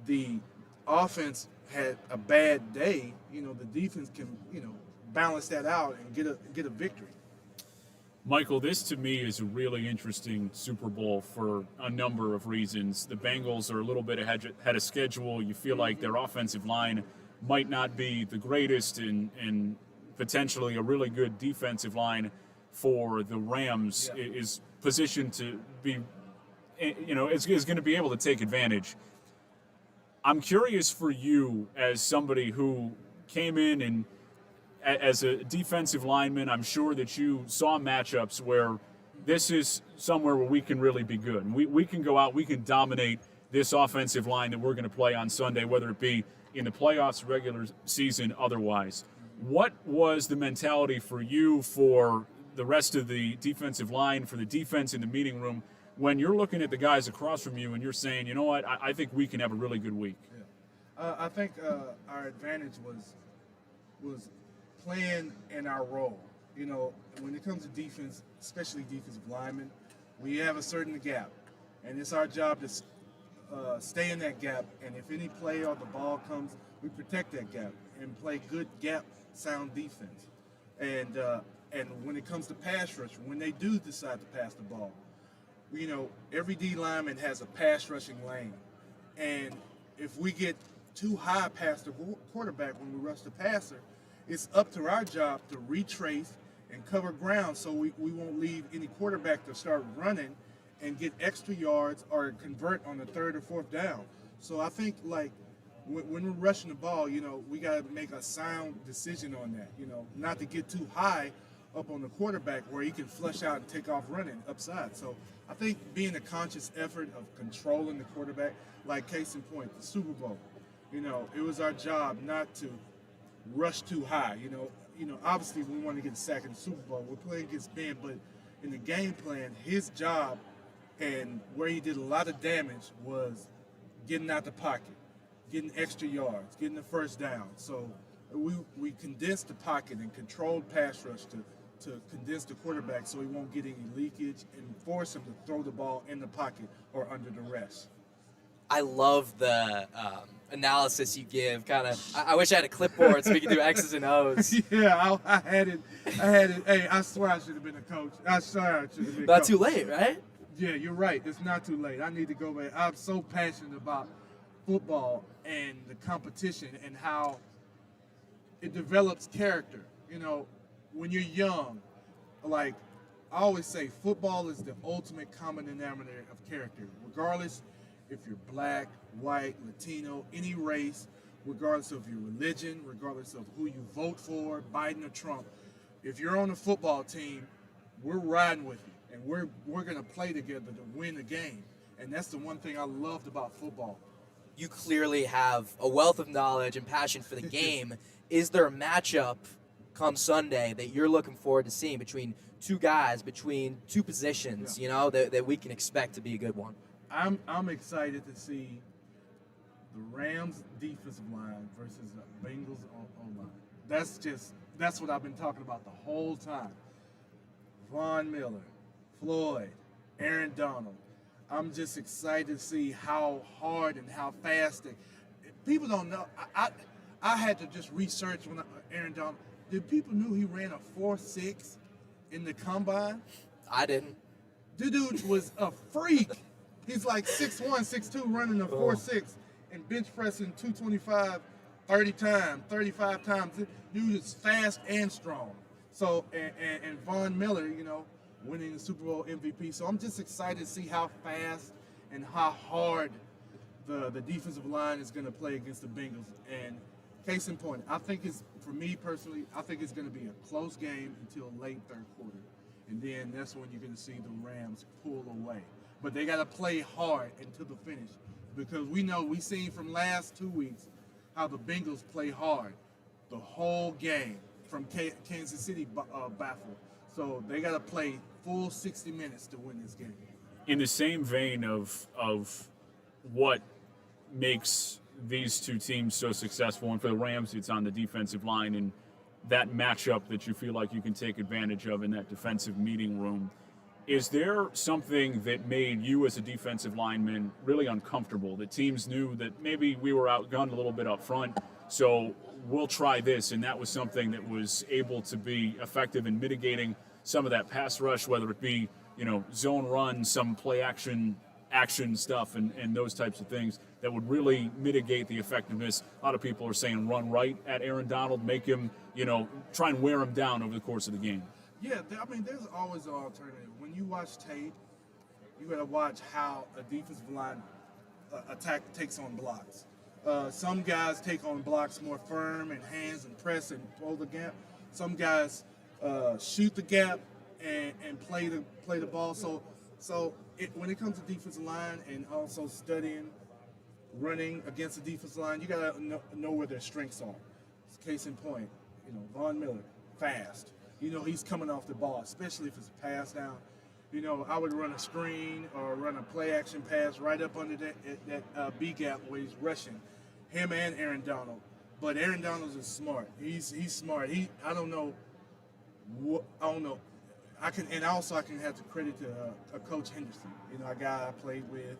the offense had a bad day, the defense can, balance that out and get a victory. Michael, this to me is a really interesting Super Bowl for a number of reasons. The Bengals are a little bit ahead of schedule. You feel like their offensive line might not be the greatest, and potentially a really good defensive line for the Rams is positioned to be, is going to be able to take advantage. I'm curious for you, as somebody who came in and as a defensive lineman, I'm sure that you saw matchups where this is somewhere where we can really be good. We can go out, we can dominate this offensive line that we're going to play on Sunday, whether it be in the playoffs, regular season, otherwise. What was the mentality for you, for the rest of the defensive line, for the defense in the meeting room, when you're looking at the guys across from you and you're saying, you know what, I think we can have a really good week? Yeah. I think our advantage was playing in our role. When it comes to defense, especially defensive linemen, we have a certain gap, and it's our job to stay in that gap. And if any play or the ball comes, we protect that gap and play good gap sound defense. And when it comes to pass rush, when they do decide to pass the ball, every D lineman has a pass rushing lane, and if we get too high past the quarterback when we rush the passer, it's up to our job to retrace and cover ground so we won't leave any quarterback to start running and get extra yards or convert on the 3rd or 4th down. So I think, like, when we're rushing the ball, we got to make a sound decision on that, not to get too high up on the quarterback where he can flush out and take off running upside. So I think being a conscious effort of controlling the quarterback, like case in point, the Super Bowl, it was our job not to rush too high. Obviously we want to get a sack in the Super Bowl. We're playing against Ben, but in the game plan, his job and where he did a lot of damage was getting out the pocket, getting extra yards, getting the first down. So we condensed the pocket and controlled pass rush to condense the quarterback so he won't get any leakage and force him to throw the ball in the pocket or under duress. I love the analysis you give. Kind of, I wish I had a clipboard so we could do X's and O's. Yeah, I had it. Hey, I swear I should have been a coach. I swear I should have been. Not coach. too late, right? Yeah, you're right. It's not too late. I need to go back. I'm so passionate about football and the competition and how it develops character. You know, when you're young, like I always say, football is the ultimate common denominator of character, regardless if you're black, white, Latino, any race, regardless of your religion, regardless of who you vote for, Biden or Trump. If you're on a football team, we're riding with you, and we're going to play together to win the game. And that's the one thing I loved about football. You clearly have a wealth of knowledge and passion for the game. Is there a matchup come Sunday that you're looking forward to seeing between two guys, between two positions, you know, that we can expect to be a good one? I'm excited to see the Rams defensive line versus the Bengals O-line. That's what I've been talking about the whole time. Von Miller, Floyd, Aaron Donald. I'm just excited to see how hard and how fast people don't know. I had to just research when Aaron Donald. Did people knew he ran a 4.6 in the combine? I didn't. The dude was a freak. He's like 6'1", 6'2", running a 4.6 and bench pressing 225 30 times, 35 times. This dude is fast and strong. So, and Von Miller, you know, winning the Super Bowl MVP. So I'm just excited to see how fast and how hard the defensive line is going to play against the Bengals. And case in point, I think for me personally, I think it's going to be a close game until late third quarter. And then that's when you're going to see the Rams pull away. But they got to play hard until the finish, because we seen from last 2 weeks how the Bengals play hard the whole game from Kansas City baffled. So they got to play full 60 minutes to win this game. In the same vein of what makes these two teams so successful, and for the Rams, it's on the defensive line and that matchup that you feel like you can take advantage of in that defensive meeting room. Is there something that made you as a defensive lineman really uncomfortable, that teams knew that maybe we were outgunned a little bit up front, so we'll try this, and that was something that was able to be effective in mitigating some of that pass rush, whether it be, you know, zone run, some play action stuff, and those types of things that would really mitigate the effectiveness? A lot of people are saying run right at Aaron Donald, make him, you know, try and wear him down over the course of the game. Yeah, I mean, there's always an alternative. When you watch tape, you got to watch how a defensive line attack takes on blocks. Some guys take on blocks more firm and hands and press and pull the gap. Some guys shoot the gap and play the ball. So when it comes to defensive line and also studying running against the defensive line, you got to know where their strengths are. Case in point, you know, Von Miller, fast. You know, he's coming off the ball, especially if it's a pass down. You know, I would run a screen or run a play action pass right up under that B gap where he's rushing, him and Aaron Donald. But Aaron Donald is smart. He's smart. I don't know. I can have to credit to Coach Henderson. You know, a guy I played with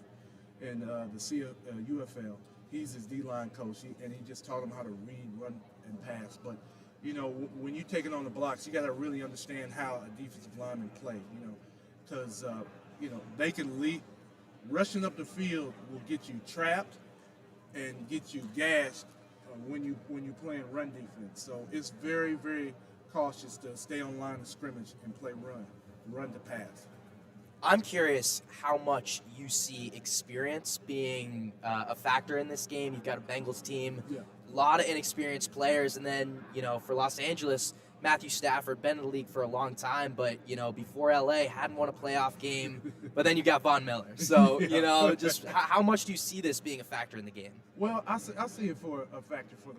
in the UFL. He's his D-line coach, and he just taught him how to read, run, and pass. But you know, when you're taking on the blocks, you got to really understand how a defensive lineman play. You know, because you know, they can lead. Rushing up the field will get you trapped and get you gashed when you're playing run defense. So it's very, very cautious to stay on line of scrimmage and play run to pass. I'm curious how much you see experience being a factor in this game. You've got a Bengals team, a lot of inexperienced players, and then, you know, for Los Angeles, Matthew Stafford, been in the league for a long time, but, you know, before LA, hadn't won a playoff game, but then you got Von Miller. So, you know, just how much do you see this being a factor in the game? Well, I see it for a factor for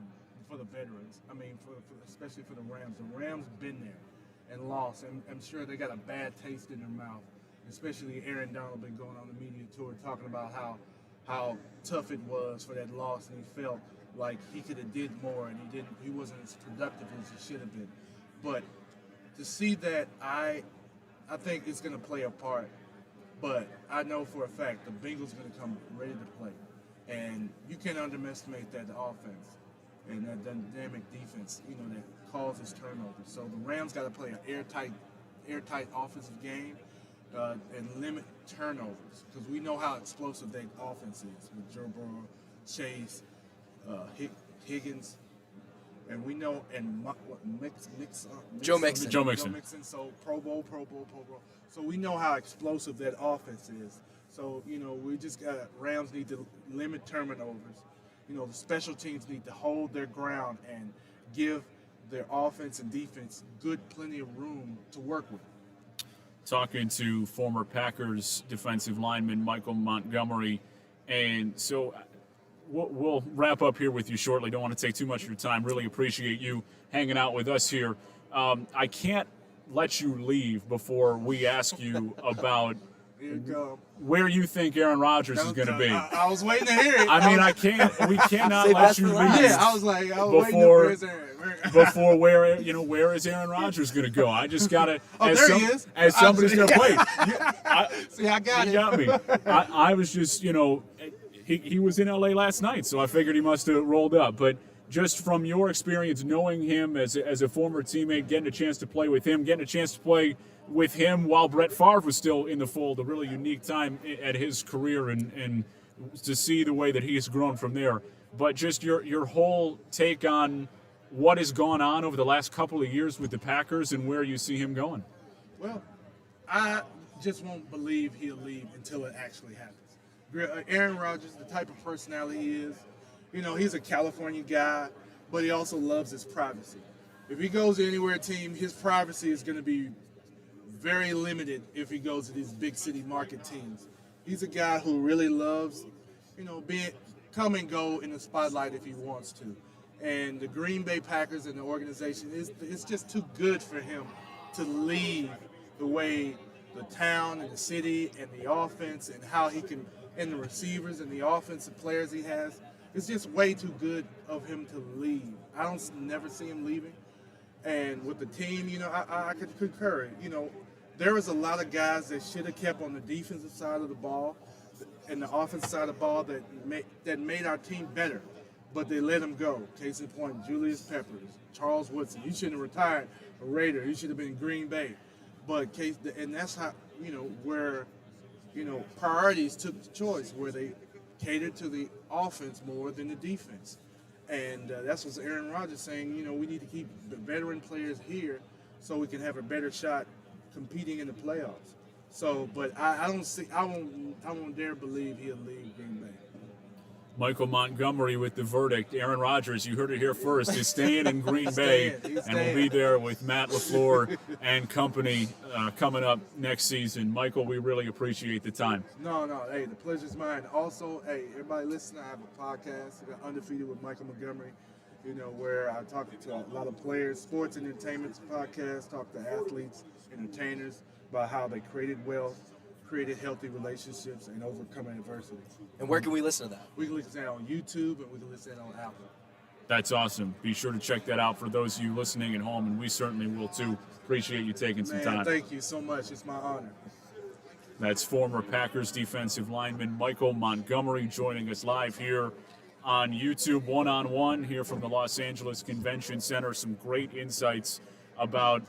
the veterans. I mean, especially for the Rams. The Rams been there and lost, and I'm sure they got a bad taste in their mouth. Especially Aaron Donald been going on the media tour talking about how tough it was for that loss, and he felt like he could have did more, and he wasn't as productive as he should have been. But to see that, I think it's going to play a part. But I know for a fact the Bengals are going to come ready to play, and you can't underestimate that offense and that dynamic defense, that causes turnovers. So the Rams got to play an airtight offensive game and limit turnovers, because we know how explosive that offense is with Joe Burrow, Chase, Higgins, and we know, and Joe Mixon. Joe Mixon. So Pro Bowl. So we know how explosive that offense is. So, we just Rams need to limit turnovers. The special teams need to hold their ground and give their offense and defense plenty of room to work with. Talking to former Packers defensive lineman Michael Montgomery. And so we'll wrap up here with you shortly. Don't want to take too much of your time. Really appreciate you hanging out with us here. I can't let you leave before we ask you about where you think Aaron Rodgers is going to be. I was waiting to hear it. We cannot let you leave. Yeah, I was waiting to hear it. Before where is Aaron Rodgers going to go? I just got to, he is. as somebody's going to play. I got he it. got me. I was just, he was in LA last night, so I figured he must have rolled up. But just from your experience, knowing him as a former teammate, getting a chance to play with him, getting a chance to play with him while Brett Favre was still in the fold, a really unique time at his career, and to see the way that he has grown from there. But just your whole take on what has gone on over the last couple of years with the Packers and where you see him going. Well, I just won't believe he'll leave until it actually happens. Aaron Rodgers, the type of personality he is, he's a California guy, but he also loves his privacy. If he goes anywhere team, his privacy is going to be very limited if he goes to these big city market teams. He's a guy who really loves, come and go in the spotlight if he wants to. And the Green Bay Packers and the organization, it's just too good for him to leave the way the town and the city and the offense and how he can, and the receivers and the offensive players he has. It's just way too good of him to leave. I don't never see him leaving. And with the team, I could concur. There was a lot of guys that should have kept on the defensive side of the ball and the offensive side of the ball that made our team better, but they let him go. Case in point, Julius Peppers, Charles Woodson. You shouldn't have retired a Raider. You should have been Green Bay. And that's how, where, priorities took the choice, where they catered to the offense more than the defense. And that's what Aaron Rodgers saying, we need to keep the veteran players here so we can have a better shot competing in the playoffs. So, but I won't dare believe he'll leave Green Bay. Michael Montgomery with the verdict. Aaron Rodgers, you heard it here first, is staying in Green Bay, and will be there with Matt LaFleur and company coming up next season. Michael, we really appreciate the time. No, hey, the pleasure's mine. Also, hey, everybody listening, I have a podcast, Undefeated with Michael Montgomery, where I talk to a lot of players, sports and entertainment podcast, talk to athletes, entertainers about how they created wealth, created healthy relationships, and overcoming adversity. And where can we listen to that? We can listen to that on YouTube, and we can listen to that on Apple. That's awesome. Be sure to check that out for those of you listening at home, and we certainly will too. Appreciate you taking some time. Thank you so much. It's my honor. That's former Packers defensive lineman Michael Montgomery joining us live here on YouTube, one-on-one here from the Los Angeles Convention Center. Some great insights about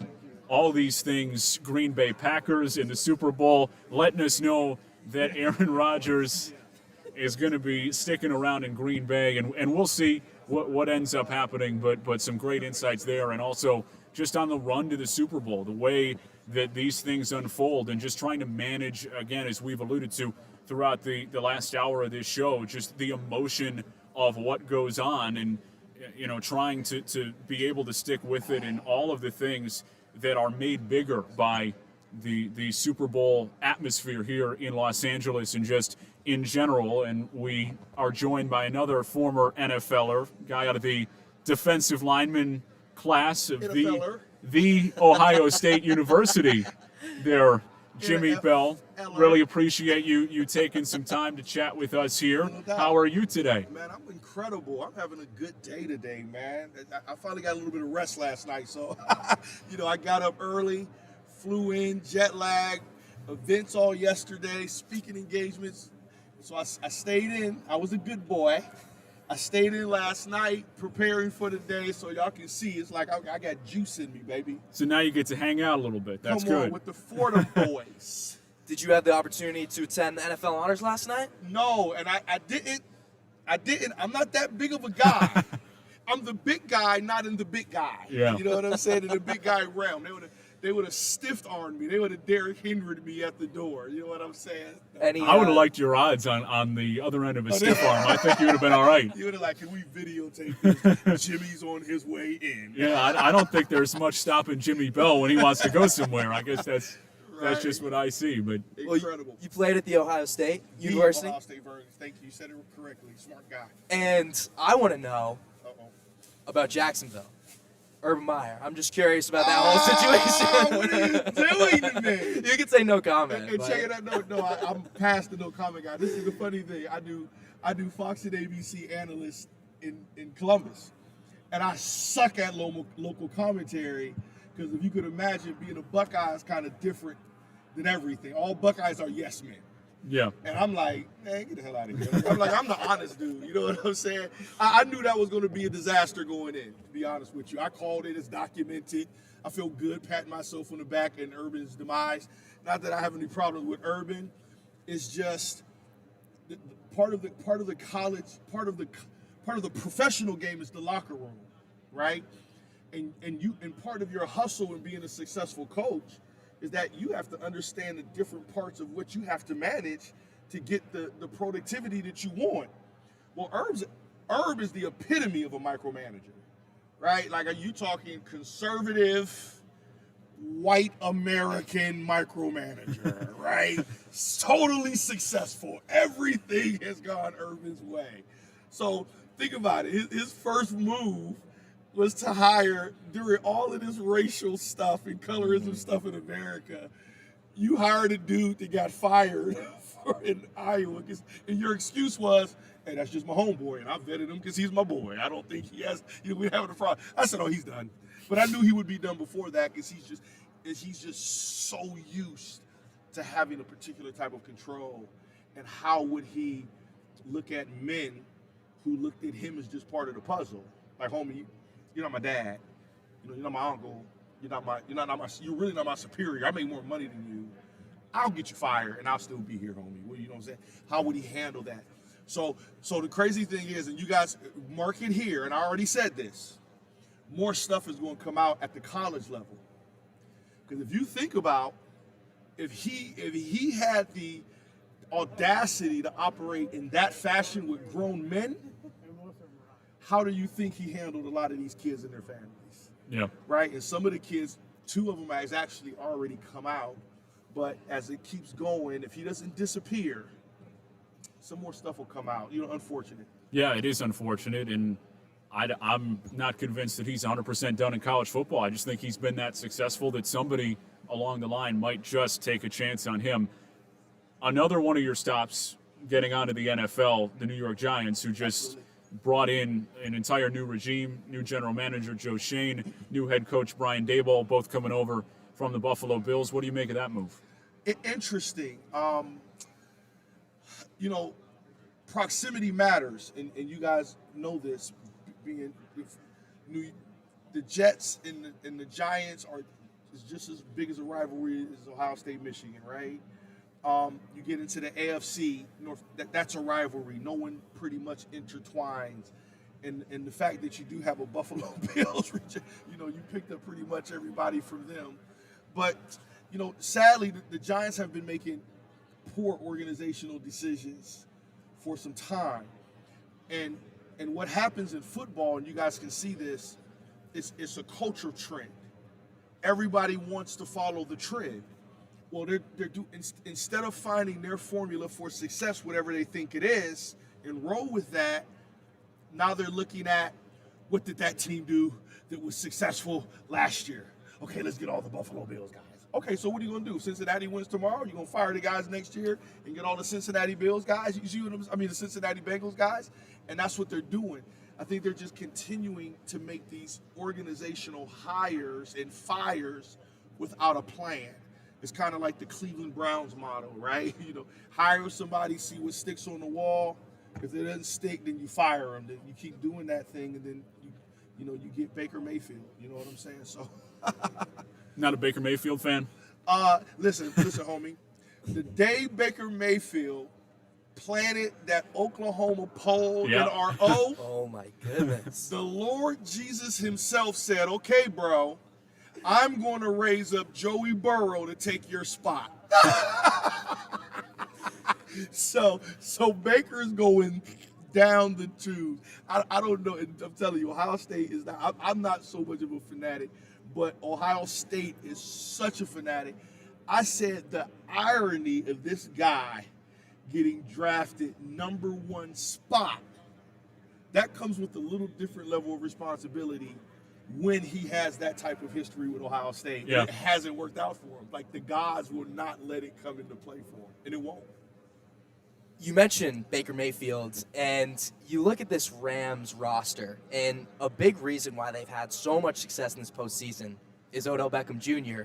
all these things, Green Bay Packers in the Super Bowl, letting us know that Aaron Rodgers is going to be sticking around in Green Bay, and we'll see what ends up happening, but some great insights there, and also just on the run to the Super Bowl, the way that these things unfold, and just trying to manage, again, as we've alluded to throughout the last hour of this show, just the emotion of what goes on, and trying to be able to stick with it, and all of the things that are made bigger by the Super Bowl atmosphere here in Los Angeles and just in general. And we are joined by another former NFLer, guy out of the defensive lineman class of the Ohio State University there, Jimmie Bell. Really appreciate you taking some time to chat with us here. No doubt. How are you today? Man, I'm incredible. I'm having a good day today, man. I finally got a little bit of rest last night, so I got up early, flew in, jet lag, events all yesterday, speaking engagements. So I stayed in. I was a good boy. I stayed in last night preparing for the day, so y'all can see it's like I got juice in me, baby. So now you get to hang out a little bit. That's Come on, good. with the Fordham boys. Did you have the opportunity to attend the NFL honors last night? No, and I didn't. I'm not that big of a guy. I'm the big guy, not in the big guy. Yeah. You know what I'm saying? In the big guy realm. They would have stiff-armed me. They would have Derrick Henry'd me at the door. You know what I'm saying? I would have liked your odds on the other end of a stiff arm. I think you would have been all right. You would have can we videotape this? Jimmy's on his way in. Yeah, I don't think there's much stopping Jimmie Bell when he wants to go somewhere. I guess that's just what I see. But Incredible. You played at the Ohio State The University, Ohio State Vernon. Thank you. You said it correctly. Smart guy. and I want to know Uh-oh. about Jacksonville. Urban Meyer. I'm just curious about that whole situation. What are you doing to me? You can say no comment. And but- check it out. No, I'm past the no comment guy. This is the funny thing. I do Fox and ABC analyst in Columbus, and I suck at local commentary because if you could imagine, being a Buckeye is kind of different than everything. All Buckeyes are yes men. yeah. And I'm like, man, get the hell out of here. I'm the honest dude. You know what I'm saying? I knew that was going to be a disaster going in, to be honest with you. I called it. It's documented. I feel good patting myself on the back in Urban's demise. Not that I have any problem with Urban. It's just part of the college, part of the professional game is the locker room, right? And part of your hustle in being a successful coach is that you have to understand the different parts of what you have to manage to get the productivity that you want. Well, Herb is the epitome of a micromanager, right? Like, are you talking conservative, white American micromanager, right? Totally successful. Everything has gone Urban's way. So think about it. His first move was to hire, during all of this racial stuff and colorism stuff in America, you hired a dude that got fired in Iowa, and your excuse was, hey, that's just my homeboy, and I vetted him because he's my boy. I don't think he has, we're having a problem. I said, oh, he's done. But I knew he would be done before that because he's just so used to having a particular type of control. And how would he look at men who looked at him as just part of the puzzle? Like, homie, you're not my dad. You're not my uncle. You're really not my superior. I make more money than you. I'll get you fired and I'll still be here, homie. Well, you know what I'm saying? How would he handle that? So the crazy thing is, and you guys mark it here, and I already said this, more stuff is going to come out at the college level. Because if you think about, if he had the audacity to operate in that fashion with grown men, how do you think he handled a lot of these kids and their families? Yeah. Right? And some of the kids, 2 of them has actually already come out. But as it keeps going, if he doesn't disappear, some more stuff will come out. Unfortunate. Yeah, it is unfortunate, and I'm not convinced that he's 100% done in college football. I just think he's been that successful that somebody along the line might just take a chance on him. Another one of your stops getting onto the NFL, the New York Giants, who just brought in an entire new regime, new general manager Joe Shane, new head coach Brian Daboll, both coming over from the Buffalo Bills. What do you make of that move? Interesting. Proximity matters, and you guys know this. Being the Jets and the Giants is just as big as a rivalry as Ohio State, Michigan, right? You get into the AFC North. That's a rivalry. No one pretty much intertwines, and the fact that you do have a Buffalo Bills, you picked up pretty much everybody from them. But sadly, the Giants have been making poor organizational decisions for some time, and what happens in football, and you guys can see this, it's a culture trend. Everybody wants to follow the trend. Well, instead of finding their formula for success, whatever they think it is, and roll with that, now they're looking at what did that team do that was successful last year. Okay, let's get all the Buffalo Bills guys. Okay, so what are you going to do? Cincinnati wins tomorrow? You're going to fire the guys next year and get all the Cincinnati Bills guys? You see what the Cincinnati Bengals guys? And that's what they're doing. I think they're just continuing to make these organizational hires and fires without a plan. It's kind of like the Cleveland Browns model, right? Hire somebody, see what sticks on the wall. If it doesn't stick, then you fire them. Then you keep doing that thing, and then you get Baker Mayfield. You know what I'm saying? So, Not a Baker Mayfield fan? Listen, homie. The day Baker Mayfield planted that Oklahoma pole in our O, Oh my goodness. the Lord Jesus himself said, "Okay, bro, I'm going to raise up Joey Burrow to take your spot." So Baker's going down the tube. I don't know. I'm telling you, Ohio State is not. I'm not so much of a fanatic, but Ohio State is such a fanatic. I said the irony of this guy getting drafted number 1 spot, that comes with a little different level of responsibility when he has that type of history with Ohio State. Yeah. It hasn't worked out for him. Like, the gods will not let it come into play for him, and it won't. You mentioned Baker Mayfield, and you look at this Rams roster, and a big reason why they've had so much success in this postseason is Odell Beckham Jr.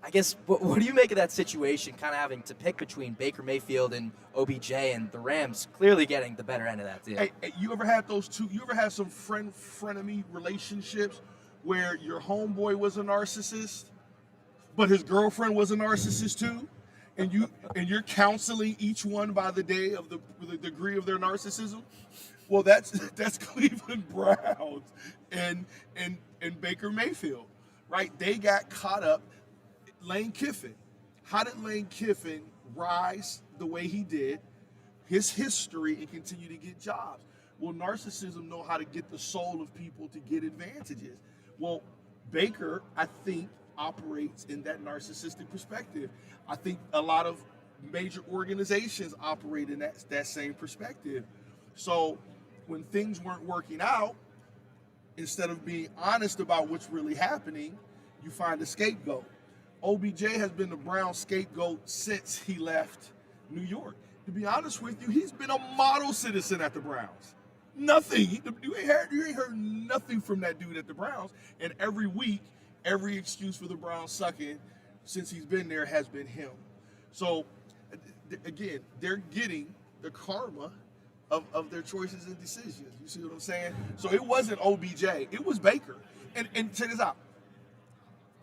I guess, what do you make of that situation, kind of having to pick between Baker Mayfield and OBJ, and the Rams clearly getting the better end of that deal? Hey, you ever had those two? You ever had some frenemy relationships where your homeboy was a narcissist, but his girlfriend was a narcissist too? And you're counseling each one by the day of the degree of their narcissism. Well, that's Cleveland Browns and Baker Mayfield, right? They got caught up. Lane Kiffin. How did Lane Kiffin rise the way he did? His history and continue to get jobs. Well, narcissism know how to get the soul of people to get advantages. Well, Baker, I think, operates in that narcissistic perspective. I think a lot of major organizations operate in that same perspective. So when things weren't working out, instead of being honest about what's really happening, you find a scapegoat. OBJ has been the Browns scapegoat since he left New York. To be honest with you, he's been a model citizen at the Browns. Nothing. You ain't heard nothing from that dude at the Browns. And every week, every excuse for the Browns sucking since he's been there has been him. So, again, they're getting the karma of their choices and decisions. You see what I'm saying? So it wasn't OBJ. It was Baker. And check this out.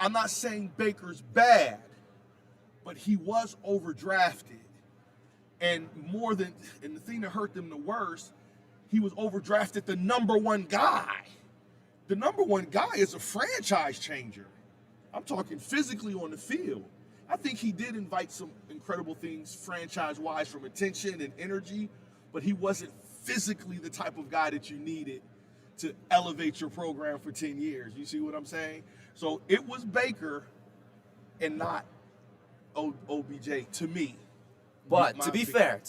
I'm not saying Baker's bad, but he was overdrafted. And the thing that hurt them the worst, he was overdrafted the number 1 guy. The number 1 guy is a franchise changer. I'm talking physically on the field. I think he did invite some incredible things franchise-wise from attention and energy, but he wasn't physically the type of guy that you needed to elevate your program for 10 years. You see what I'm saying? So it was Baker and not OBJ to me. But to be fair,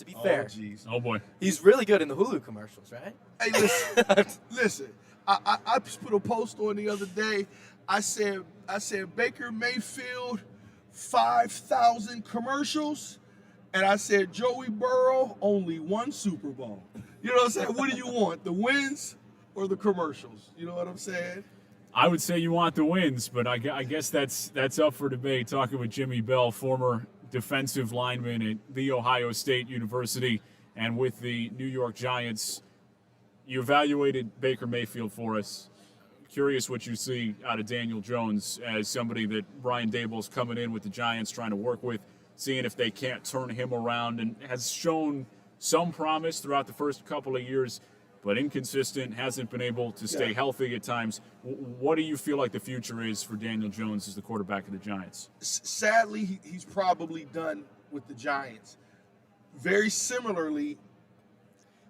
Geez. Oh, boy. he's really good in the Hulu commercials, right? Hey, listen. I put a post on the other day. I said Baker Mayfield, 5,000 commercials, and I said Joey Burrow, only 1 Super Bowl. You know what I'm saying? What do you want, the wins or the commercials? You know what I'm saying? I would say you want the wins, but I guess that's up for debate. Talking with Jimmie Bell, former defensive lineman at The Ohio State University and with the New York Giants. You evaluated Baker Mayfield for us. Curious what you see out of Daniel Jones as somebody that Brian Daboll's coming in with the Giants, trying to work with, seeing if they can't turn him around, and has shown some promise throughout the first couple of years, but inconsistent, hasn't been able to stay healthy at times. What do you feel like the future is for Daniel Jones as the quarterback of the Giants? Sadly, he's probably done with the Giants. Very similarly,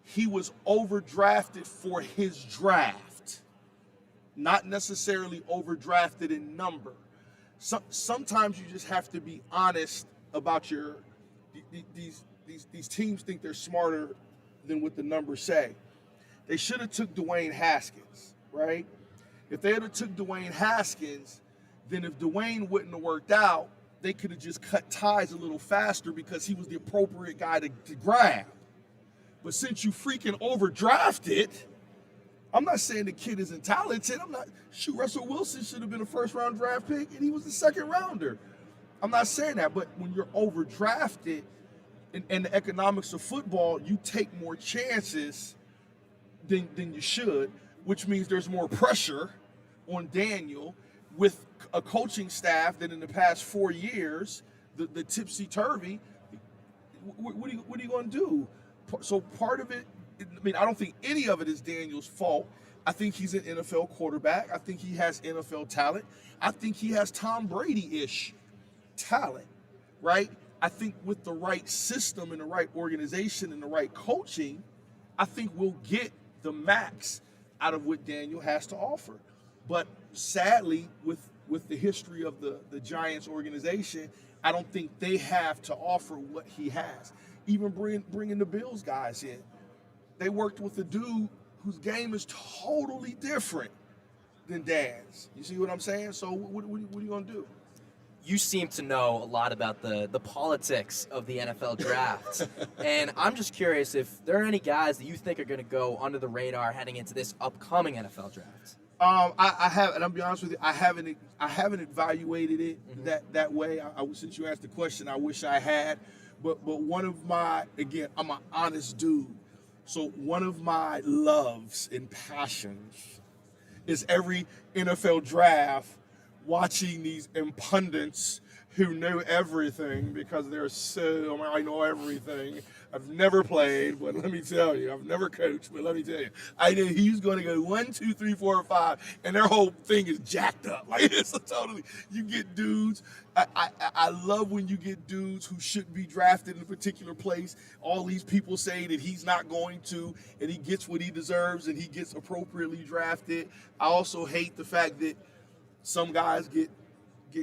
he was overdrafted for his draft, not necessarily overdrafted in number. Sometimes you just have to be honest about these teams think they're smarter than what the numbers say. They should have took Dwayne Haskins, right? If they had took Dwayne Haskins, then if Dwayne wouldn't have worked out, they could have just cut ties a little faster because he was the appropriate guy to grab. But since you freaking overdrafted, I'm not saying the kid isn't talented. Russell Wilson should have been a first-round draft pick, and he was the second rounder. I'm not saying that, but when you're overdrafted in the economics of football, you take more chances than you should, which means there's more pressure on Daniel with a coaching staff that in the past 4 years, the tipsy-turvy, what are you going to do? So part of it, I mean, I don't think any of it is Daniel's fault. I think he's an NFL quarterback. I think he has NFL talent. I think he has Tom Brady-ish talent, right? I think with the right system and the right organization and the right coaching, I think we'll get the max out of what Daniel has to offer. But sadly, with the history of the Giants organization, I don't think they have to offer what he has. Even bringing the Bills guys in, they worked with a dude whose game is totally different than Dan's. You see what I'm saying? So what are you going to do? You seem to know a lot about the politics of the NFL draft. And I'm just curious if there are any guys that you think are going to go under the radar heading into this upcoming NFL draft. I have, and I'll be honest with you, I haven't evaluated it that way. Since you asked the question, I wish I had. But one of my, again, I'm an honest dude. So one of my loves and passions is every NFL draft watching these pundits who know everything because they're so, I know everything. I've never played, but let me tell you, I've never coached, but let me tell you, I know he's going to go 1, 2, 3, 4, 5, and their whole thing is jacked up. Like, it's totally, you get dudes. I love when you get dudes who shouldn't be drafted in a particular place. All these people say that he's not going to, and he gets what he deserves, and he gets appropriately drafted. I also hate the fact that some guys get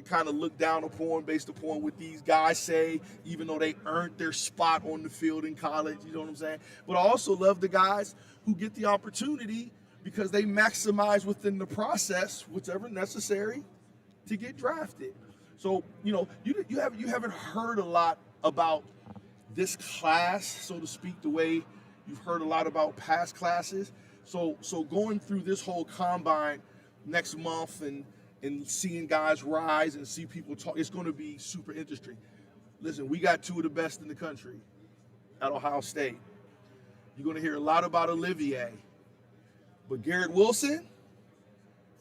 kind of looked down upon based upon what these guys say, even though they earned their spot on the field in college, you know what I'm saying? But I also love the guys who get the opportunity because they maximize within the process, whatever necessary, to get drafted. So, you know, you haven't heard a lot about this class, so to speak, the way you've heard a lot about past classes. So going through this whole combine next month and seeing guys rise and see people talk, it's going to be super interesting. Listen, we got two of the best in the country at Ohio State. You're going to hear a lot about Olivier. But Garrett Wilson,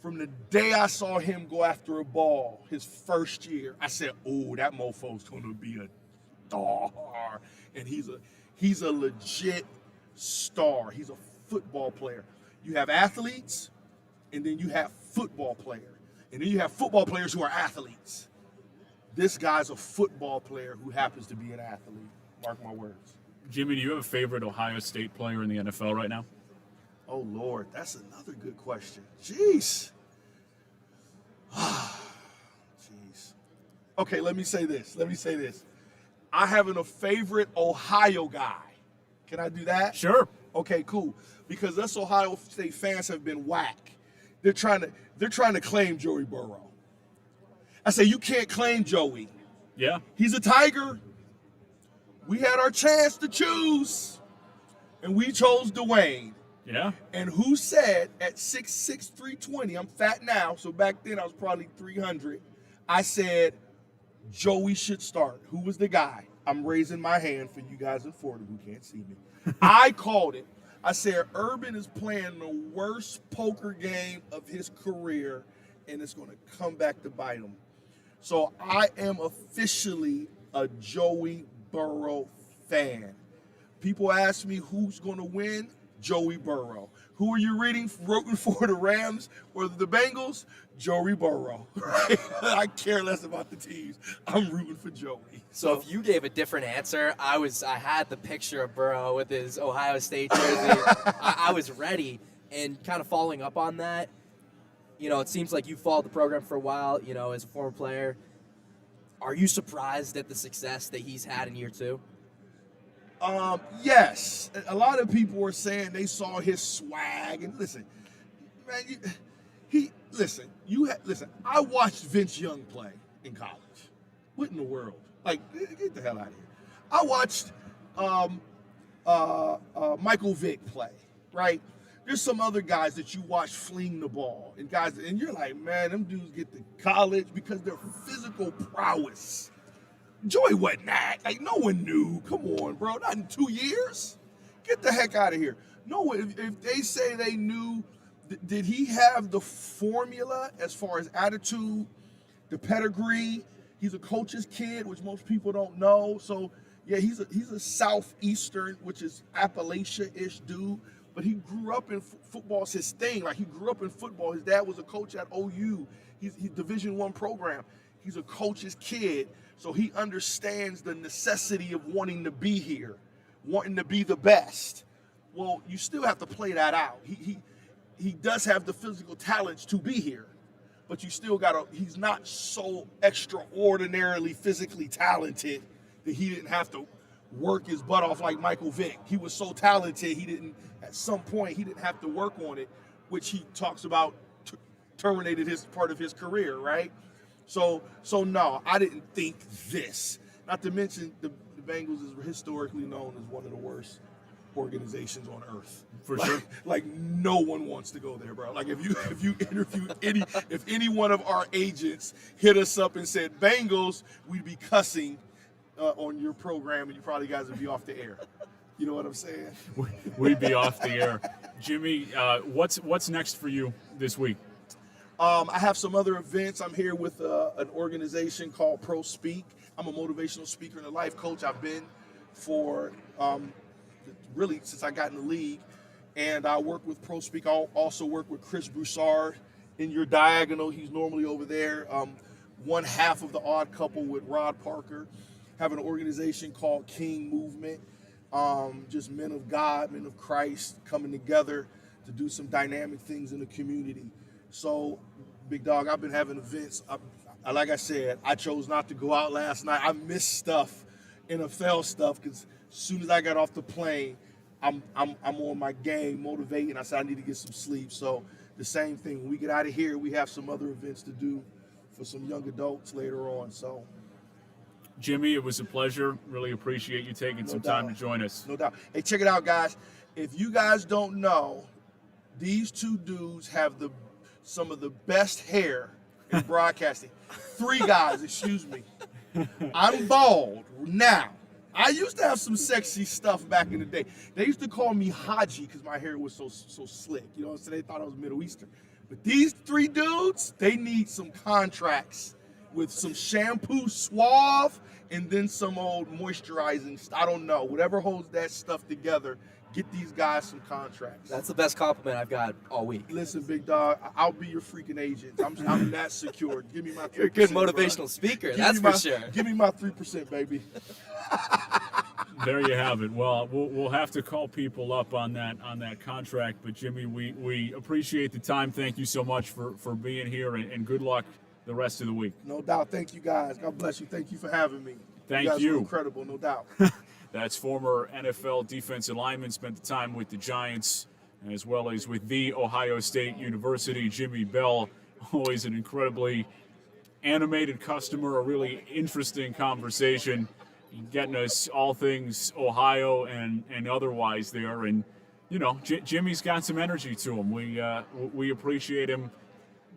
from the day I saw him go after a ball his first year, I said, oh, that mofo's going to be a star. And he's a legit star. He's a football player. You have athletes, and then you have football players. And then you have football players who are athletes. This guy's a football player who happens to be an athlete. Mark my words. Jimmy, do you have a favorite Ohio State player in the NFL right now? Oh, Lord, that's another good question. Jeez. Jeez. Okay, let me say this. I have a favorite Ohio guy. Can I do that? Sure. Okay, cool. Because us Ohio State fans have been whack. They're trying to claim Joey Burrow. I say, you can't claim Joey. Yeah. He's a Tiger. We had our chance to choose, and we chose Dwayne. Yeah. And who said at 6'6", 320, I'm fat now, so back then I was probably 300, I said Joey should start. Who was the guy? I'm raising my hand for you guys in Florida who can't see me. I called it. I said, Urban is playing the worst poker game of his career, and it's going to come back to bite him. So I am officially a Joey Burrow fan. People ask me who's going to win. Joey Burrow. Who are you rooting for, the Rams or the Bengals? Joey Burrow. Right? I care less about the teams. I'm rooting for Joey. So if you gave a different answer, I had the picture of Burrow with his Ohio State jersey. I was ready. And kind of following up on that, you know, it seems like you followed the program for a while, you know, as a former player. Are you surprised at the success that he's had in year two? Yes. A lot of people were saying they saw his swag. And listen, man, listen, I watched Vince Young play in college. What in the world? Like, get the hell out of here. I watched Michael Vick play, right? There's some other guys that you watch fling the ball, and you're like, man, them dudes get to college because their physical prowess. Joey wasn't that. Like, no one knew. Come on, bro. Not in 2 years. Get the heck out of here. No, if they say they knew, did he have the formula as far as attitude, the pedigree? He's a coach's kid, which most people don't know. So, yeah, he's a southeastern, which is Appalachia-ish dude. But he grew up in football's his thing. Like, he grew up in football. His dad was a coach at OU. He's Division I program. He's a coach's kid. So he understands the necessity of wanting to be here, wanting to be the best. Well, you still have to play that out. He does have the physical talents to be here, but you still he's not so extraordinarily physically talented that he didn't have to work his butt off like Michael Vick. He was so talented, at some point, he didn't have to work on it, which he talks about terminated his part of his career, right? So no, I didn't think this. Not to mention the Bengals is historically known as one of the worst organizations on earth. For sure. Like no one wants to go there, bro. Like if you interview if any one of our agents hit us up and said Bengals, we'd be cussing on your program, and you probably guys would be off the air. You know what I'm saying? We'd be off the air. Jimmie, what's next for you this week? I have some other events. I'm here with an organization called Pro Speak. I'm a motivational speaker and a life coach. I've been for really since I got in the league, and I work with Pro Speak. I also work with Chris Broussard in your diagonal. He's normally over there. One half of the Odd Couple with Rod Parker. Have an organization called King Movement. Just men of God, men of Christ coming together to do some dynamic things in the community. So, big dog, I've been having events. Like I said, I chose not to go out last night. I missed stuff, NFL stuff, because as soon as I got off the plane, I'm on my game, motivating. I said I need to get some sleep. So the same thing. When we get out of here, we have some other events to do for some young adults later on. So, Jimmie, it was a pleasure. Really appreciate you taking some time to join us. No doubt. Hey, check it out, guys. If you guys don't know, these two dudes have some of the best hair in broadcasting. Three guys, excuse me. I'm bald now. I used to have some sexy stuff back in the day. They used to call me Haji because my hair was so slick. You know what I'm saying? They thought I was Middle Eastern. But these three dudes, they need some contracts with some shampoo Suave and then some old moisturizing. I don't know. Whatever holds that stuff together, get these guys some contracts. That's the best compliment I've got all week. Listen, big dog, I'll be your freaking agent. I'm that secure. Give me my 3%. You're a good motivational speaker, that's for sure. Give me my 3%, baby. There you have it. Well, we'll have to call people up on that contract. But Jimmie, we appreciate the time. Thank you so much for being here, and good luck the rest of the week. No doubt. Thank you, guys. God bless you. Thank you for having me. Thank you. Guys you. were incredible, no doubt. That's former NFL defensive lineman, spent the time with the Giants as well as with The Ohio State University. Jimmie Bell, always an incredibly animated customer, a really interesting conversation, getting us all things Ohio and otherwise there. And, you know, Jimmie's got some energy to him. We appreciate him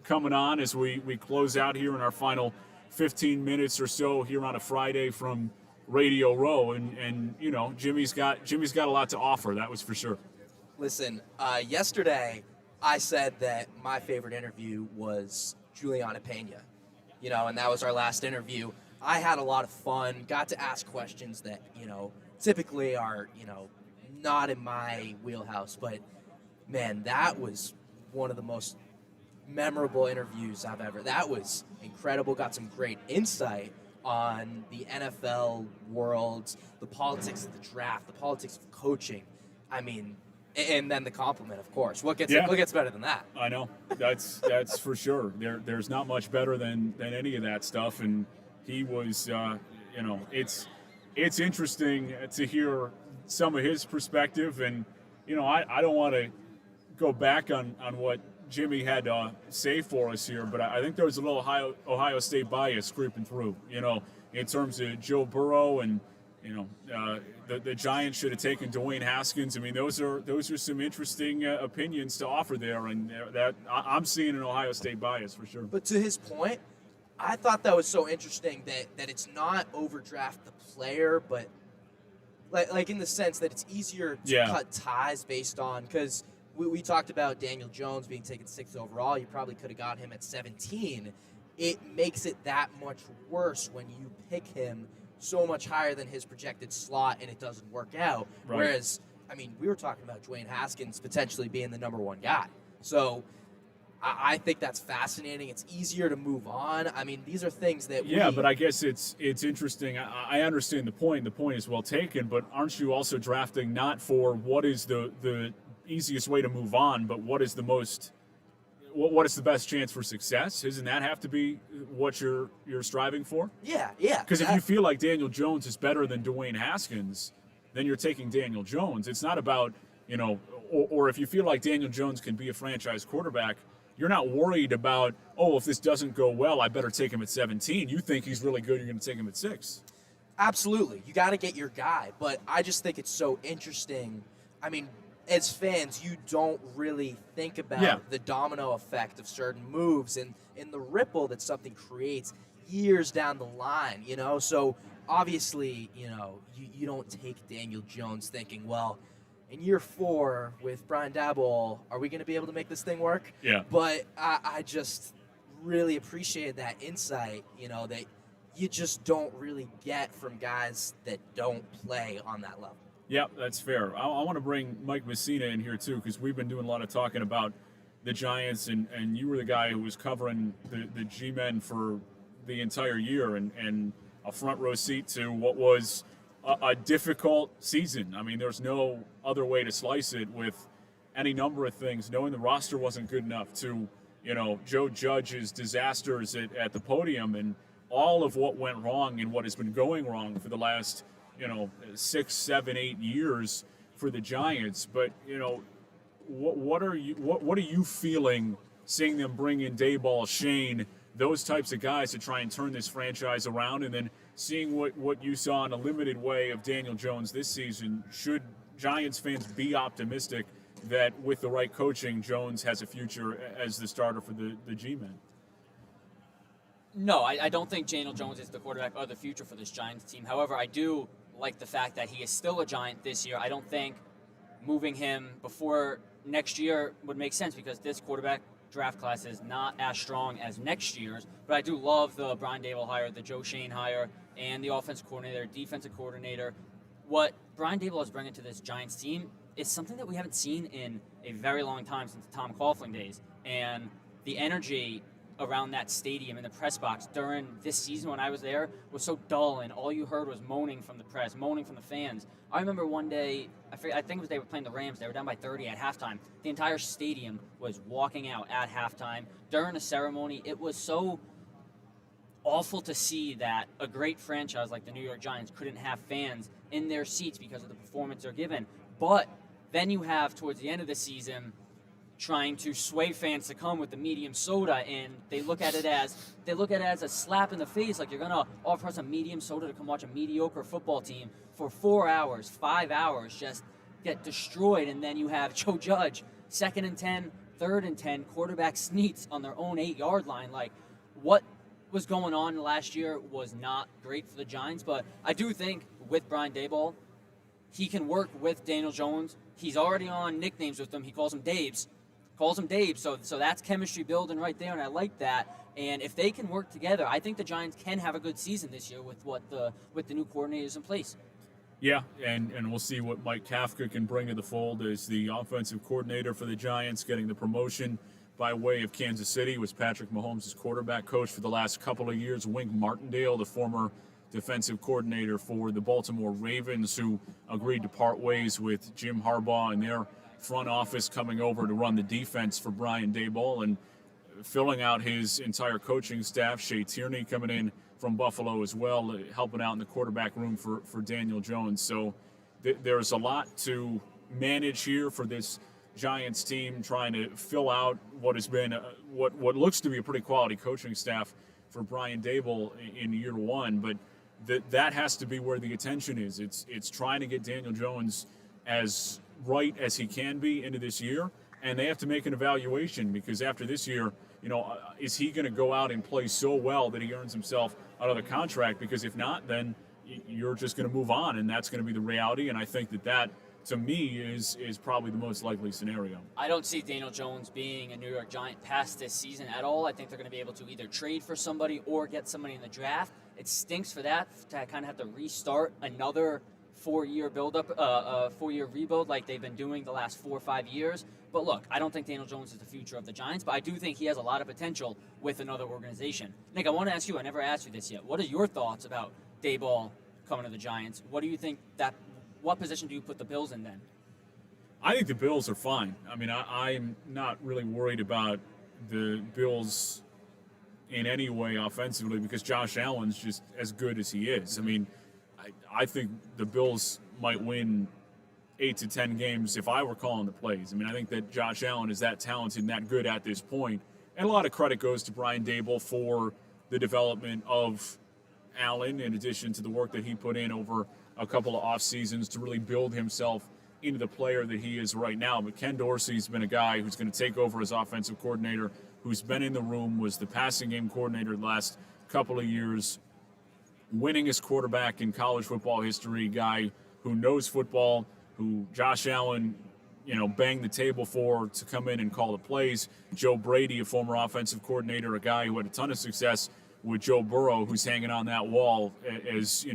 coming on as we close out here in our final 15 minutes or so here on a Friday from Radio Row, and you know, Jimmie's got a lot to offer. That was for sure. Listen, yesterday I said that my favorite interview was Juliana Pena, you know, and that was our last interview. I had a lot of fun, got to ask questions that, you know, typically are, you know, not in my wheelhouse, but man, that was one of the most memorable interviews I've ever. That was incredible. Got some great insight on the NFL world, the politics of the draft, the politics of coaching. I mean, and then the compliment, of course. What gets better than that? I know. That's for sure. There's not much better than any of that stuff. And he was, you know, it's interesting to hear some of his perspective. And, you know, I don't want to go back on what Jimmie had to say for us here, but I think there was a little Ohio State bias creeping through. You know, in terms of Joe Burrow and the Giants should have taken Dwayne Haskins. I mean, those are some interesting opinions to offer there, and that I'm seeing an Ohio State bias for sure. But to his point, I thought that was so interesting that it's not overdraft the player, but like in the sense that it's easier to cut ties based on, because we talked about Daniel Jones being taken 6th overall. You probably could have got him at 17. It makes it that much worse when you pick him so much higher than his projected slot and it doesn't work out. Right. Whereas, I mean, we were talking about Dwayne Haskins potentially being the number 1 guy. So I think that's fascinating. It's easier to move on. I mean, these are things that but I guess it's interesting. I understand the point. The point is well taken, but aren't you also drafting not for what is the easiest way to move on, but what is the best chance for success? Doesn't that have to be what you're striving for? Yeah. Because if you feel like Daniel Jones is better than Dwayne Haskins, then you're taking Daniel Jones. It's not about, or if you feel like Daniel Jones can be a franchise quarterback, you're not worried about, if this doesn't go well, I better take him at 17. You think he's really good, you're going to take him at 6. Absolutely. You got to get your guy. But I just think it's so interesting. I mean, as fans, you don't really think about the domino effect of certain moves and the ripple that something creates years down the line, So obviously, you don't take Daniel Jones thinking, well, in year 4 with Brian Daboll, are we going to be able to make this thing work? Yeah. But I just really appreciated that insight, that you just don't really get from guys that don't play on that level. Yeah, that's fair. I want to bring Mike Messina in here, too, because we've been doing a lot of talking about the Giants, and you were the guy who was covering the G-men for the entire year and a front row seat to what was a difficult season. I mean, there's no other way to slice it with any number of things, knowing the roster wasn't good enough to, Joe Judge's disasters at the podium and all of what went wrong and what has been going wrong for the last 6, 7, 8 years for the Giants. But what are you feeling seeing them bring in Daboll, Shane, those types of guys to try and turn this franchise around, and then seeing what you saw in a limited way of Daniel Jones this season? Should Giants fans be optimistic that with the right coaching, Jones has a future as the starter for the G-men? No, I don't think Daniel Jones is the quarterback of the future for this Giants team. However, I do like the fact that he is still a Giant this year. I don't think moving him before next year would make sense because this quarterback draft class is not as strong as next year's. But I do love the Brian Daboll hire, the Joe Shane hire, and the offensive coordinator, defensive coordinator. What Brian Daboll is bringing to this Giants team is something that we haven't seen in a very long time since the Tom Coughlin days. And the energy around that stadium in the press box during this season when I was there was so dull, and all you heard was moaning from the press, moaning from the fans. I remember one day, I think it was they were playing the Rams. They were down by 30 at halftime. The entire stadium was walking out at halftime. During the ceremony, it was so awful to see that a great franchise like the New York Giants couldn't have fans in their seats because of the performance they're given. But then you have, towards the end of the season, trying to sway fans to come with the medium soda, and they look at it as a slap in the face, like you're gonna offer us a medium soda to come watch a mediocre football team for 4 hours, 5 hours, just get destroyed. And then you have Joe Judge, 2nd and 10, 3rd and 10, quarterback sneaks on their own 8-yard line. Like, what was going on last year was not great for the Giants, but I do think with Brian Daboll, he can work with Daniel Jones. He's already on nicknames with him. He calls him Daves. So that's chemistry building right there, and I like that. And if they can work together, I think the Giants can have a good season this year with the new coordinators in place. Yeah, and we'll see what Mike Kafka can bring to the fold as the offensive coordinator for the Giants, getting the promotion by way of Kansas City. Was Patrick Mahomes' quarterback coach for the last couple of years. Wink Martindale, the former defensive coordinator for the Baltimore Ravens, who agreed to part ways with Jim Harbaugh and their front office, coming over to run the defense for Brian Daboll and filling out his entire coaching staff. Shea Tierney coming in from Buffalo as well, helping out in the quarterback room for Daniel Jones. So there's a lot to manage here for this Giants team, trying to fill out what has been what looks to be a pretty quality coaching staff for Brian Daboll in year one. But that has to be where the attention is. It's trying to get Daniel Jones as right as he can be into this year, and they have to make an evaluation, because after this year, is he going to go out and play so well that he earns himself another contract? Because if not, then you're just going to move on, and that's going to be the reality. And I think that to me is probably the most likely scenario. I don't see Daniel Jones being a New York Giant past this season at all. I think they're going to be able to either trade for somebody or get somebody in the draft. It stinks for that to kind of have to restart another 4-year build-up, 4-year rebuild like they've been doing the last 4 or 5 years. But look, I don't think Daniel Jones is the future of the Giants, but I do think he has a lot of potential with another organization. Nick, I want to ask you, I never asked you this yet. What are your thoughts about Daboll coming to the Giants? What do you think what position do you put the Bills in then? I think the Bills are fine. I mean, I'm not really worried about the Bills in any way offensively, because Josh Allen's just as good as he is. I mean, I think the Bills might win 8 to 10 games if I were calling the plays. I mean, I think that Josh Allen is that talented and that good at this point. And a lot of credit goes to Brian Daboll for the development of Allen, in addition to the work that he put in over a couple of off seasons to really build himself into the player that he is right now. But Ken Dorsey's been a guy who's going to take over as offensive coordinator, who's been in the room, was the passing game coordinator the last couple of years, winningest quarterback in college football history, guy who knows football, who Josh Allen, banged the table for to come in and call the plays. Joe Brady, a former offensive coordinator, a guy who had a ton of success with Joe Burrow, who's hanging on that wall as,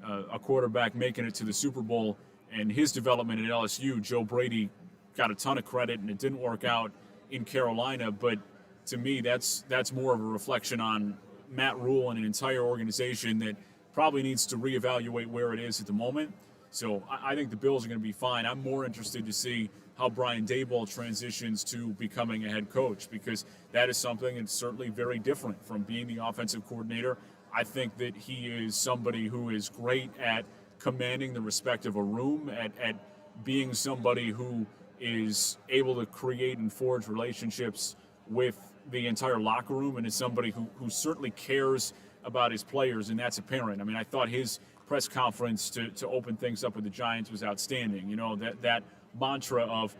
a quarterback making it to the Super Bowl, and his development at LSU. Joe Brady got a ton of credit, and it didn't work out in Carolina. But to me, that's more of a reflection on Matt Rule and an entire organization that probably needs to reevaluate where it is at the moment. So I think the Bills are going to be fine. I'm more interested to see how Brian Daboll transitions to becoming a head coach, because that is something that's certainly very different from being the offensive coordinator. I think that he is somebody who is great at commanding the respect of a room, at being somebody who is able to create and forge relationships with the entire locker room, and is somebody who certainly cares about his players, and that's apparent. I mean, I thought his press conference to open things up with the Giants was outstanding. That mantra of,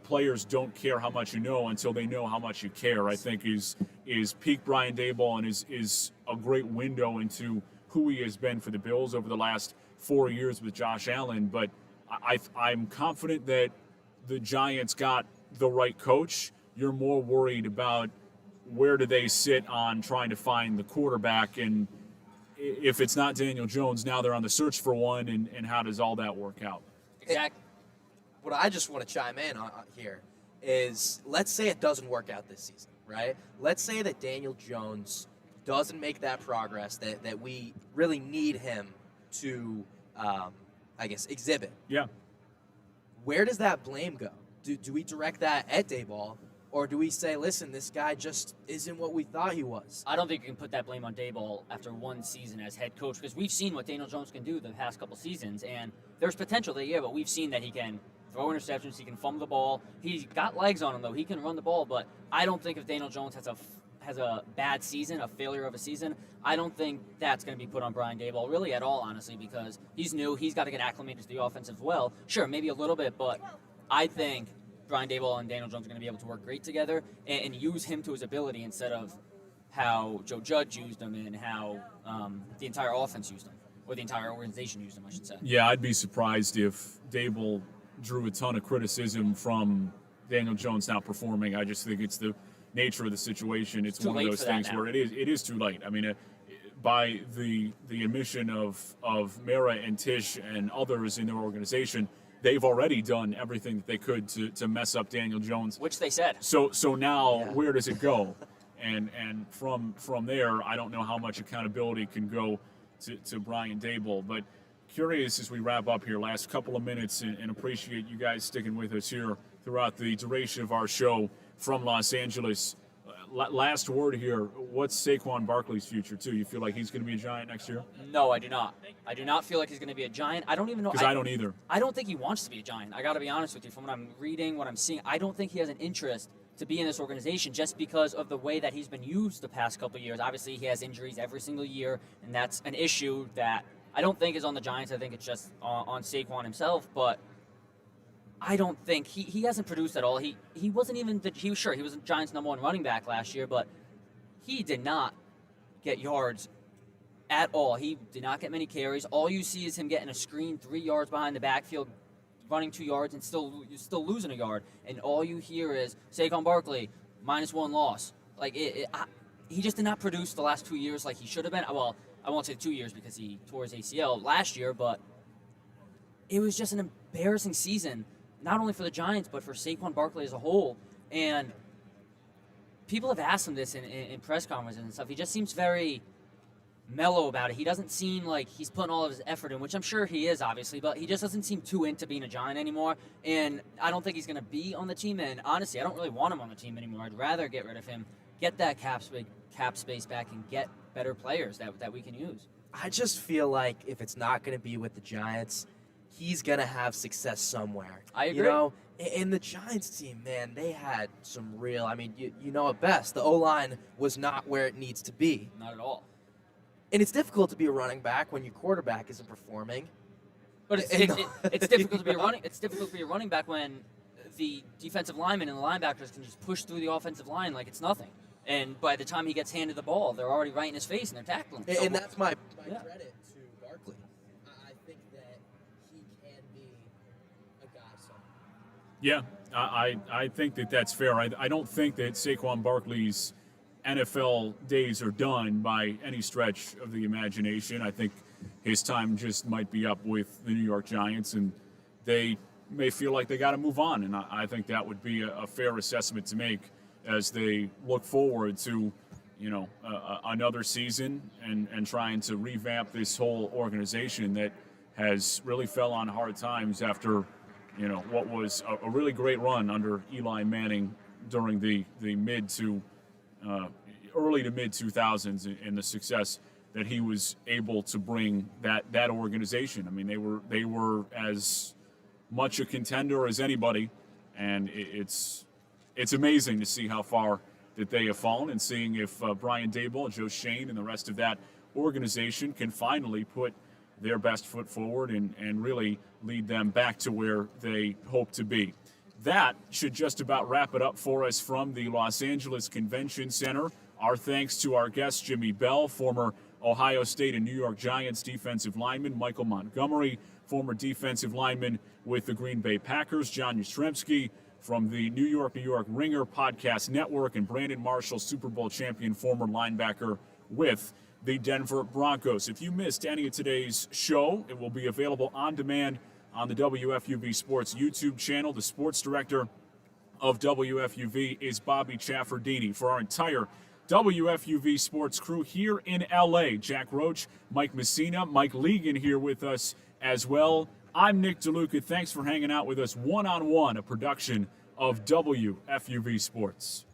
players don't care how much you know until they know how much you care, I think is peak Brian Daboll, and is a great window into who he has been for the Bills over the last 4 years with Josh Allen. But I'm confident that the Giants got the right coach. You're more worried about where do they sit on trying to find the quarterback, and if it's not Daniel Jones, now they're on the search for one, and how does all that work out? Exactly. What I just want to chime in on here is, let's say it doesn't work out this season, right? Let's say that Daniel Jones doesn't make that progress that we really need him to, exhibit. Yeah. Where does that blame go? Do we direct that at Daboll, or do we say, listen, this guy just isn't what we thought he was? I don't think you can put that blame on Daboll after one season as head coach, because we've seen what Daniel Jones can do the past couple seasons, and there's potential there, but we've seen that he can throw interceptions, he can fumble the ball. He's got legs on him, though. He can run the ball, but I don't think if Daniel Jones has a bad season, a failure of a season, I don't think that's going to be put on Brian Daboll really at all, honestly, because he's new. He's got to get acclimated to the offense as well. Sure, maybe a little bit, but I think Brian Daboll and Daniel Jones are going to be able to work great together and use him to his ability instead of how Joe Judge used him and how the entire offense used him, or the entire organization used him, I should say. Yeah, I'd be surprised if Daboll drew a ton of criticism from Daniel Jones not performing. I just think it's the nature of the situation. It's one of those things where it is too late. I mean, by the admission of Mara and Tisch and others in their organization, they've already done everything that they could to mess up Daniel Jones, Which they said. So now where does it go? And from there, I don't know how much accountability can go to Brian Daboll. But curious as we wrap up here, last couple of minutes, and appreciate you guys sticking with us here throughout the duration of our show from Los Angeles. Last word here, what's Saquon Barkley's future, too? You feel like he's going to be a Giant next year? No, I do not. I do not feel like he's going to be a Giant. I don't even know. Because I don't either. I don't think he wants to be a Giant. I got to be honest with you. From what I'm reading, what I'm seeing, I don't think he has an interest to be in this organization just because of the way that he's been used the past couple of years. Obviously, he has injuries every single year, and that's an issue that I don't think is on the Giants. I think it's just on Saquon himself, but I don't think he hasn't produced at all. He wasn't even he was the Giants' #1 running back last year, but he did not get yards at all. He did not get many carries. All you see is him getting a screen 3 yards behind the backfield, running 2 yards, and you're still losing a yard. And all you hear is Saquon Barkley -1 loss. Like he just did not produce the last 2 years like he should have been. Well, I won't say 2 years because he tore his ACL last year, but it was just an embarrassing season, not only for the Giants, but for Saquon Barkley as a whole. And people have asked him this in press conferences and stuff. He just seems very mellow about it. He doesn't seem like he's putting all of his effort in, which I'm sure he is, obviously, but he just doesn't seem too into being a Giant anymore. And I don't think he's going to be on the team. And honestly, I don't really want him on the team anymore. I'd rather get rid of him, get that cap space back, and get better players that we can use. I just feel like if it's not going to be with the Giants, he's going to have success somewhere. I agree. You know, in the Giants team, man, they had some real, I mean, you know it best. The O-line was not where it needs to be. Not at all. And it's difficult to be a running back when your quarterback isn't performing. But it's difficult to be a running. It's difficult to be a running back when the defensive linemen and the linebackers can just push through the offensive line like it's nothing. And by the time he gets handed the ball, they're already right in his face and they're tackling him. And that's my Yeah. credit to Barkley. I think that he can be a guy somewhere. Yeah, I think that's fair. I don't think that Saquon Barkley's NFL days are done by any stretch of the imagination. I think his time just might be up with the New York Giants, and they may feel like they got to move on. And I think that would be a fair assessment to make as they look forward to, another season and trying to revamp this whole organization that has really fell on hard times after, what was a really great run under Eli Manning during the mid to early to mid 2000s and the success that he was able to bring that organization. I mean, they were as much a contender as anybody, and it's amazing to see how far that they have fallen, and seeing if Brian Daboll, Joe Shane, and the rest of that organization can finally put their best foot forward and really lead them back to where they hope to be. That should just about wrap it up for us from the Los Angeles Convention Center. Our thanks to our guest, Jimmie Bell, former Ohio State and New York Giants defensive lineman, Michael Montgomery, former defensive lineman with the Green Bay Packers, John Jastremski from the New York Ringer Podcast Network, and Brandon Marshall, Super Bowl champion, former linebacker with the Denver Broncos. If you missed any of today's show, it will be available on demand on the WFUV Sports YouTube channel. The sports director of WFUV is Bobby Chaffardini. For our entire WFUV Sports crew here in LA, Jack Roche, Mike Messina, Mike Leegan here with us as well. I'm Nick DeLuca. Thanks for hanging out with us one-on-one, a production of WFUV Sports.